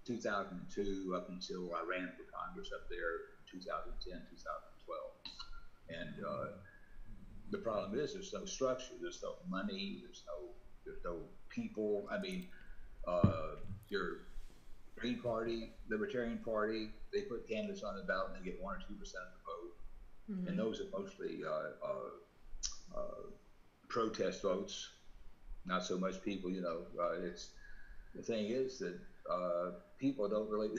Speaker 7: 2002 up until I ran for Congress up there in 2010, 2012. And the problem is there's no structure, there's no money, there's no people. I mean, your Green Party, Libertarian Party, they put candidates on the ballot and they get 1 or 2% of the vote, and those are mostly protest votes. Not so much people, you know. It's the thing is that people don't really.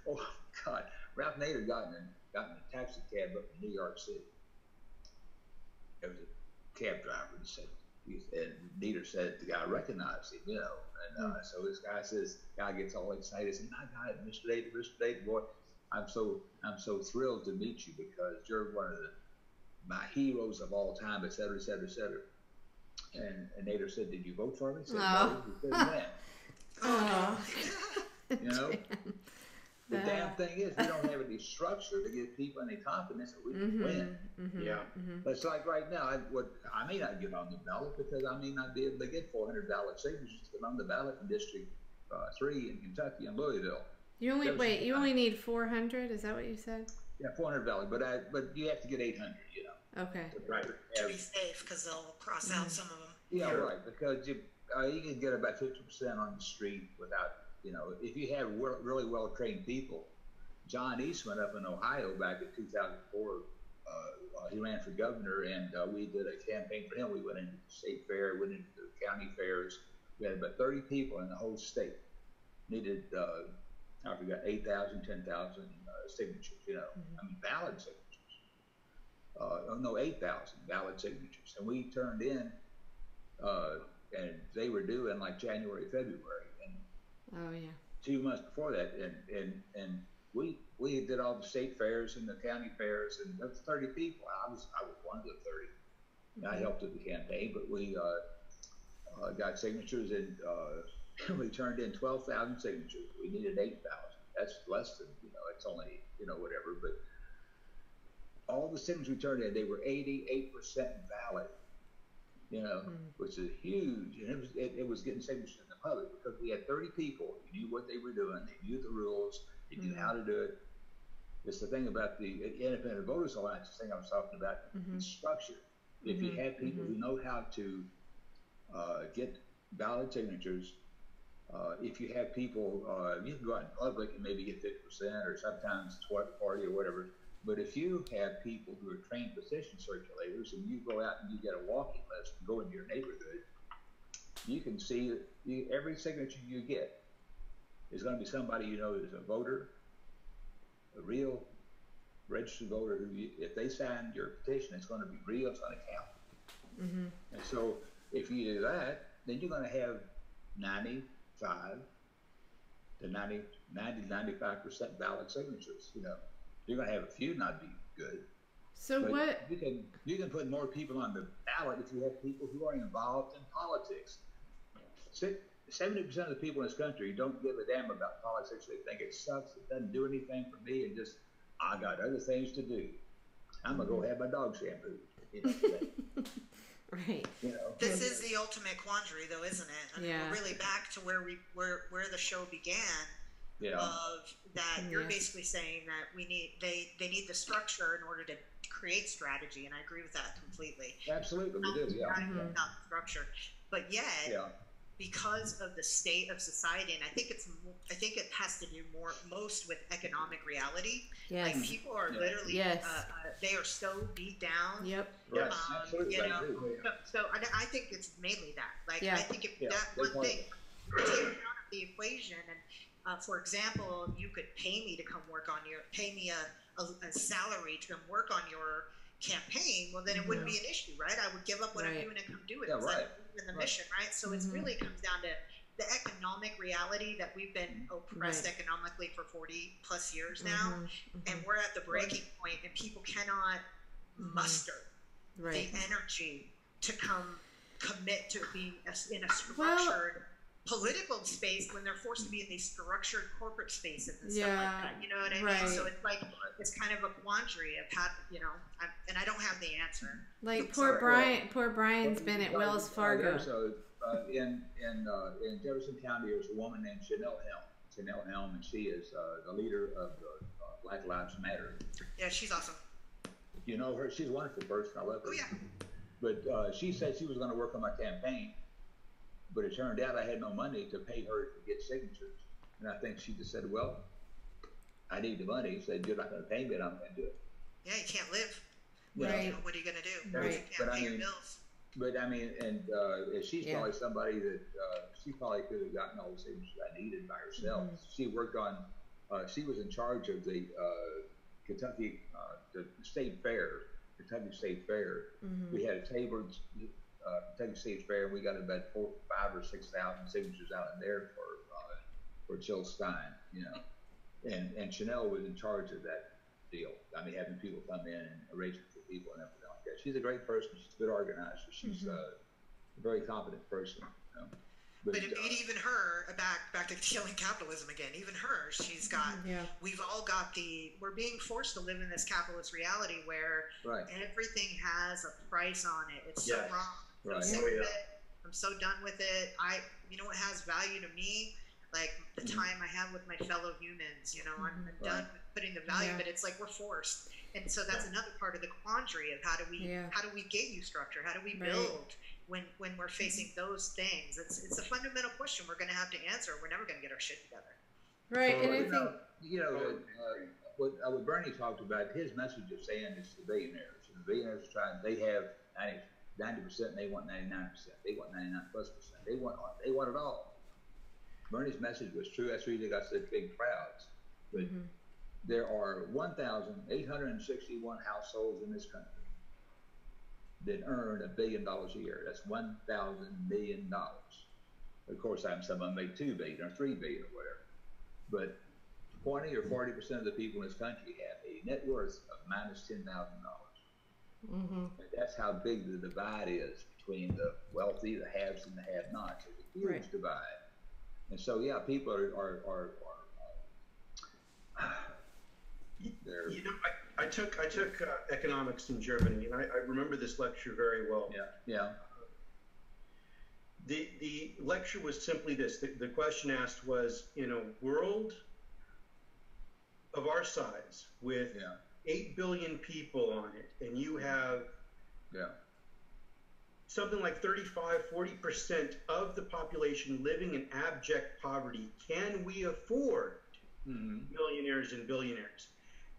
Speaker 7: Oh God, Ralph Nader got in a taxi cab up in New York City. There was a cab driver and said, and Nader said the guy recognized him, you know. And so this guy says, guy gets all excited, says, "My God, Mr. Nader, boy, I'm so thrilled to meet you because you're one of my heroes of all time, et cetera, et cetera, et cetera." And Nader said, "Did you vote for me?" He said, "No." He said, "When?"
Speaker 8: Oh.
Speaker 7: You know, the damn thing is we don't have any structure to give people any confidence that we can win.
Speaker 2: Yeah.
Speaker 7: But it's like right now, I may not get on the ballot because I may not be able to get 400 ballot signatures to get on the ballot in District 3 in Kentucky and Louisville.
Speaker 1: You only need 400. Is that what you said?
Speaker 7: Yeah, 400 ballot, but you have to get 800. You know.
Speaker 1: Okay.
Speaker 7: Right.
Speaker 8: To be safe, because they'll cross out some of them.
Speaker 7: Yeah, right. Because you can get about 50% on the street without, you know, if you have really well trained people. John Eastman up in Ohio back in 2004, he ran for governor, and we did a campaign for him. We went into the state fair, went into the county fairs. We had about 30 people in the whole state. Needed, I forgot, 8,000, 10,000 signatures, you know, I mean, ballot signatures. 8,000 ballot signatures. And we turned in, and they were due in like January, February. And 2 months before that, and we did all the state fairs and the county fairs, and there was 30 people. I was one of the 30. I helped with the campaign, but we got signatures, and we turned in 12,000 signatures. We needed 8,000. That's less than, you know, it's only, you know, whatever. But all the signatures we turned in, they were 88% valid, you know, which is huge. And it was getting signatures in the public because we had 30 people who knew what they were doing. They knew the rules. They knew how to do it. It's the thing about the Independent Voters Alliance, the thing I was talking about, the structure. If you have people who know how to get valid signatures, if you have people, you can go out in public and maybe get 50% or sometimes 40 or whatever. But if you have people who are trained petition circulators and you go out and you get a walking list and go into your neighborhood, you can see that every signature you get is going to be somebody you know is a voter, a real registered voter who, if they sign your petition, it's going to be real, it's going to count. And so if you do that, then you're going to have 95 to 95% valid signatures, you know. You're going to have a few not be good.
Speaker 1: So
Speaker 7: but
Speaker 1: what?
Speaker 7: You can put more people on the ballot if you have people who are involved in politics. 70% of the people in this country don't give a damn about politics. They think it sucks. It doesn't do anything for me, and just I got other things to do. I'm gonna go have my dog shampoo. You know,
Speaker 1: right.
Speaker 7: You know.
Speaker 8: This is the ultimate quandary, though, isn't it? I mean, we're really back to where the show began.
Speaker 7: Yeah.
Speaker 8: Of that, you're basically saying that they need the structure in order to create strategy, and I agree with that completely.
Speaker 7: Absolutely, we do. Yeah.
Speaker 8: Not structure, but yet, because of the state of society, and I think it has to do most with economic reality.
Speaker 1: Yes.
Speaker 8: Like people are literally, they are so beat down.
Speaker 1: Yep.
Speaker 7: Yes, absolutely.
Speaker 8: You know, so I think it's mainly that. Like I think if that one thing take out of the equation, and for example, you could pay me to come pay me a salary to come work on your campaign. Well, then it wouldn't be an issue, right? I would give up what I'm doing and come do it. It's like in the mission, right? So it really comes down to the economic reality that we've been oppressed economically for 40 plus years now, and we're at the breaking point, and people cannot muster the energy to commit to being in a structured political space when they're forced to be in these structured corporate spaces and stuff like that. You know what I mean? So it's like it's kind of a quandary of how, you know, and I don't have the answer.
Speaker 1: Like poor Brian's been at Wells Fargo.
Speaker 7: in Jefferson County, there's a woman named Chanel Helm, and she is the leader of the Black Lives Matter.
Speaker 8: Yeah, she's awesome.
Speaker 7: You know her? She's a wonderful person. I love her.
Speaker 8: Oh yeah.
Speaker 7: But she said she was going to work on my campaign, but it turned out I had no money to pay her to get signatures, and I think she just said, "Well, I need the money." So you're not going to pay me, and I'm going to do it.
Speaker 8: Yeah, you can't live.
Speaker 1: Right.
Speaker 8: You know, what are you going to do?
Speaker 1: Right.
Speaker 8: You can't pay your bills.
Speaker 7: But I mean, and she's probably somebody that she probably could have gotten all the signatures I needed by herself. She worked on. She was in charge of the Kentucky the State Fair, Kentucky State Fair. We had a table, Kentucky State Fair, and we got about 5,000 or 6,000 signatures out in there for Jill Stein, you know, and Chanel was in charge of that deal. I mean, having people come in and arranging for people and everything like that. She's a great person. She's a good organizer. She's a very competent person. You know?
Speaker 8: But even her, back to killing capitalism again, even her, she's got, we've all got we're being forced to live in this capitalist reality where everything has a price on it. It's so wrong.
Speaker 7: Right.
Speaker 8: I'm sick of it. I'm so done with it. You know what has value to me? Like the time I have with my fellow humans, you know, I'm done with putting the value, but it's like we're forced. And so that's another part of the quandary of how do we get you structure? How do we build when we're facing those things? It's a fundamental question we're going to have to answer. We're never going to get our shit together.
Speaker 1: Right.
Speaker 7: So,
Speaker 1: and I think,
Speaker 7: what Bernie talked about, his message of saying is the billionaires. And the billionaires are trying, they have 90% and they want 99%. They want 99+%. They want it all. Bernie's message was true. That's the reason they got such big crowds. But there are 1,861 households in this country that earn $1 billion a year. That's $1,000 million. Of course, some of them make $2 billion or $3 billion or whatever. But 20 or 40% of the people in this country have a net worth of minus $10,000. And that's how big the divide is between the wealthy, the haves, and the have-nots. It's a huge divide. And so, people are they're,
Speaker 2: you know, I took economics in Germany, and I remember this lecture very well. The lecture was simply this. The question asked was, in a world of our size with 8 billion people on it, and you have something like 35–40% of the population living in abject poverty, can we afford millionaires and billionaires?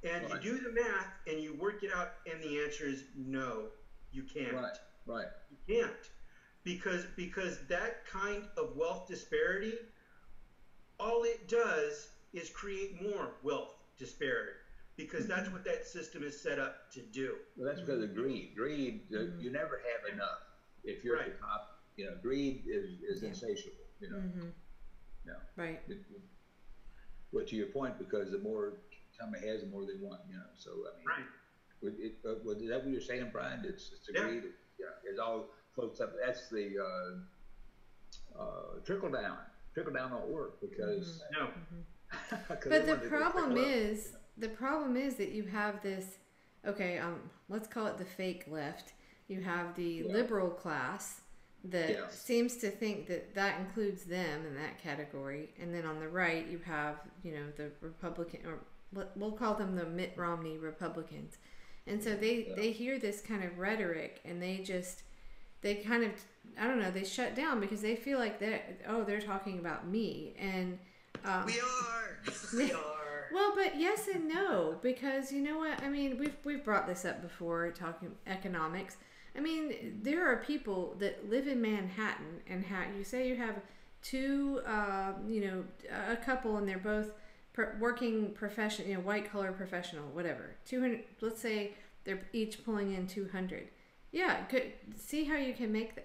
Speaker 2: And you do the math and you work it out, and the answer is no, you can't. You can't, because that kind of wealth disparity, all it does is create more wealth disparity, because that's what that system is set up to do.
Speaker 7: Well, that's because of greed. You never have enough. If you're at the top, you know, greed is insatiable. You know.
Speaker 1: Right.
Speaker 7: But to your point, because the more somebody has, the more they want. You know. So I mean, is that what you're saying, Brian? It's the greed. It all floats up. That's the trickle down. Trickle down won't work because
Speaker 1: but the problem is that you have this. Okay, let's call it the fake left. You have the liberal class that seems to think that includes them in that category, and then on the right you have, you know, the Republican, or we'll call them the Mitt Romney Republicans, and so they hear this kind of rhetoric and they kind of, I don't know, they shut down because they feel like they're talking about me, and
Speaker 8: we are.
Speaker 1: Well, but yes and no, because you know what I mean. We've brought this up before, talking economics. I mean, there are people that live in Manhattan, and you say you have two, a couple, and they're both working profession, you know, white collar professional, whatever. 200. Let's say they're each pulling in 200. Yeah, good. See how you can make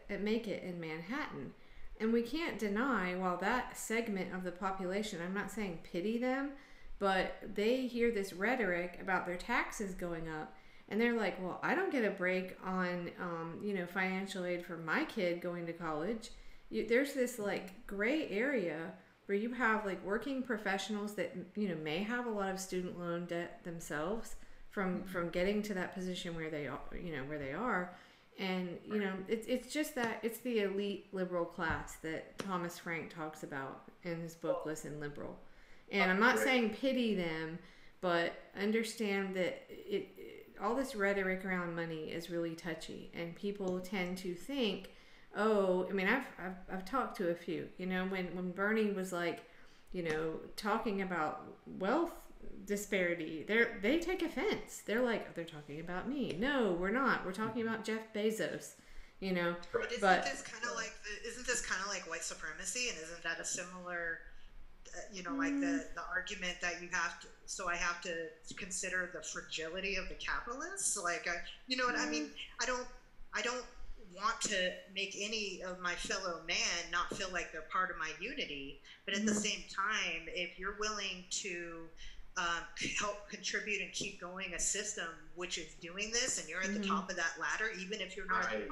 Speaker 1: it in Manhattan, and we can't deny, while that segment of the population, I'm not saying pity them, but they hear this rhetoric about their taxes going up. And they're like, well, I don't get a break on, financial aid for my kid going to college. There's this like gray area where you have like working professionals that, you know, may have a lot of student loan debt themselves from getting to that position where they are, And, you know, it's just that it's the elite liberal class that Thomas Frank talks about in his book, Listen Liberal. And I'm not saying pity them, but understand that all this rhetoric around money is really touchy. And people tend to think, oh, I mean, I've talked to a few, you know, when Bernie was like, you know, talking about wealth disparity, they take offense. They're like, oh, they're talking about me. No, we're not. We're talking about Jeff Bezos, you know.
Speaker 8: But isn't this kind of like white supremacy? And isn't that a similar, you know, like the argument that you have to? So I have to consider the fragility of the capitalists. Like, you know what I mean? I don't want to make any of my fellow man not feel like they're part of my unity, but at the same time, if you're willing to help contribute and keep going a system which is doing this, and you're at the top of that ladder, even if you're not at the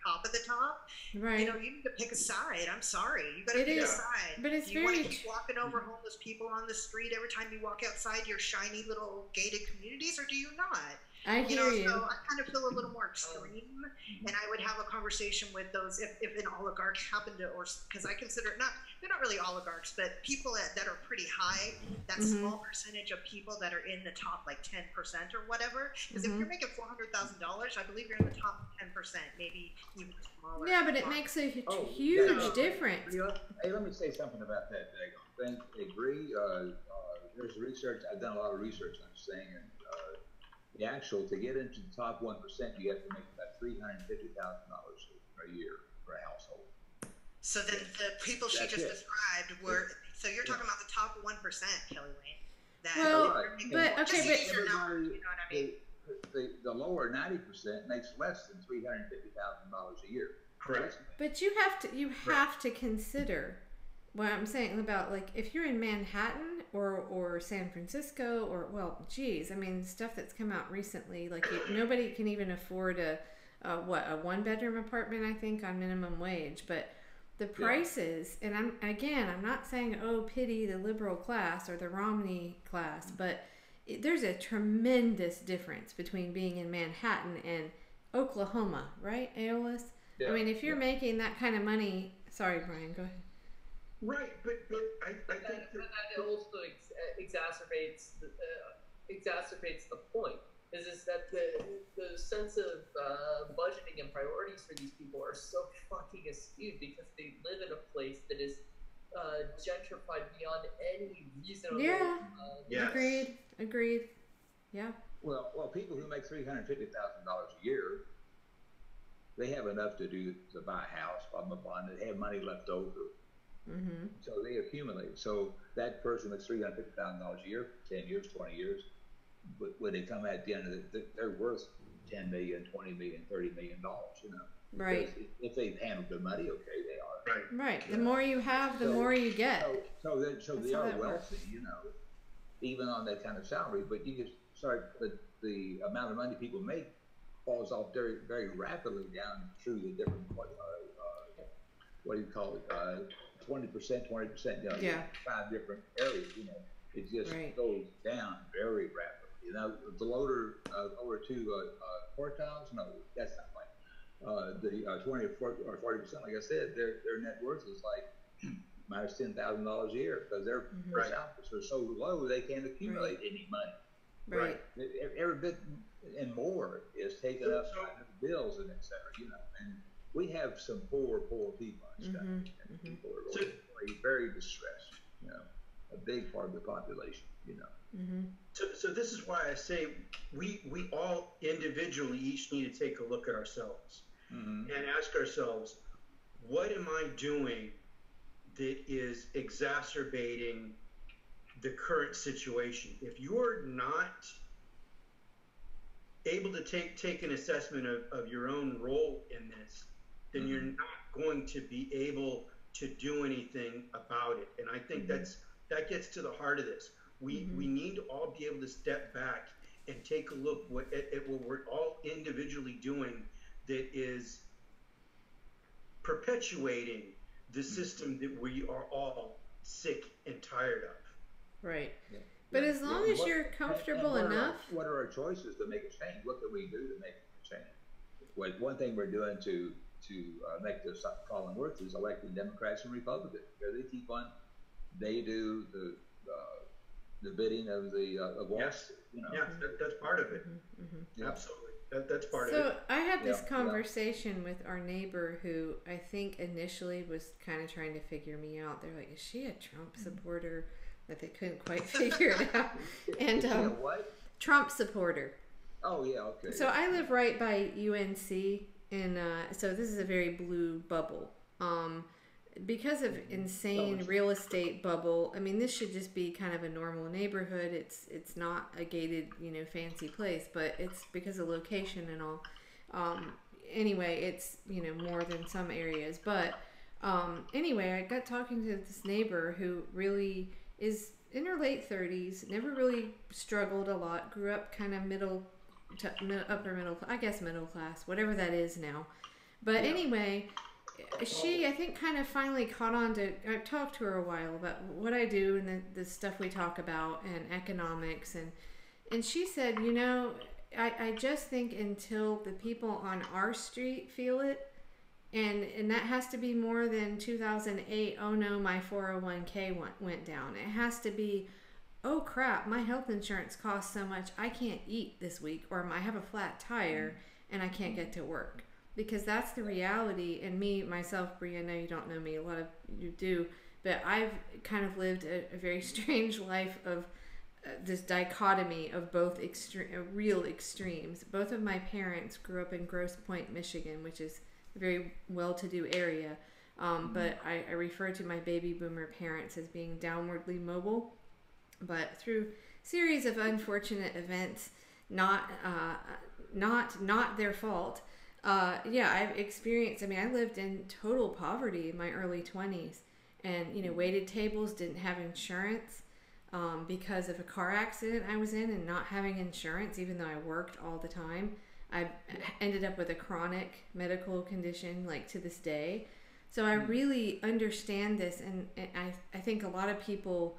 Speaker 8: top of the top, you know, you need to pick a side. I'm sorry, you got to pick a side.
Speaker 1: But it's
Speaker 8: do you want to keep walking over homeless people on the street every time you walk outside your shiny little gated communities, or do you not?
Speaker 1: I hear you.
Speaker 8: So I kind of feel a little more extreme, and I would have a conversation with those if an oligarch happened to, or because I consider it they're not really oligarchs, but people that are pretty high, that small percentage of people that are in the top like 10% or whatever. Because if you're making $400,000, I believe you're in the top 10%, maybe even smaller.
Speaker 1: Yeah, but it makes a huge difference.
Speaker 7: Hey, let me say something about that. I agree. There's research. I've done a lot of research on this thing, and the actual, to get into the top 1%, you have to make about $350,000 a year for a household.
Speaker 8: So then the people she just described were, so you're talking about the top 1%, Kelly Wayne.
Speaker 7: You know what I mean? The lower 90% makes less than $350,000 a year.
Speaker 2: Correct.
Speaker 1: But you have to consider what I'm saying about, like, if you're in Manhattan or San Francisco or, well, geez, I mean, stuff that's come out recently, like nobody can even afford a 1-bedroom apartment, I think, on minimum wage. But the prices, and I'm not saying, oh, pity the liberal class or the Romney class, but there's a tremendous difference between being in Manhattan and Oklahoma, right, Aeolus? Yeah. I mean, if you're making that kind of money, sorry, Brian, go ahead.
Speaker 2: Right, but I think
Speaker 5: that also exacerbates the point. Is that the sense of budgeting and priorities for these people are so fucking skewed because they live in a place that is gentrified beyond any reasonable.
Speaker 1: Yeah. Yes. Agreed. Yeah.
Speaker 7: Well, people who make $350,000 a year, they have enough to buy a house, buy a bond, they have money left over. So they accumulate. So that person makes $350,000 a year, 10 years, 20 years. But when they come at the end of it, they're worth $10 million, $20 million, $30 million. You know,
Speaker 1: right?
Speaker 7: Because if they've handled their money, okay, they are.
Speaker 1: Right. The more you have, the more you get.
Speaker 7: So they are wealthy. You know, even on that kind of salary. But you just but the amount of money people make falls off very, very rapidly down through the different what do you call it? 20%, 20%, you know, 5 different areas, you know, it just goes down very rapidly. You know, the lower 2 quartiles, no, that's not right. The 20 or 40%, like I said, their net worth is like minus $10,000 a year because their salaries are so low they can't accumulate any money.
Speaker 1: Right.
Speaker 7: Every bit and more is taken up by bills and et cetera, you know, and we have some poor people in this country, and people are really very distressed. You know, a big part of the population. You know.
Speaker 2: So this is why I say we all individually each need to take a look at ourselves and ask ourselves, what am I doing that is exacerbating the current situation? If you're not able to take an assessment of your own role in this, then you're not going to be able to do anything about it. And I think that gets to the heart of this. We need to all be able to step back and take a look at what we're all individually doing that is perpetuating the system that we are all sick and tired of.
Speaker 1: Right. Yeah. But as long as you're comfortable enough.
Speaker 7: What are our choices to make a change? What can we do to make a change? one thing we're doing to make this problem worse is electing Democrats and Republicans, because they do the bidding of the of Wall Street.
Speaker 2: Yeah, that's part of it.
Speaker 7: Yeah.
Speaker 2: Absolutely. That's part of
Speaker 1: So
Speaker 2: it.
Speaker 1: I had this conversation with our neighbor who I think initially was kind of trying to figure me out. They're like, is she a Trump supporter? That they couldn't quite figure it out. And
Speaker 7: what?
Speaker 1: Trump supporter.
Speaker 7: Oh, yeah, okay.
Speaker 1: So I live right by UNC, and so this is a very blue bubble. Because of insane real estate bubble, I mean, this should just be kind of a normal neighborhood. It's not a gated, fancy place, but it's because of location and all. Anyway, it's, more than some areas. But anyway, I got talking to this neighbor who really is in her late 30s, never really struggled a lot, grew up kind of upper middle, I guess middle class, whatever that is now. But anyway, she, I think, kind of finally caught on to, I've talked to her a while about what I do and the stuff we talk about and economics. And she said, I just think until the people on our street feel it, and that has to be more than 2008, oh no, my 401k went down. It has to be, oh crap, my health insurance costs so much, I can't eat this week, or I have a flat tire and I can't get to work. Because that's the reality. And me, myself, Brie, I know you don't know me, a lot of you do, but I've kind of lived a very strange life of this dichotomy of both real extremes. Both of my parents grew up in Grosse Pointe, Michigan, which is a very well-to-do area. But I refer to my baby boomer parents as being downwardly mobile. But through series of unfortunate events, not their fault, I've experienced, I lived in total poverty in my early 20s, and, waited tables, didn't have insurance, because of a car accident I was in and not having insurance, even though I worked all the time. I ended up with a chronic medical condition, like to this day. So I really understand this, and I think a lot of people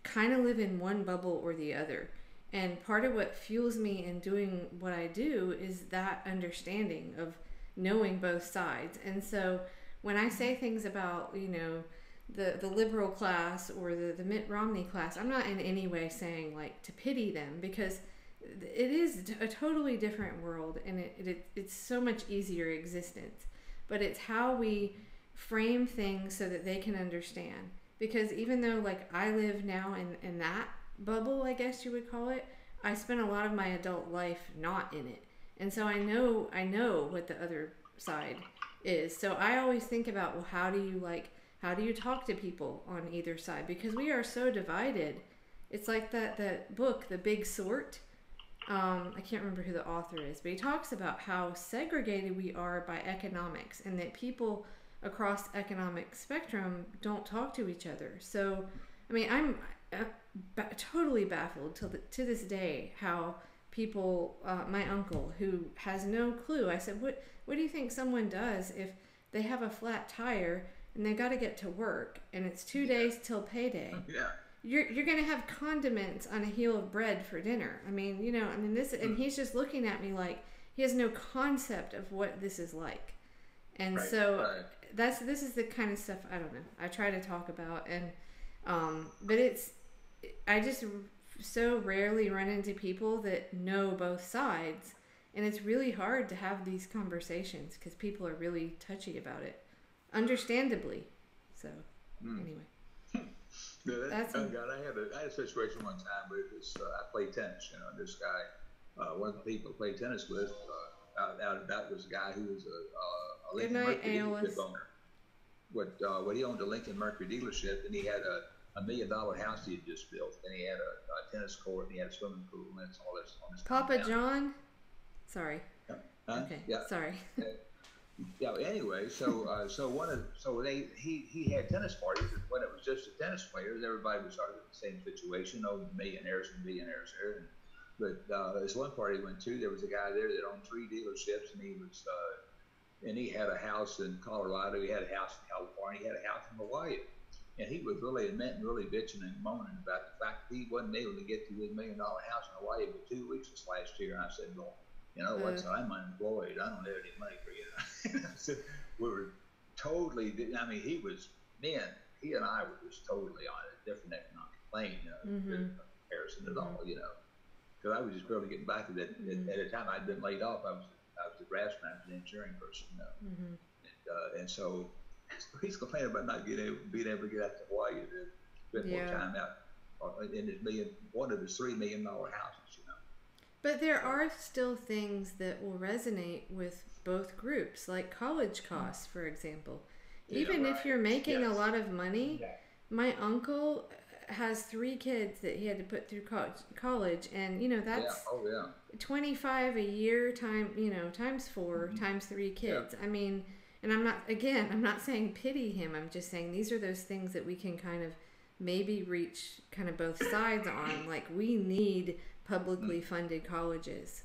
Speaker 1: kind of live in one bubble or the other. And part of what fuels me in doing what I do is that understanding of knowing both sides. And so when I say things about, the liberal class or the Mitt Romney class, I'm not in any way saying like to pity them, because it is a totally different world, and it's so much easier existence. But it's how we frame things so that they can understand. Because even though like I live now in that bubble, I guess you would call it, I spent a lot of my adult life not in it, and so I know what the other side is. So I always think about, well, how do you talk to people on either side, because we are so divided. It's like that book, The Big Sort. I can't remember who the author is, but he talks about how segregated we are by economics, and that people across economic spectrum don't talk to each other. So I'm totally baffled to this day how people, my uncle, who has no clue, I said, what do you think someone does if they have a flat tire and they got to get to work and it's 2 days till payday?
Speaker 7: Yeah.
Speaker 1: You're going to have condiments on a heel of bread for dinner. This, and he's just looking at me like he has no concept of what this is like. And this is the kind of stuff, I don't know, I try to talk about. And but I just so rarely run into people that know both sides, and it's really hard to have these conversations because people are really touchy about it, understandably. So anyway,
Speaker 7: I had a situation one time with this. I played tennis. This guy, one of the people I played tennis with, that was a guy who was a Lincoln Mercury dealership owner. What he owned a Lincoln Mercury dealership, and he had a $1 million house he had just built, and he had a tennis court, and he had a swimming pool, and it's all this on his
Speaker 1: Papa John. Sorry. Okay.
Speaker 7: Yeah.
Speaker 1: Sorry.
Speaker 7: Yeah. Anyway, he had tennis parties, and when it was just the tennis players, everybody was sort of in the same situation. Millionaires and billionaires there. But this one party he went to, there was a guy there that owned 3 dealerships, and he had a house in Colorado, he had a house in California, he had a house in Hawaii. And he was really bitching and moaning about the fact that he wasn't able to get to his $1 million house in Hawaii for 2 weeks this last year. And I said, well, You know, once I'm unemployed, I don't have any money for you. So we were totally, I mean, he and I were just totally on a different economic plane, you know, in comparison at all, you know. Because I was just barely getting by to that. At the time I'd been laid off, I was the draftsman, I was an engineering person, you know. And so he's complaining about not being able to get out to Hawaii to spend more time out in one of his $3 million houses, you know.
Speaker 1: But there are still things that will resonate with both groups, like college costs, for example. Even if you're making a lot of money, my uncle has 3 kids that he had to put through college, and you know that's 25 a year times 4 times 3 kids. I mean, and I'm not saying pity him. I'm just saying these are those things that we can kind of maybe reach kind of both sides on. Like, we need publicly funded colleges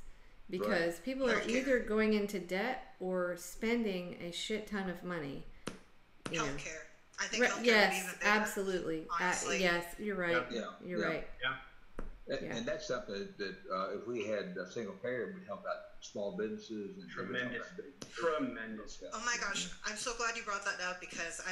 Speaker 1: because people are either going into debt or spending a shit ton of money.
Speaker 8: Healthcare. I think healthcare
Speaker 1: yes,
Speaker 8: would be even bigger,
Speaker 1: absolutely. Yes, you're right. You're right.
Speaker 7: And that's something that if we had a single payer, it would help out small businesses and
Speaker 2: tremendous.
Speaker 8: Oh my gosh, I'm so glad you brought that up because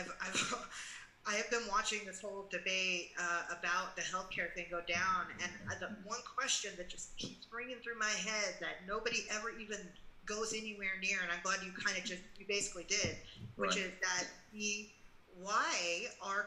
Speaker 8: I have been watching this whole debate about the healthcare thing go down, and the one question that just keeps ringing through my head that nobody ever even goes anywhere near, and I'm glad you basically did, which is that why are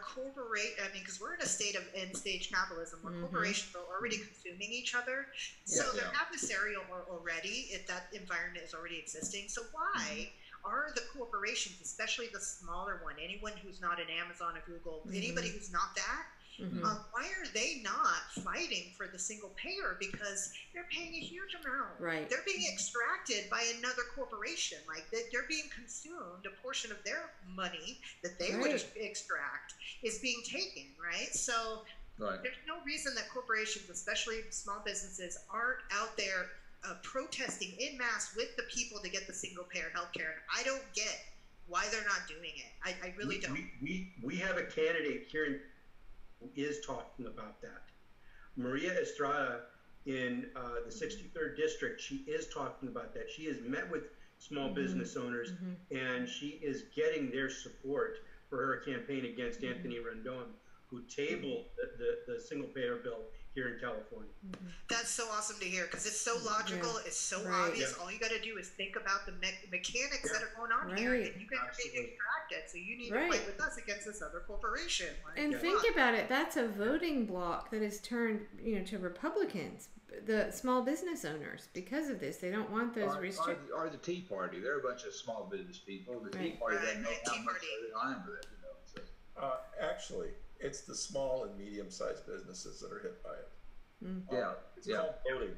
Speaker 8: because we're in a state of end-stage capitalism where corporations are already consuming each other, so they're adversarial already, if that environment is already existing. So why are the corporations, especially the smaller one, anyone who's not an Amazon or Google, anybody who's not that, why are they not fighting for the single payer? Because they're paying a huge amount.
Speaker 1: Right.
Speaker 8: They're being extracted by another corporation. Like, they're being consumed. A portion of their money that they would extract is being taken, right? So there's no reason that corporations, especially small businesses, aren't out there protesting en masse with the people to get the single payer healthcare. And I don't get why they're not doing it. I really don't.
Speaker 2: We have a candidate here who is talking about that. Maria Estrada in the 63rd district, she is talking about that. She has met with small business owners, and she is getting their support for her campaign against Anthony Rendon, who tabled the single payer bill here in California.
Speaker 8: That's so awesome to hear because it's so logical, it's so obvious. All you got to do is think about the mechanics that are going on here, and you guys are being extracted, so you need to fight with us against this other corporation.
Speaker 1: And think about it, that's a voting bloc that is turned to Republicans, the small business owners, because of this. They don't want those restrictions.
Speaker 7: Or the Tea Party. They're a bunch of small business people. The Tea Party doesn't know how much they're relying with it.
Speaker 4: Actually, it's the small and medium-sized businesses that are hit by it. It's called voting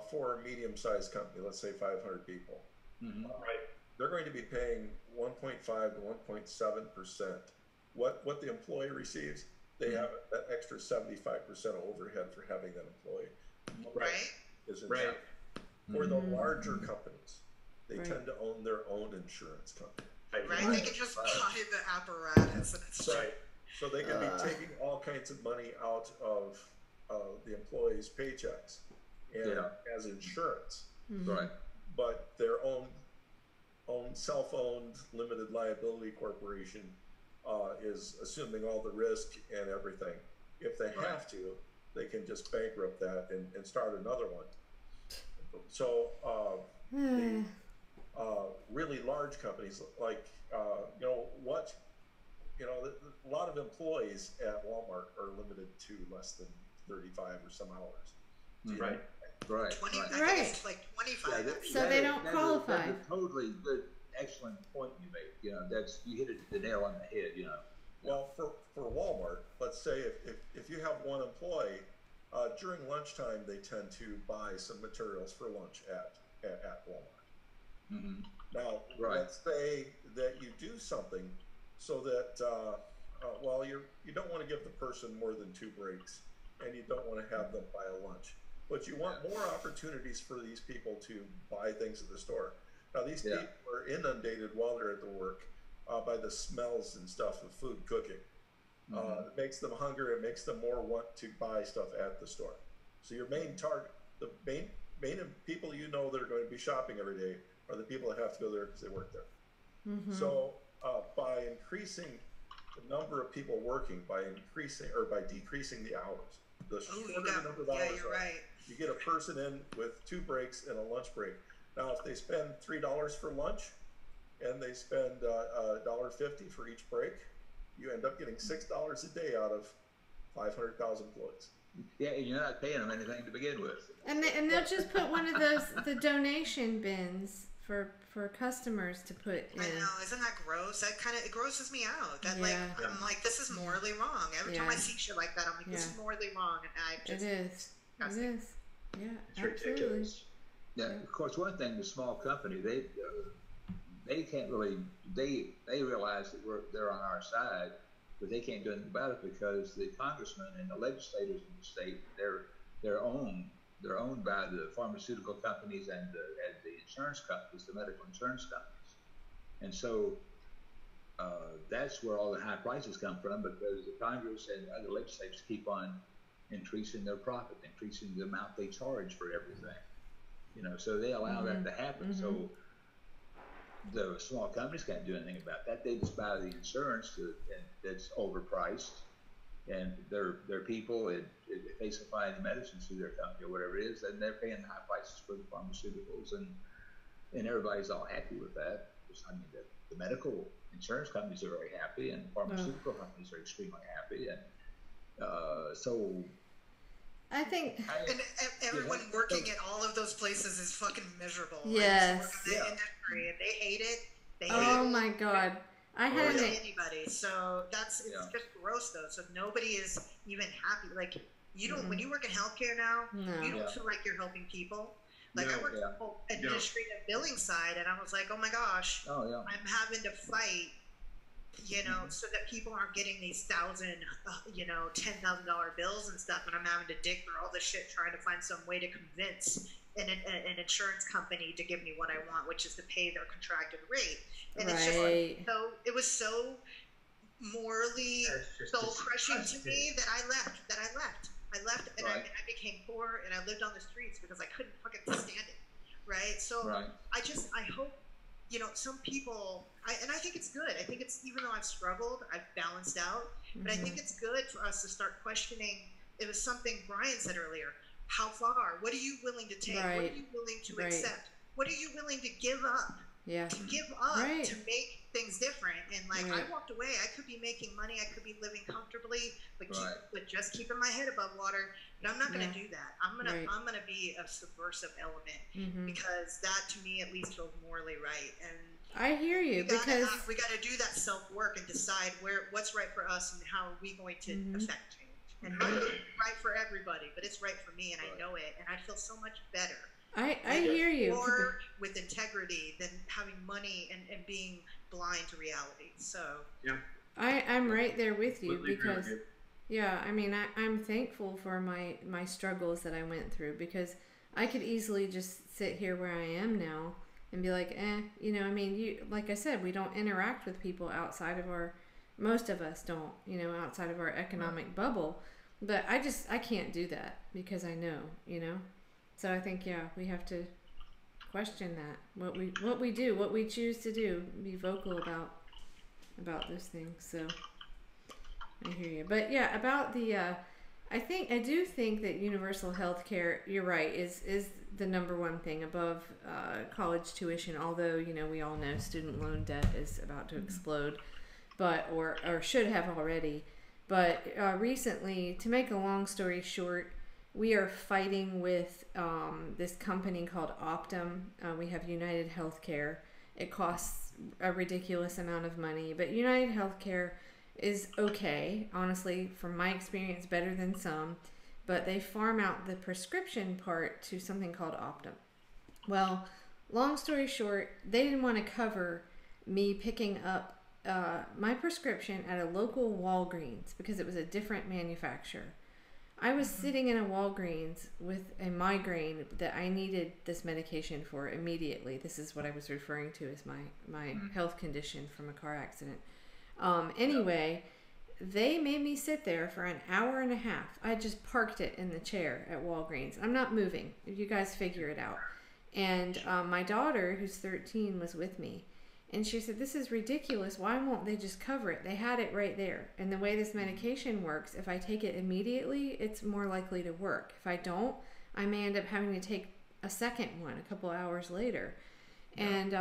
Speaker 4: for a medium-sized company, let's say 500 people. They're going to be paying 1.5 to 1.7%. What the employee receives, they have that extra 75% overhead for having that employee. For the larger companies, they tend to own their own insurance company.
Speaker 8: They can just buy the apparatus. And it's
Speaker 4: so they can be taking all kinds of money out of the employees' paychecks and as insurance. But their own self-owned limited liability corporation is assuming all the risk and everything. If they have to, they can just bankrupt that and start another one. So really large companies like a lot of employees at Walmart are limited to less than 35 or some hours.
Speaker 8: Right. It's like 25.
Speaker 1: So they don't qualify.
Speaker 7: That's a totally good, excellent point you make. You hit it the nail on the head.
Speaker 4: Well, for Walmart, let's say if you have one employee, during lunchtime they tend to buy some materials for lunch at Walmart. Now, let's say that you do something so that you don't want to give the person more than 2 breaks, and you don't want to have them buy a lunch, but you want more opportunities for these people to buy things at the store. Now, these people are inundated while they're at the work by the smells and stuff of food cooking. It makes them hungry. It makes them more want to buy stuff at the store. So your main target, the main main people you know that are going to be shopping every day are the people that have to go there because they work there.
Speaker 1: Mm-hmm.
Speaker 4: So by increasing the number of people working, by decreasing the hours, the shorter the number of hours, you get a person in with 2 breaks and a lunch break. Now, if they spend $3 for lunch and they spend $1.50 for each break, you end up getting $6 a day out of 500,000 employees.
Speaker 7: Yeah, and you're not paying them anything to begin with.
Speaker 1: And they'll just put one of the donation bins for customers to put in.
Speaker 8: I know, isn't that gross? It grosses me out. That I'm like, this is morally wrong. Every time I see shit like that, I'm like, this is morally wrong, and I just
Speaker 1: it is. Yeah,
Speaker 2: It's
Speaker 1: absolutely.
Speaker 2: ridiculous.
Speaker 7: Yeah, of course, one thing, the small company, they can't really, they realize that they're on our side, but they can't do anything about it because the congressmen and the legislators in the state, they're owned by the pharmaceutical companies and the insurance companies, the medical insurance companies. And so that's where all the high prices come from, because the Congress and other legislators keep on increasing their profit, increasing the amount they charge for everything. So they allow that to happen. Mm-hmm. So the small companies can't do anything about that. They just buy the insurance that's overpriced, and their people, if they supply the medicines to their company or whatever it is, then they're paying high prices for the pharmaceuticals, and everybody's all happy with that. I mean, the medical insurance companies are very happy, and the pharmaceutical companies are extremely happy, and so
Speaker 1: I think
Speaker 8: and everyone working at all of those places is fucking miserable.
Speaker 1: Yes.
Speaker 8: Like, in the industry, and they hate it.
Speaker 1: My God. I had
Speaker 8: anybody. So it's just gross though. So nobody is even happy. Like you don't when you work in healthcare now, you don't feel like you're helping people. Like I worked the whole administrative billing side, and I was like, oh my gosh, I'm having to fight. So that people aren't getting these $1,000, $10,000 bills and stuff, and I'm having to dig through all this shit trying to find some way to convince an insurance company to give me what I want, which is to pay their contracted rate. And it's just like, it was so morally soul crushing to me that I left. And I became poor, and I lived on the streets because I couldn't fucking stand it. Right. So I hope. Some people, and I think it's good. I think it's, even though I've struggled, I've balanced out, but I think it's good for us to start questioning. It was something Brian said earlier. How far? What are you willing to take? What are you willing to accept? What are you willing to give up? To give up to make things different. And I walked away. I could be making money. I could be living comfortably, but just keeping my head above water. But I'm not going to do that. I'm gonna be a subversive element because that, to me, at least feels morally right. And
Speaker 1: I hear you, because
Speaker 8: we got to do that self work and decide what's right for us and how are we going to affect change. And it might not be right for everybody, but it's right for me, and I know it, and I feel so much better.
Speaker 1: I hear you.
Speaker 8: More with integrity than having money and being blind to reality. So
Speaker 1: I'm right there with you, because I mean, I'm thankful for my struggles that I went through, because I could easily just sit here where I am now and be like, I mean, like I said, we don't interact with people outside of most of us don't, outside of our economic bubble. But I can't do that, because I know, So I think, we have to question that. What we do, what we choose to do, be vocal about those things. So I hear you. But about the I do think that universal health care, you're right, is the number one thing above college tuition, although, we all know student loan debt is about to explode, or should have already. But recently, to make a long story short, we are fighting with this company called Optum. We have United Healthcare. It costs a ridiculous amount of money, but United Healthcare is okay, honestly, from my experience, better than some, but they farm out the prescription part to something called Optum. Well, long story short, they didn't want to cover me picking up my prescription at a local Walgreens because it was a different manufacturer. I was sitting in a Walgreens with a migraine that I needed this medication for immediately. This is what I was referring to as my health condition from a car accident. Anyway, They made me sit there for an hour and a half. I just parked it in the chair at Walgreens. I'm not moving. You guys figure it out. And my daughter, who's 13, was with me. And she said, this is ridiculous. Why won't they just cover it? They had it right there. And the way this medication works, if I take it immediately, it's more likely to work. If I don't, I may end up having to take a second one a couple hours later. And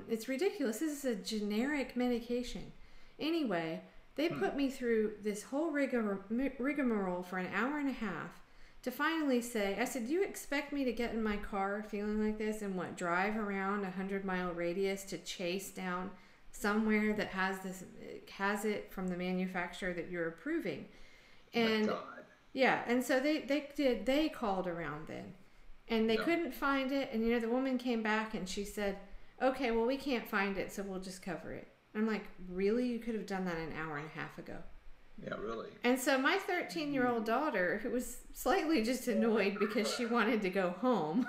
Speaker 1: it's ridiculous. This is a generic medication. Anyway, they put me through this whole rigmarole for an hour and a half to finally say, I said, do you expect me to get in my car feeling like this and drive around a 100-mile radius to chase down somewhere that has it from the manufacturer that you're approving? And yeah, and so they called around then, and they couldn't find it. And the woman came back and she said, okay, well, we can't find it, so we'll just cover it. I'm like, really? You could have done that an hour and a half ago.
Speaker 7: Yeah, really.
Speaker 1: And so my 13-year-old daughter, who was slightly just annoyed because she wanted to go home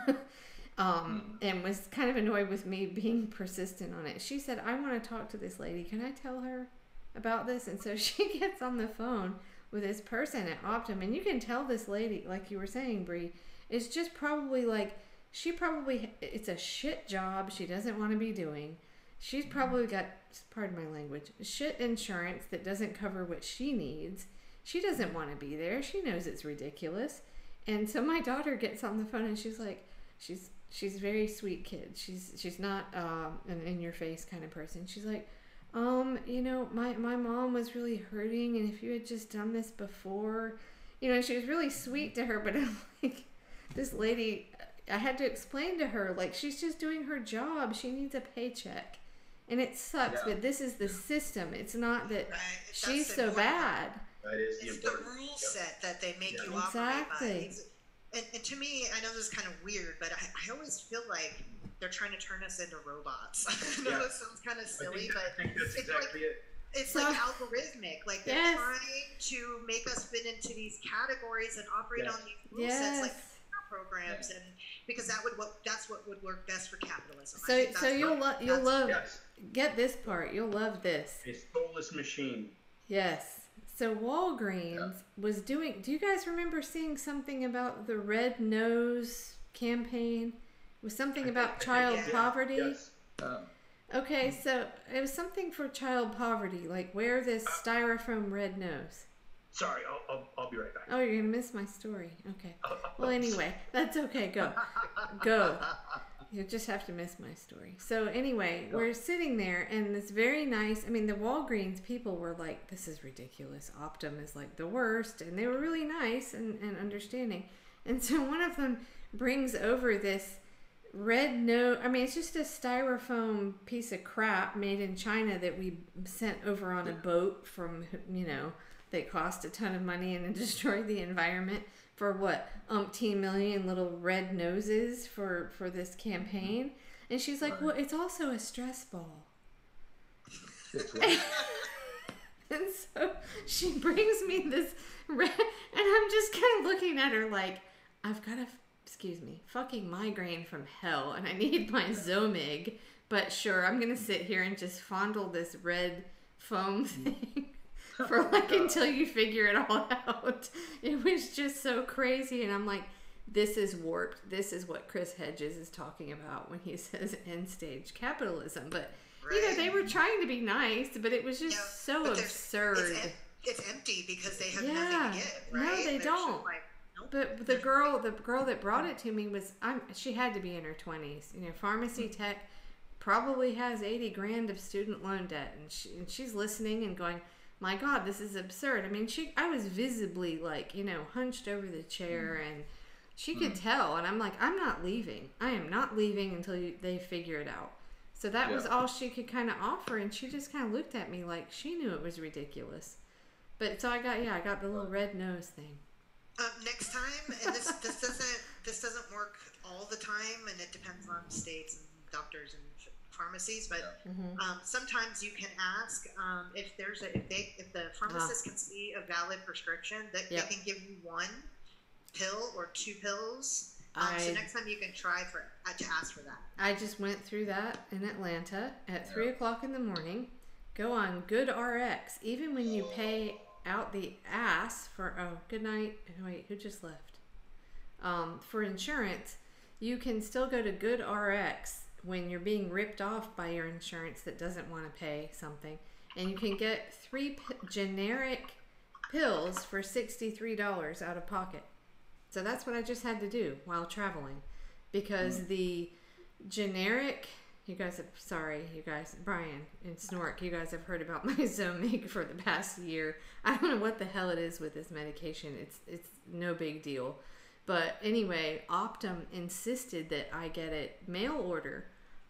Speaker 1: and was kind of annoyed with me being persistent on it, she said, I want to talk to this lady. Can I tell her about this? And so she gets on the phone with this person at Optum, and you can tell this lady, like you were saying, Bree, is just probably like, it's a shit job she doesn't want to be doing. She's probably got, pardon my language, shit insurance that doesn't cover what she needs. She doesn't want to be there. She knows it's ridiculous. And so my daughter gets on the phone and she's like, she's a very sweet kid. She's not an in-your-face kind of person. She's like, my mom was really hurting, and if you had just done this before, and she was really sweet to her, but I'm like, this lady, I had to explain to her, like, she's just doing her job. She needs a paycheck. And it sucks, but this is the system. It's not that she's so bad.
Speaker 2: That is
Speaker 8: it's the rule set that they make you operate by. And to me, I know this is kind of weird, but I always feel like they're trying to turn us into robots. I know it sounds kind of silly, but
Speaker 2: that's exactly it.
Speaker 8: It's like algorithmic. Like they're trying to make us fit into these categories and operate on these rule sets, like programs, and because that's what would work best for capitalism.
Speaker 1: So you'll love get this part. You'll love this.
Speaker 2: A soulless machine.
Speaker 1: Yes. So Walgreens was doing. Do you guys remember seeing something about the Red Nose campaign? It was something about child poverty.
Speaker 2: Yes.
Speaker 1: Okay, so it was something for child poverty, like wear this styrofoam red nose.
Speaker 2: Sorry, I'll be right back.
Speaker 1: Oh, you're gonna miss my story. Okay. Well, anyway, that's okay. Go. You just have to miss my story. So anyway, we're sitting there, and this very nice. I mean, the Walgreens people were like, "This is ridiculous. Optum is like the worst," and they were really nice and understanding. And so one of them brings over this red nose. I mean, it's just a styrofoam piece of crap made in China that we sent over on a boat from that cost a ton of money and destroyed the environment for what, umpteen million little red noses for this campaign. And she's like, well, it's also a stress ball. And so she brings me this red, and I'm just kind of looking at her like, I've got a, fucking migraine from hell, and I need my Zomig, but sure, I'm going to sit here and just fondle this red foam thing. For until you figure it all out. It was just so crazy, and I'm like, this is warped. This is what Chris Hedges is talking about when he says end stage capitalism. But they were trying to be nice, but it was just so absurd.
Speaker 8: It's empty because they have nothing to give, right?
Speaker 1: No, they don't. Like, nope. But the girl that brought it to me was she had to be in her 20s. Pharmacy tech probably has $80,000 of student loan debt, and she's listening and going, my God, this is absurd. I mean, I was visibly hunched over the chair, and she could tell. And I'm like, I'm not leaving. I am not leaving until they figure it out. So that was all she could kind of offer. And she just kind of looked at me like she knew it was ridiculous. But so I got the little red nose thing.
Speaker 8: Next time, and this doesn't work all the time, and it depends on states and doctors and pharmacies, but sometimes you can ask if the pharmacist can see a valid prescription that they can give you one pill or two pills. So next time you can try to ask for that. I
Speaker 1: just went through that in Atlanta at 3:00 in the morning. Go on GoodRx. Even when you pay out the ass for, oh, good night. Wait, who just left? For insurance, you can still go to GoodRx when you're being ripped off by your insurance that doesn't want to pay something. And you can get 3 generic pills for $63 out of pocket. So that's what I just had to do while traveling. Because the generic, you guys, Brian and Snork, you guys have heard about my Zomig for the past year. I don't know what the hell it is with this medication. It's no big deal. But anyway, Optum insisted that I get it mail order.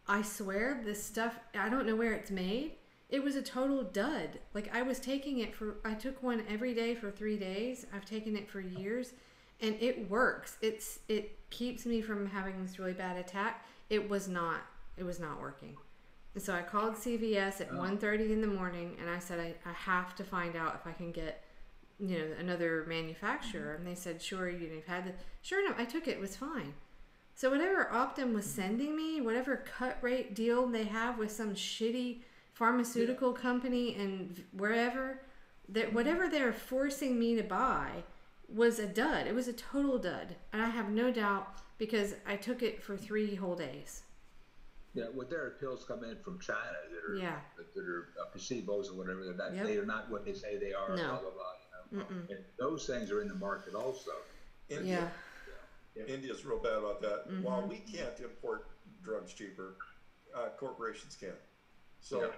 Speaker 1: I swear this stuff, I don't know where it's made. It was a total dud. Like, I was taking it I took one every day for 3 days. I've taken it for years, and it works. It keeps me from having this really bad attack. It was not working. And so I called CVS at 1:30 in the morning, and I said, I have to find out if I can get, another manufacturer. And they said, sure, you've had the, sure enough, I took it. It was fine. So whatever Optum was sending me, whatever cut rate deal they have with some shitty pharmaceutical company and wherever, whatever they're forcing me to buy was a dud. It was a total dud. And I have no doubt because I took it for 3 whole days.
Speaker 7: Yeah, well, there are pills come in from China that are placebos or whatever. They are not what they say they are.
Speaker 1: No.
Speaker 7: Blah blah blah. And those things are in the market also.
Speaker 4: India's real bad about that. While we can't import drugs cheaper, corporations can. So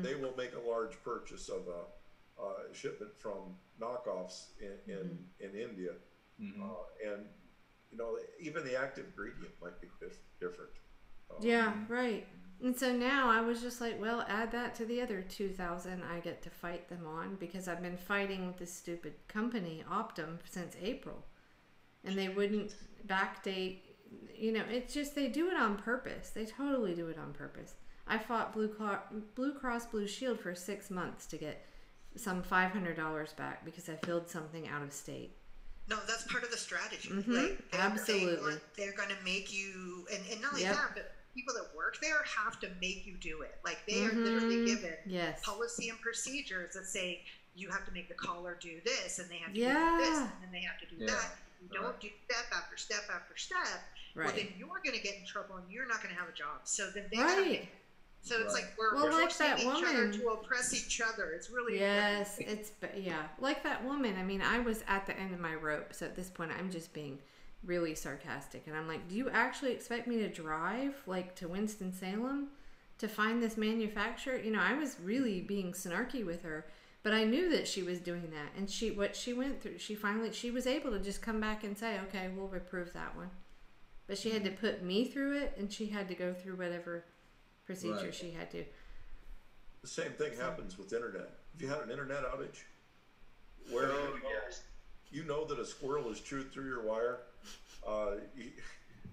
Speaker 4: they will make a large purchase of a shipment from knockoffs in India, and even the active ingredient might be different.
Speaker 1: Right. And so now I was just like, well, add that to the other 2,000 I get to fight them on, because I've been fighting with this stupid company, Optum, since April. And they wouldn't backdate, it's just, they do it on purpose. They totally do it on purpose. I fought Blue Cross Blue Shield for 6 months to get some $500 back because I filled something out of state.
Speaker 8: No, that's part of the strategy.
Speaker 1: Absolutely.
Speaker 8: They're going to make you, and not only that, but people that work there have to make you do it. Like, they are literally given policy and procedures that say you have to make the caller do this, and they have to do this, and then they have to do that. You don't do step after step after step. Well, then you're going to get in trouble, and you're not going to have a job. So then they got to make. So it's like we're forcing each other to oppress each other. It's really
Speaker 1: like that woman. I mean, I was at the end of my rope, so at this point I'm just being really sarcastic, and I'm like, do you actually expect me to drive like to Winston-Salem to find this manufacturer? I was really being snarky with her, but I knew that she was doing that, and what she went through, she was able to just come back and say, okay, we'll approve that one, but she had to put me through it, and she had to go through whatever procedure she had to.
Speaker 4: The same thing happens with internet. Have you had an internet outage where you know that a squirrel is chewed through your wire?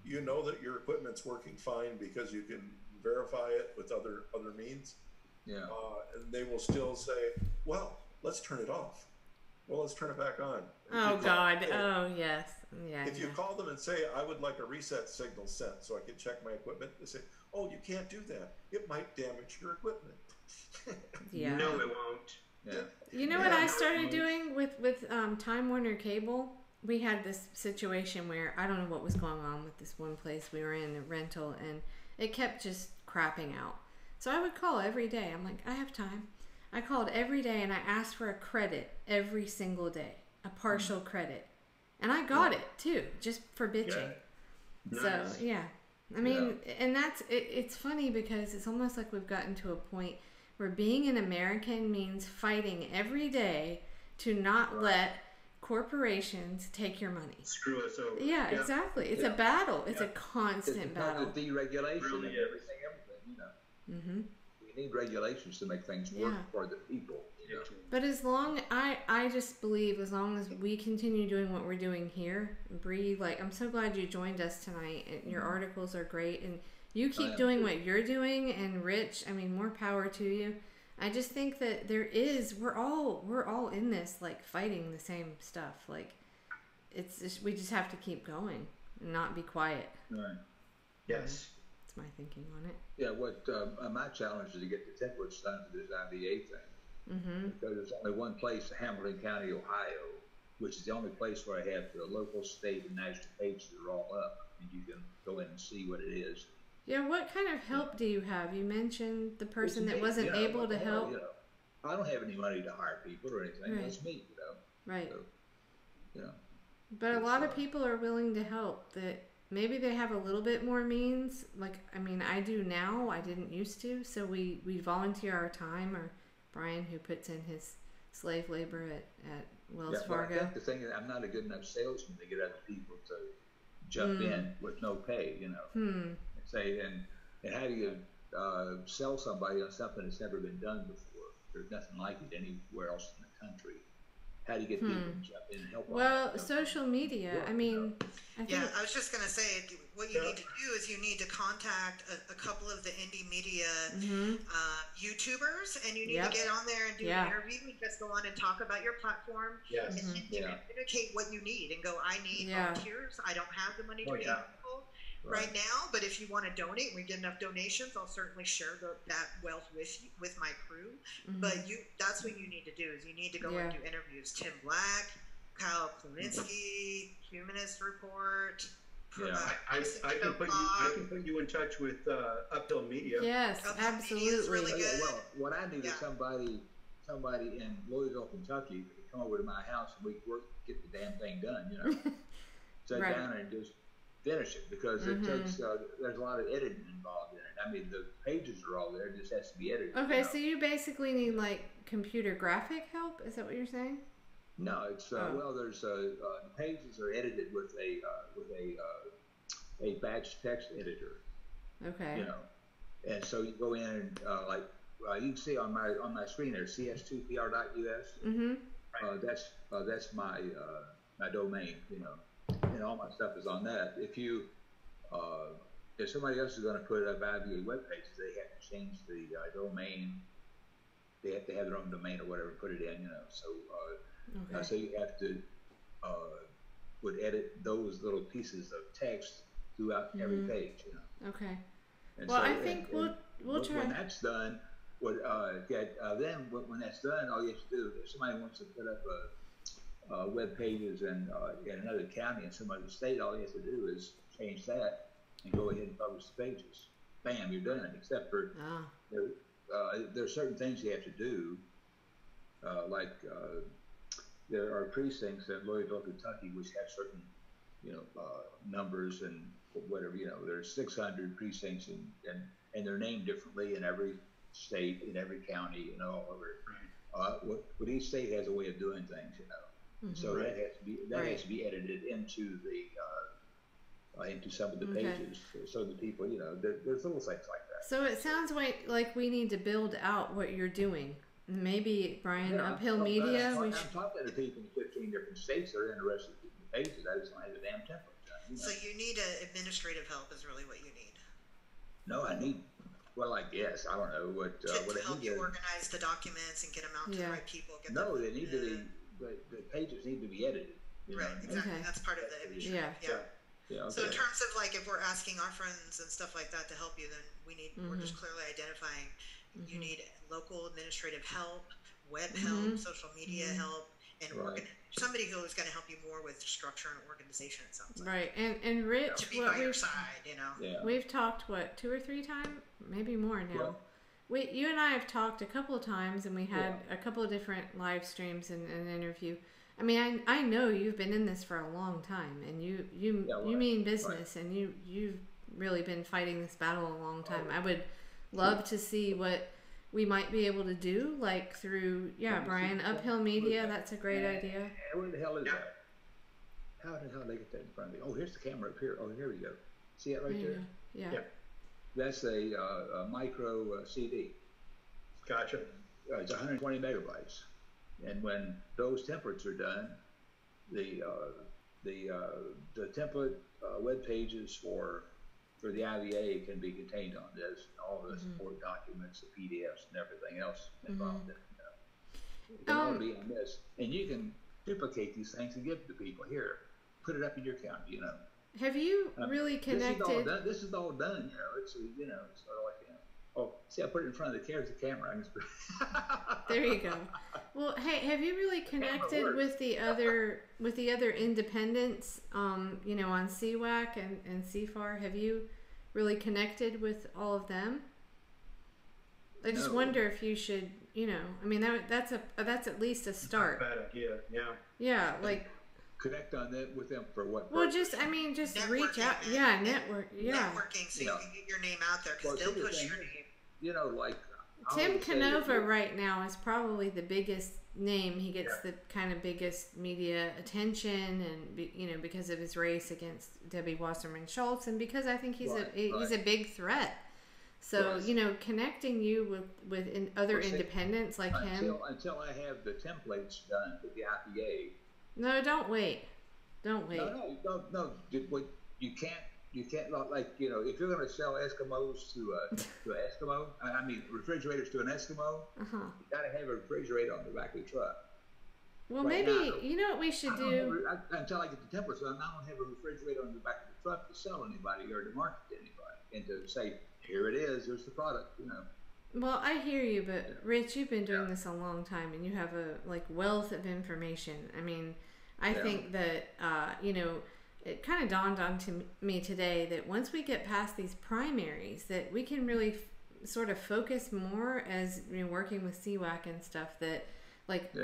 Speaker 4: You know that your equipment's working fine because you can verify it with other means. And they will still say, well, let's turn it off. Well, let's turn it back on. If you call them and say, I would like a reset signal sent so I can check my equipment, they say, oh, you can't do that. It might damage your equipment.
Speaker 2: No, it won't.
Speaker 1: You know what I started doing with Time Warner Cable? We had this situation where I don't know what was going on with this one place we were in, a rental, and it kept just crapping out. So I would call every day. I'm like, I have time. I called every day, and I asked for a credit every single day, a partial credit. And I got it, too, just for bitching.
Speaker 2: Nice.
Speaker 1: So, I mean, and it's funny because it's almost like we've gotten to a point where being an American means fighting every day to not let corporations take your money.
Speaker 2: Screw us over.
Speaker 1: Yeah, exactly. It's a battle. It's a constant battle.
Speaker 7: It's deregulation and everything. We need regulations to make things work for the people.
Speaker 1: But I just believe as long as we continue doing what we're doing here, Bree, like, I'm so glad you joined us tonight. And your articles are great, and you keep doing what you're doing. And Rich, I mean, more power to you. I just think that we're all in this, like, fighting the same stuff. Like, we just have to keep going and not be quiet.
Speaker 7: Right.
Speaker 2: Yes.
Speaker 1: That's my thinking on it.
Speaker 7: Yeah. What my challenge is to get the templates done to design the A thing. because there's only one place, Hamilton County, Ohio, which is the only place where I have the local, state, and national pages that are all up, and you can go in and see what it is.
Speaker 1: Yeah, what kind of help do you have? You mentioned the person that wasn't able to help.
Speaker 7: I don't have any money to hire people or anything.
Speaker 1: Right.
Speaker 7: That's me,
Speaker 1: Right.
Speaker 7: So,
Speaker 1: but a lot of people are willing to help that maybe they have a little bit more means. Like, I mean, I do now. I didn't used to. So we volunteer our time, or Brian, who puts in his slave labor at Wells Fargo.
Speaker 7: I think the thing is, I'm not a good enough salesman to get other people to jump in with no pay, Say, and how do you sell somebody on something that's never been done before? There's nothing like it anywhere else in the country. How do you get people to jump in and help?
Speaker 1: Well, social media. I mean, I think,
Speaker 8: I was just going to say, what you need to do is you need to contact a couple of the indie media YouTubers, and you need to get on there and do an interview and just go on and talk about your platform and communicate what you need and go, I need volunteers. I don't have the money to pay people right now, but if you want to donate and we get enough donations, I'll certainly share that wealth with my crew. But that's what you need to do, is you need to go and do interviews. Tim Black, Kyle Kluminski, Humanist Report.
Speaker 2: I can put you in touch with Uphill Media.
Speaker 1: Yes, absolutely.
Speaker 8: Really good.
Speaker 7: Well, what I need is somebody in Louisville, Kentucky, to come over to my house and we work, get the damn thing done. Sit down and just finish it, because it takes there's a lot of editing involved in it. I mean, the pages are all there; it just has to be edited.
Speaker 1: Okay, so you basically need like computer graphic help. Is that what you're saying?
Speaker 7: No, it's well, there's the pages are edited with a batch text editor.
Speaker 1: Okay.
Speaker 7: And so you go in and you can see on my screen there, cs2pr.us. That's my my domain. And all my stuff is on that. If somebody else is going to put up IVA web pages, they have to change the domain. They have to have their own domain or whatever, put it in. So you have to would edit those little pieces of text throughout every page.
Speaker 1: Okay.
Speaker 7: And
Speaker 1: well,
Speaker 7: so,
Speaker 1: I think we'll try.
Speaker 7: When that's done, when that's done, all you have to do, if somebody wants to put up web pages in another county in some other state, all you have to do is change that and go ahead and publish the pages. Bam, you're done. Except for there are certain things you have to do, like there are precincts in Louisville, Kentucky, which have certain numbers and whatever. There's 600 precincts and they're named differently in every state, in every county, all over. But each state has a way of doing things, So that has to be edited into some of the pages, so the people, there's little things like that.
Speaker 1: So it sounds like we need to build out what you're doing. Maybe, Brian, Uphill Media.
Speaker 7: I'm talking to people in 15 different states that are interested in the pages. I just don't have the damn template.
Speaker 8: So you need administrative help is really what you need.
Speaker 7: No, I need. Well, I guess I don't know what.
Speaker 8: To help you organize the documents and get them out to the right people.
Speaker 7: They need to be. The pages need to be edited.
Speaker 8: Right, exactly. That's part of the administrative. So in terms of if we're asking our friends and stuff like that to help you, then we're just clearly identifying you need local administrative help, web help, social media help, and somebody who is going to help you more with structure and organization. It sounds like. Right,
Speaker 1: and Rich,
Speaker 8: to be by your side,
Speaker 1: We've talked 2 or 3 times, maybe more now. You and I have talked a couple of times, and we had a couple of different live streams and an interview. I mean, I know you've been in this for a long time, and you mean business, and you've really been fighting this battle a long time. I would love to see what we might be able to do, through Brian, Uphill Media. That's a great idea.
Speaker 7: Where the hell is that? How the hell did they get that in front of me? Oh, here's the camera up here. Oh, here we go. See it right there?
Speaker 1: Yeah.
Speaker 7: That's a micro CD.
Speaker 2: Gotcha.
Speaker 7: It's 120 megabytes, and when those templates are done, the template web pages for the IVA can be contained on this, and all the support documents, the PDFs, and everything else involved in it. It ought to be on this, and you can duplicate these things and give it to people. Here, put it up in your county.
Speaker 1: Have you really connected?
Speaker 7: This is all done. It's it's sort of like Oh, see, I put it in front of the camera.
Speaker 1: There you go. Well, hey, have you really connected with the other independents? You know, on CWAC and CFAR, have you really connected with all of them? I just wonder if you should. You know, I mean, that's at least a start.
Speaker 2: Bad idea. Yeah.
Speaker 1: Yeah, like.
Speaker 7: Connect on that with them for what?
Speaker 1: Well, just reach out.
Speaker 8: Man.
Speaker 1: Yeah, network. Yeah.
Speaker 8: Networking so you can get your name out there because they'll push your name.
Speaker 7: You know, like
Speaker 1: Tim Canova right now is probably the biggest name. He gets the kind of biggest media attention, and you know, because of his race against Debbie Wasserman Schultz, and because I think he's a big threat. So you know, connecting you with other independents like him.
Speaker 7: Until I have the templates done with the IPA.
Speaker 1: No, don't wait. Don't wait.
Speaker 7: No. You can't like, you know, if you're going to sell Eskimos to an Eskimo, I mean refrigerators to an Eskimo, you got to have a refrigerator on the back of the truck.
Speaker 1: Well, maybe you know what we should do.
Speaker 7: Until I get the templates done, I don't have a refrigerator on the back of the truck to sell anybody or to market to anybody and to say, here it is, here's the product, you know.
Speaker 1: Well, I hear you, but Rich, you've been doing this a long time, and you have a wealth of information. I mean, I think that you know, it kind of dawned on to me today that once we get past these primaries, that we can really sort of focus more as you know, working with CWAC and stuff. That like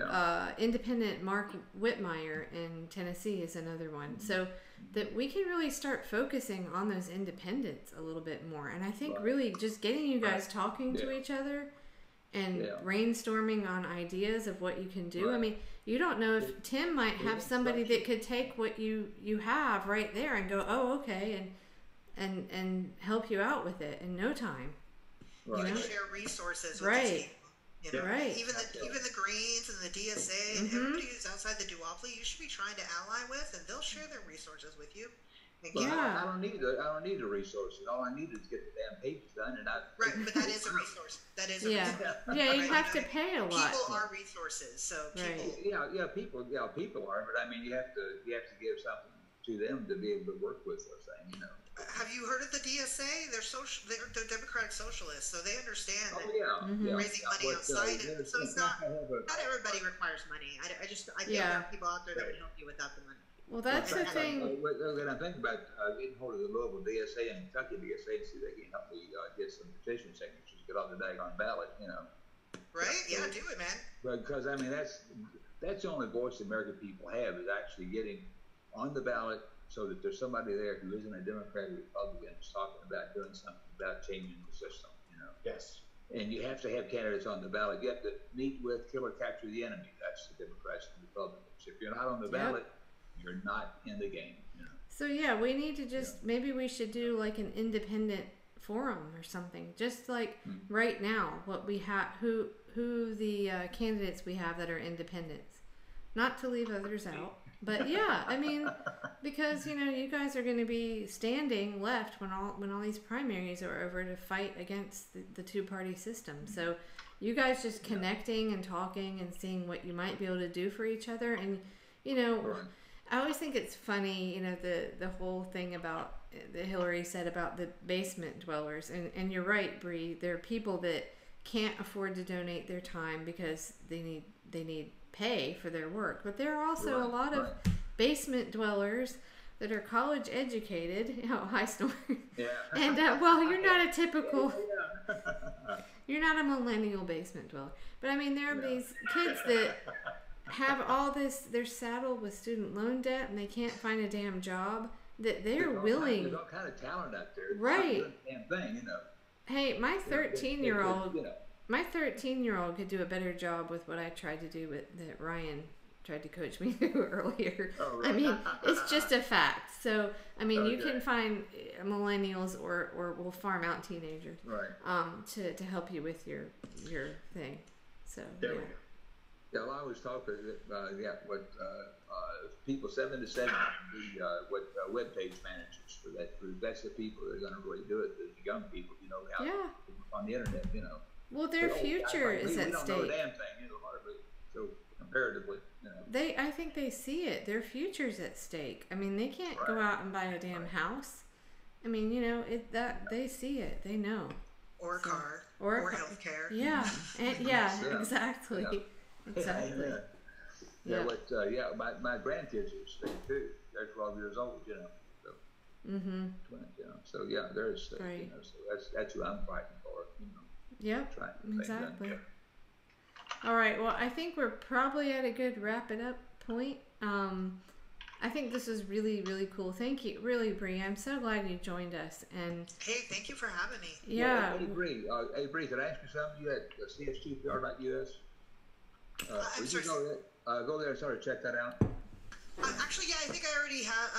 Speaker 1: independent Mark Whitmire in Tennessee is another one. So that we can really start focusing on those independents a little bit more. And I think really just getting you guys talking to each other and brainstorming on ideas of what you can do. I mean, you don't know if Tim might have somebody that could take what you have right there and go, oh, okay, and help you out with it in no time.
Speaker 8: You can share resources with these people. You know? Even the Greens and the DSA and everybody who's outside the duopoly, you should be trying to ally with, and they'll share their resources with you.
Speaker 7: I don't need the resources. All I need is to get the damn pages done, and
Speaker 8: but that is a resource. That is a resource.
Speaker 1: Yeah, you have to pay a lot.
Speaker 8: People are resources, so people.
Speaker 7: People are, but I mean, you have to give something to them to be able to work with those things, you know.
Speaker 8: Have you heard of the DSA? They're Democratic Socialists, so they understand that raising money outside. So it's not everybody requires money. I think there are people out there that would help you without the money.
Speaker 1: Well, that's the thing.
Speaker 7: When I'm thinking about getting hold of the Louisville DSA and Kentucky DSA and see if they can help me get some petition signatures, get on the daggone ballot, you know.
Speaker 8: Right? Yeah, do it, man.
Speaker 7: Because I mean, that's the only voice the American people have is actually getting on the ballot, so that there's somebody there who isn't a Democrat or Republican who's talking about doing something about changing the system, you know.
Speaker 2: Yes.
Speaker 7: And you have to have candidates on the ballot. You have to meet with, kill or capture the enemy. That's the Democrats and Republicans. If you're not on the ballot, you're not in the game, you know.
Speaker 1: So yeah, we need to just maybe we should do like an independent forum or something. Just like right now, what we have, who the candidates we have that are independents, not to leave others out. But yeah, I mean, because you know, you guys are going to be standing left when all these primaries are over to fight against the two-party system. So you guys just connecting and talking and seeing what you might be able to do for each other. And you know, I always think it's funny, you know, the whole thing about that Hillary said about the basement dwellers. And you're right, Bree. There are people that can't afford to donate their time because they need pay for their work, but there are also a lot of basement dwellers that are college educated. High story. And well, you're not a typical. You're not a millennial basement dweller, but I mean, there are these kids that have all this. They're saddled with student loan debt, and they can't find a damn job. That they're willing.
Speaker 7: There's all kind of talent out there.
Speaker 1: Right.
Speaker 7: Damn thing, you know.
Speaker 1: Hey, my 13-year-old. My 13-year-old could do a better job with what I tried to do that Ryan tried to coach me through earlier. Oh, right. I mean, it's just a fact. So, I mean, you can find millennials or we'll farm out teenagers to help you with your thing. So,
Speaker 7: Yeah, well, I always talk what people 7 to 7, web page managers for that group. That's the people that are going to really do it. The young people, you know, out on the internet, you know.
Speaker 1: Well, their future is at stake. We don't know a damn thing, you know,
Speaker 7: so comparatively, you know.
Speaker 1: I think they see it. Their future's at stake. I mean, they can't go out and buy a damn house. I mean, you know, they see it. They know.
Speaker 8: or a
Speaker 1: So-
Speaker 8: car,
Speaker 1: or a
Speaker 8: or
Speaker 1: car.
Speaker 8: healthcare.
Speaker 1: Yeah, and
Speaker 4: Yeah.
Speaker 1: exactly,
Speaker 4: Yeah.
Speaker 1: exactly.
Speaker 4: Yeah,
Speaker 1: Yeah.
Speaker 4: my grandkids are staying too. They're 12 years old, you know. So
Speaker 1: Mm-hmm.
Speaker 4: twins, you know. So yeah, they're staying,
Speaker 1: Right.
Speaker 4: you know. So that's who I'm fighting for, you know.
Speaker 1: Yep.
Speaker 4: Trying to make them
Speaker 1: Exactly.
Speaker 4: get-
Speaker 1: All right. Well, I think we're probably at a good wrap it up point. I think this is really, really cool. Thank you, really, Bree. I'm so glad you joined us. And
Speaker 8: Hey, thank you for having me.
Speaker 1: yeah,
Speaker 4: Hey, Bree, can I ask you something? You at csgpr.us?
Speaker 8: I'm
Speaker 4: Would you
Speaker 8: sorry.
Speaker 4: go there and sort of check that out?
Speaker 8: Actually, yeah, I think I already have.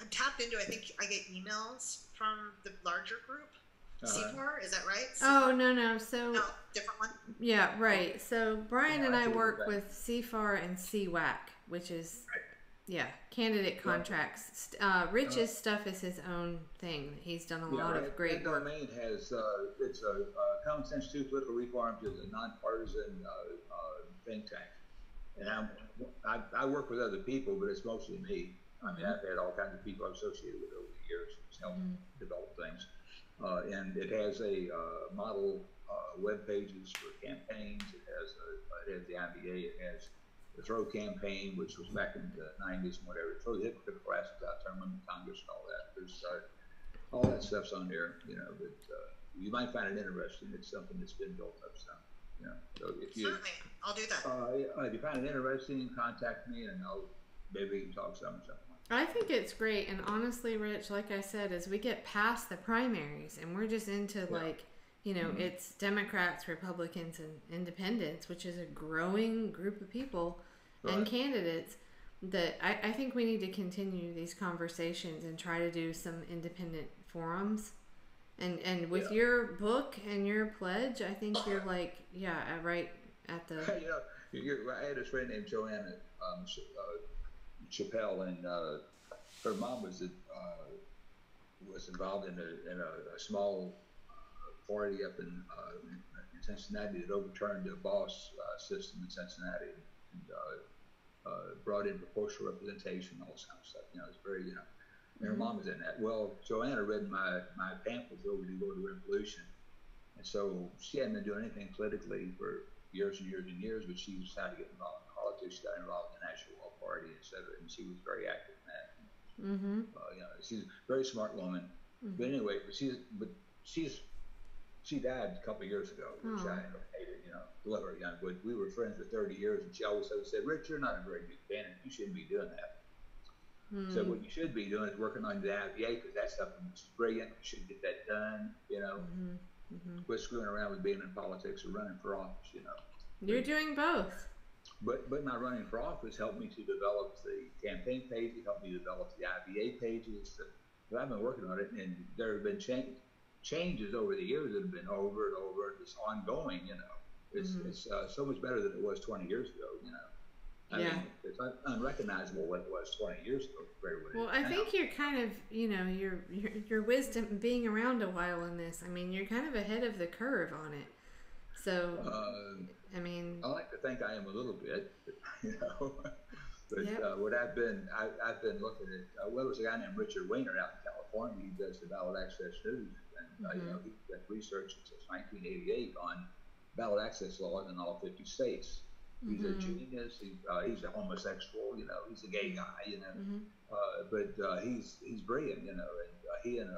Speaker 8: I'm tapped into. I think I get emails from the larger group. C4, is that right?
Speaker 1: oh
Speaker 8: C4?
Speaker 1: no. So
Speaker 8: No, different one.
Speaker 1: yeah, right. So Brian
Speaker 4: Yeah,
Speaker 1: and
Speaker 4: I
Speaker 1: I
Speaker 4: see what
Speaker 1: work
Speaker 4: you're saying.
Speaker 1: with CFAR and CWAC, which is candidate contracts. Rich's stuff is his own thing. He's done a lot of great
Speaker 4: that
Speaker 1: work.
Speaker 4: domain has it's a Common Sense Institute Political Reforms is a nonpartisan think tank, and I work with other people, but it's mostly me. I mean, I've had all kinds of people associated with it over the years, to help develop things, and it has a model web pages for campaigns. It has the IBA. It has the Throw campaign, which was back in the 90s and whatever. Throw the hypocritical asses out, term them in Congress and all that. There's all that stuff's on there, you know. But you might find it interesting. It's something that's been built up some, you know. So if you
Speaker 8: Certainly, I'll do that.
Speaker 4: if you find it interesting, contact me and maybe we can talk something.
Speaker 1: I think it's great, and honestly, Rich, like I said, as we get past the primaries and we're just into like, you know, it's Democrats, Republicans, and Independents, which is a growing group of people and candidates. That I think we need to continue these conversations and try to do some independent forums. And with your book and your pledge, I think you're like, right at the.
Speaker 4: You know, I had a friend named Joanna Chappelle, and her mom was involved in a small party up in Cincinnati that overturned the boss system in Cincinnati, and brought in proportional representation, all this kind of stuff. You know, it's very, you know, and her mom was in that. Well, Joanna read my pamphlets over the Voter Revolution, and so she hadn't been doing anything politically for years and years and years, but she decided to get involved in politics. She got involved in the National Wall Party, etc., and she was very active in that. You know, she's a very smart woman. But anyway, she died a couple of years ago, which I hated, you know, love her, young, but we were friends for 30 years, and she always said, Rich, you're not a very good candidate. You shouldn't be doing that. So what you should be doing is working on the IVA, because that's something that's brilliant. You should get that done, you know. Quit screwing around with being in politics or running for office, you know.
Speaker 1: You're doing both.
Speaker 4: But my running for office helped me to develop the campaign page. It helped me develop the IVA pages. But I've been working on it, and there have been changes over the years that have been over and over. It's ongoing, you know. It's so much better than it was 20 years ago, you know. I mean, it's unrecognizable what it was 20 years ago compared with
Speaker 1: Well, I think you're kind of, you know, your wisdom being around a while in this. I mean, you're kind of ahead of the curve on it. So, I mean,
Speaker 4: I like to think I am a little bit, you know. But what I've been looking at. Well, there's a guy named Richard Weiner out in California. He does the Ballot Access News, and you know, he's been researching since 1988 on ballot access laws in all 50 states. He's a genius. He's a homosexual, you know. He's a gay guy, you know. But he's brilliant, you know. And he and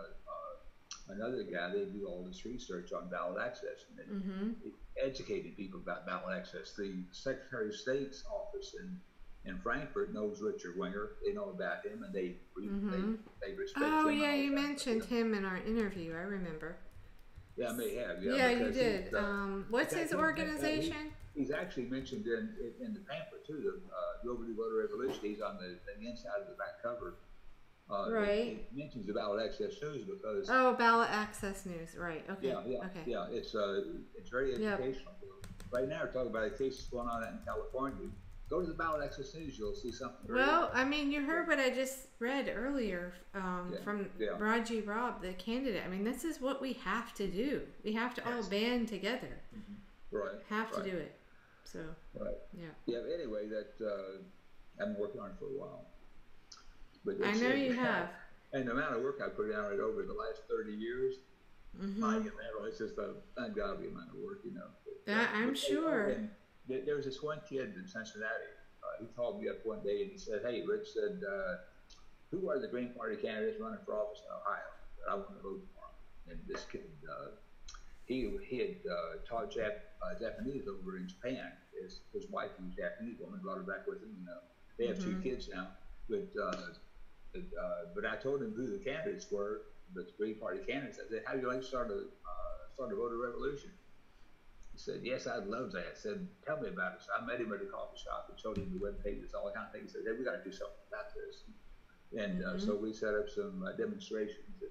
Speaker 4: another guy, they do all this research on ballot access, and educating people about ballot access. The Secretary of State's office in Frankfurt knows Richard Weiner. They know about him, and they respect him.
Speaker 1: Oh yeah, you mentioned him in our interview. I remember.
Speaker 4: Yeah, I may have.
Speaker 1: Yeah, you did. What's his organization?
Speaker 4: He's actually mentioned in the pamphlet too, the Overdue Voter Revolution. He's on the inside of the back cover.
Speaker 1: Right.
Speaker 4: It mentions the Ballot Access News because.
Speaker 1: Oh, Ballot Access News. Right. Okay.
Speaker 4: Yeah. It's very educational. Right now, we're talking about a case that's going on out in California. Go to the Ballot Access News. You'll see something.
Speaker 1: Well, I mean, you heard what I just read earlier from Raji Rob, the candidate. I mean, this is what we have to do. We have to all band together.
Speaker 4: Right.
Speaker 1: Have to do it. So.
Speaker 4: Right. Yeah. Anyway, I've been working on it for a while. But
Speaker 1: I know you have.
Speaker 4: And the amount of work I put out it over the last 30 years,
Speaker 7: monumental. It's just an ungodly amount of work, you know. But,
Speaker 1: I'm sure.
Speaker 7: And there was this one kid in Cincinnati. He called me up one day and he said, "Hey, Rich," said, "who are the Green Party candidates running for office in Ohio? I want to vote for them." And this kid, he had taught Japanese over in Japan. His wife was a Japanese woman, brought her back with him. You know, they have two kids now. But I told him who the candidates were, the Green Party candidates. I said, "How do you like to start a voter revolution?" He said, "Yes, I'd love that." I said, "Tell me about it." So I met him at a coffee shop and showed him the web pages, all that kind of thing. He said, "Hey, we got to do something about this." And so we set up some demonstrations,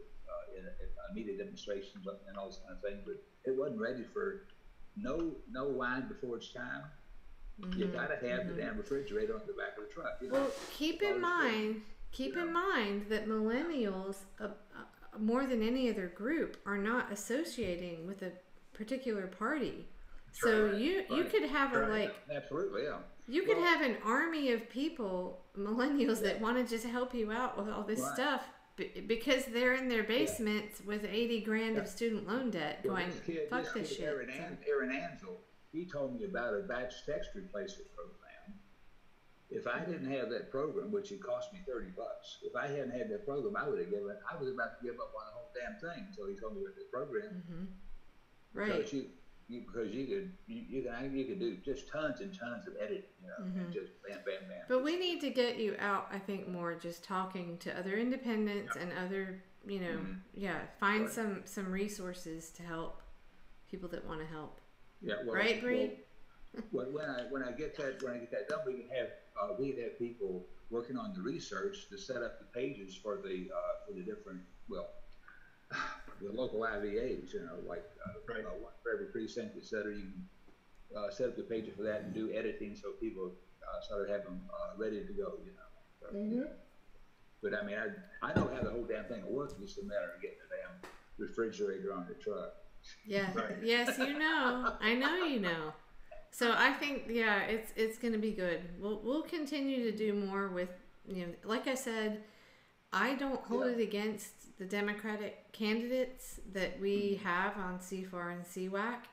Speaker 7: media demonstrations and all this kind of thing. But it wasn't ready for no wine before it's time. You got to have the damn refrigerator on the back of the truck. You know?
Speaker 1: Well, keep in mind that millennials, more than any other group, are not associating with a particular party. So you could have
Speaker 7: absolutely, yeah.
Speaker 1: You could have an army of people, millennials, that want to just help you out with all this stuff because they're in their basements with 80 grand of student loan debt going, fuck this shit.
Speaker 7: Aaron Ansel, he told me about a batch text replacement program. If I didn't have that program, which it cost me $30, if I hadn't had that program, I was about to give up on the whole damn thing until he told me about the program.
Speaker 1: Right.
Speaker 7: Because you could do just tons and tons of editing, you know, and just bam, bam, bam.
Speaker 1: But we need to get you out, I think, more just talking to other independents and other, you know, find some resources to help people that want to help.
Speaker 7: Yeah, well,
Speaker 1: right, Bree?
Speaker 7: Well, when I get that done, we can have people working on the research to set up the pages for the different the local IVAs, you know, like one for every precinct, et cetera. You can set up the pages for that and do editing so people sort of have them ready to go, you know. So, you know. But I mean, I know how the whole damn thing works. It's just a matter of getting the damn refrigerator on the truck.
Speaker 1: Yeah. Yes, you know. I know you know. So I think it's going to be good. We'll continue to do more with, you know, like I said, I don't hold it against the Democratic candidates that we have on CFAR and CWAC.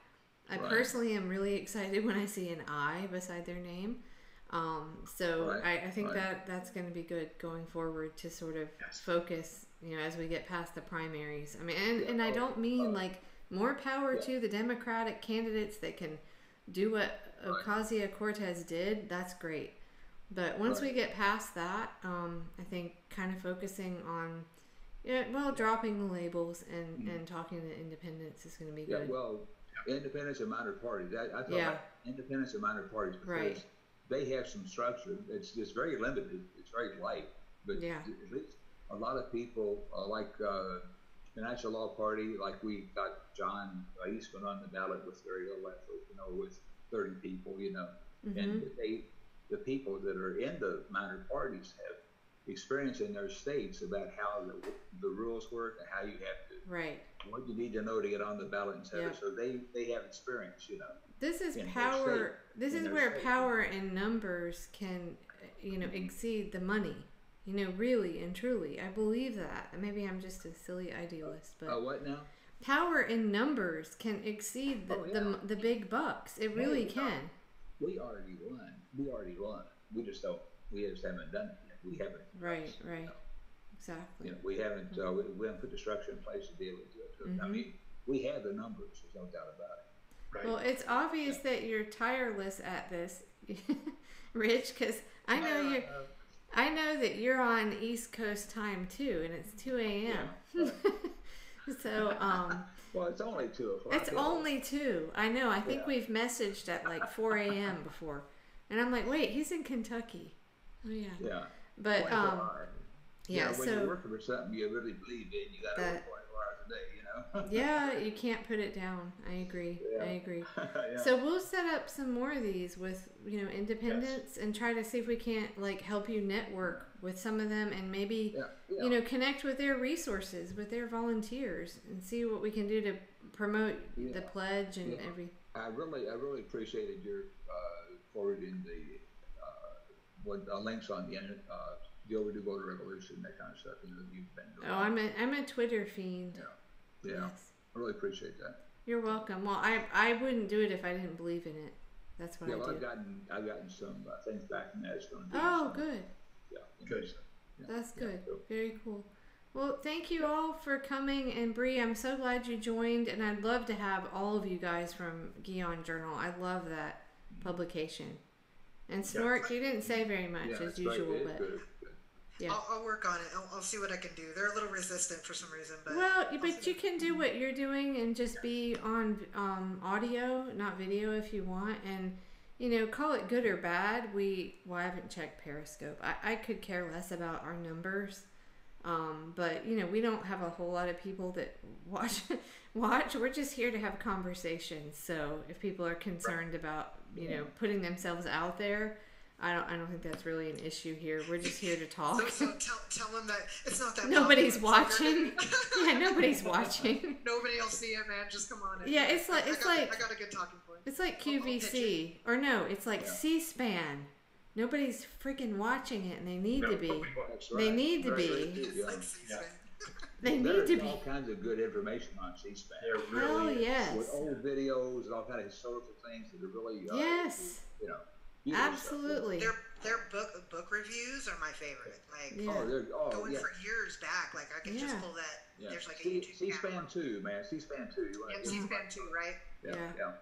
Speaker 1: I personally am really excited when I see an I beside their name. I think that's going to be good going forward to sort of focus, you know, as we get past the primaries. I mean, and I don't mean like more power to the Democratic candidates that can do what Ocasio-Cortez did. That's great. But once we get past that, I think kind of focusing on, dropping the labels and talking to independents is going to be good.
Speaker 7: Yeah, well, independents and minor parties. I thought independents and minor parties because they have some structure. It's very limited. It's very light. But at least a lot of people like the National Law Party, like we got John Eastman on the ballot with very little effort, you know, with 30 people, you know, and the people that are in the minor parties have experience in their states about how the rules work and how you have to, what you need to know to get on the ballot, etc. So they have experience, you know.
Speaker 1: This is power. This is where power in numbers can, you know, exceed the money. You know, really and truly, I believe that. Maybe I'm just a silly idealist, but
Speaker 7: what now?
Speaker 1: Power in numbers can exceed the big bucks. It really can.
Speaker 7: We already won. We just haven't done it yet. We haven't.
Speaker 1: Right.
Speaker 7: You know.
Speaker 1: Exactly.
Speaker 7: You know, we haven't put the structure in place to be able to. I mean, we have the numbers. There's no doubt about it.
Speaker 1: Right. Well, it's obvious that you're tireless at this, Rich, because I know that you're on East Coast time too, and it's 2 a.m. Yeah. So,
Speaker 7: well, it's only 2 o'clock.
Speaker 1: It's only 2. I know. I think we've messaged at like 4 a.m. before, and I'm like, wait, he's in Kentucky. Oh yeah.
Speaker 7: Yeah.
Speaker 1: But
Speaker 7: when you're working for something you really believe in, you got to work 24 hours a day, you know.
Speaker 1: Yeah, you can't put it down. I agree. So we'll set up some more of these with, you know, independents and try to see if we can't like help you network with some of them and maybe you know, connect with their resources, with their volunteers, and see what we can do to promote the pledge and everything.
Speaker 7: I really appreciated your forwarding the links on the Overdue Voter Revolution, that kind of stuff. You know, you've been doing.
Speaker 1: I'm a Twitter fiend.
Speaker 7: Yeah.
Speaker 1: Yes.
Speaker 7: I really appreciate that.
Speaker 1: You're welcome. Well, I wouldn't do it if I didn't believe in it. That's what I
Speaker 7: Well,
Speaker 1: do.
Speaker 7: I've gotten some things back from that. It's going to be
Speaker 1: Oh,
Speaker 7: some,
Speaker 1: good.
Speaker 7: Yeah,
Speaker 2: Good.
Speaker 7: Yeah,
Speaker 1: That's
Speaker 7: yeah,
Speaker 1: good.
Speaker 7: so-
Speaker 1: Very cool. Well, thank you all for coming. And Bree, I'm so glad you joined. And I'd love to have all of you guys from Guion Journal. I love that publication. And Snork, you didn't say very much
Speaker 7: Yeah,
Speaker 1: as
Speaker 7: it's great.
Speaker 1: usual,
Speaker 7: It is
Speaker 1: but
Speaker 7: good.
Speaker 1: yeah.
Speaker 8: I'll work on it. I'll see what I can do. They're a little resistant for some reason, but
Speaker 1: Well, but you can do what you're doing and just be on audio, not video, if you want, and call it good or bad. I haven't checked Periscope. I could care less about our numbers, but we don't have a whole lot of people that watch. We're just here to have conversations. So if people are concerned about putting themselves out there, I don't think that's really an issue here. We're just here to talk.
Speaker 8: so tell them that it's not that
Speaker 1: Nobody's
Speaker 8: popular.
Speaker 1: watching. Yeah, nobody's watching.
Speaker 8: Nobody will see it, man. Just come on in.
Speaker 1: Yeah, it's like
Speaker 8: I got a good talking point.
Speaker 1: it's like
Speaker 8: I'll pitch
Speaker 1: QVC, or no, it's like C-SPAN. Nobody's freaking watching it, and they need to be.
Speaker 7: That's
Speaker 1: They need to
Speaker 7: Very
Speaker 1: be.
Speaker 7: good,
Speaker 8: It's
Speaker 7: yeah.
Speaker 8: like C-SPAN.
Speaker 1: They need
Speaker 7: There's
Speaker 1: to be.
Speaker 7: all kinds of good information on C-SPAN.
Speaker 2: There
Speaker 1: Hell
Speaker 2: really is.
Speaker 1: yes.
Speaker 7: With old videos and all kind of historical things that are really,
Speaker 1: Yes.
Speaker 7: beautiful
Speaker 1: Absolutely.
Speaker 8: Their book reviews are my favorite. Like
Speaker 1: Yeah.
Speaker 7: Stuff.
Speaker 8: going
Speaker 7: Yeah.
Speaker 8: for years back. Like I can just
Speaker 1: Yeah.
Speaker 8: pull that.
Speaker 7: Yeah.
Speaker 8: There's like a YouTube
Speaker 7: C-SPAN
Speaker 8: channel.
Speaker 7: too, man. C-SPAN too. You wanna
Speaker 8: And
Speaker 7: do-
Speaker 8: C-SPAN too, right?
Speaker 7: Yeah,
Speaker 1: Yeah.
Speaker 7: yeah.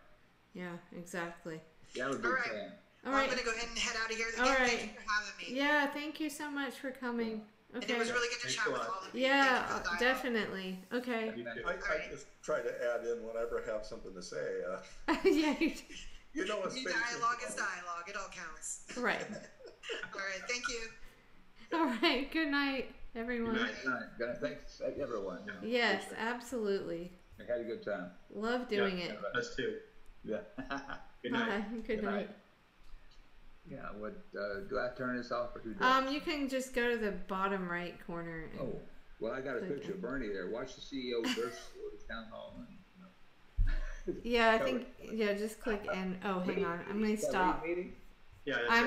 Speaker 1: Yeah, exactly.
Speaker 7: Yeah, I'm a big
Speaker 8: All right.
Speaker 7: fan.
Speaker 1: All
Speaker 8: Well,
Speaker 1: right.
Speaker 8: I'm gonna go ahead and head out of here. Again,
Speaker 1: All right.
Speaker 8: Thank you for having me.
Speaker 1: Yeah, thank you so much for coming.
Speaker 8: And
Speaker 1: Okay.
Speaker 8: it was really good to
Speaker 2: Thanks
Speaker 8: chat
Speaker 2: a
Speaker 8: with
Speaker 2: lot.
Speaker 8: all of you.
Speaker 1: Yeah,
Speaker 8: Thank you for the dialogue.
Speaker 1: definitely. Okay.
Speaker 2: You too.
Speaker 4: I just try to add in whenever I have something to say.
Speaker 1: Yeah,
Speaker 4: You know,
Speaker 8: Any dialogue is dialogue. It all counts.
Speaker 1: right.
Speaker 8: All right. Thank you.
Speaker 1: All right. Good night, everyone.
Speaker 2: Good night.
Speaker 7: All right. Gonna thanks everyone.
Speaker 1: Yes, absolutely.
Speaker 7: I had a good time.
Speaker 1: Love doing it.
Speaker 2: Us too.
Speaker 7: Yeah.
Speaker 2: Good night.
Speaker 1: Bye. Good night.
Speaker 7: Yeah. What do I turn this off or who does?
Speaker 1: You can just go to the bottom right corner. And,
Speaker 7: Oh, well, I got a
Speaker 1: click
Speaker 7: picture
Speaker 1: it.
Speaker 7: of Bernie there. Watch the CEO versus the town hall. And,
Speaker 1: Yeah, I think. Yeah, just click and. Oh, hang on. I'm gonna
Speaker 7: Is that
Speaker 1: stop.
Speaker 7: meeting?
Speaker 2: Yeah, that's
Speaker 1: I'm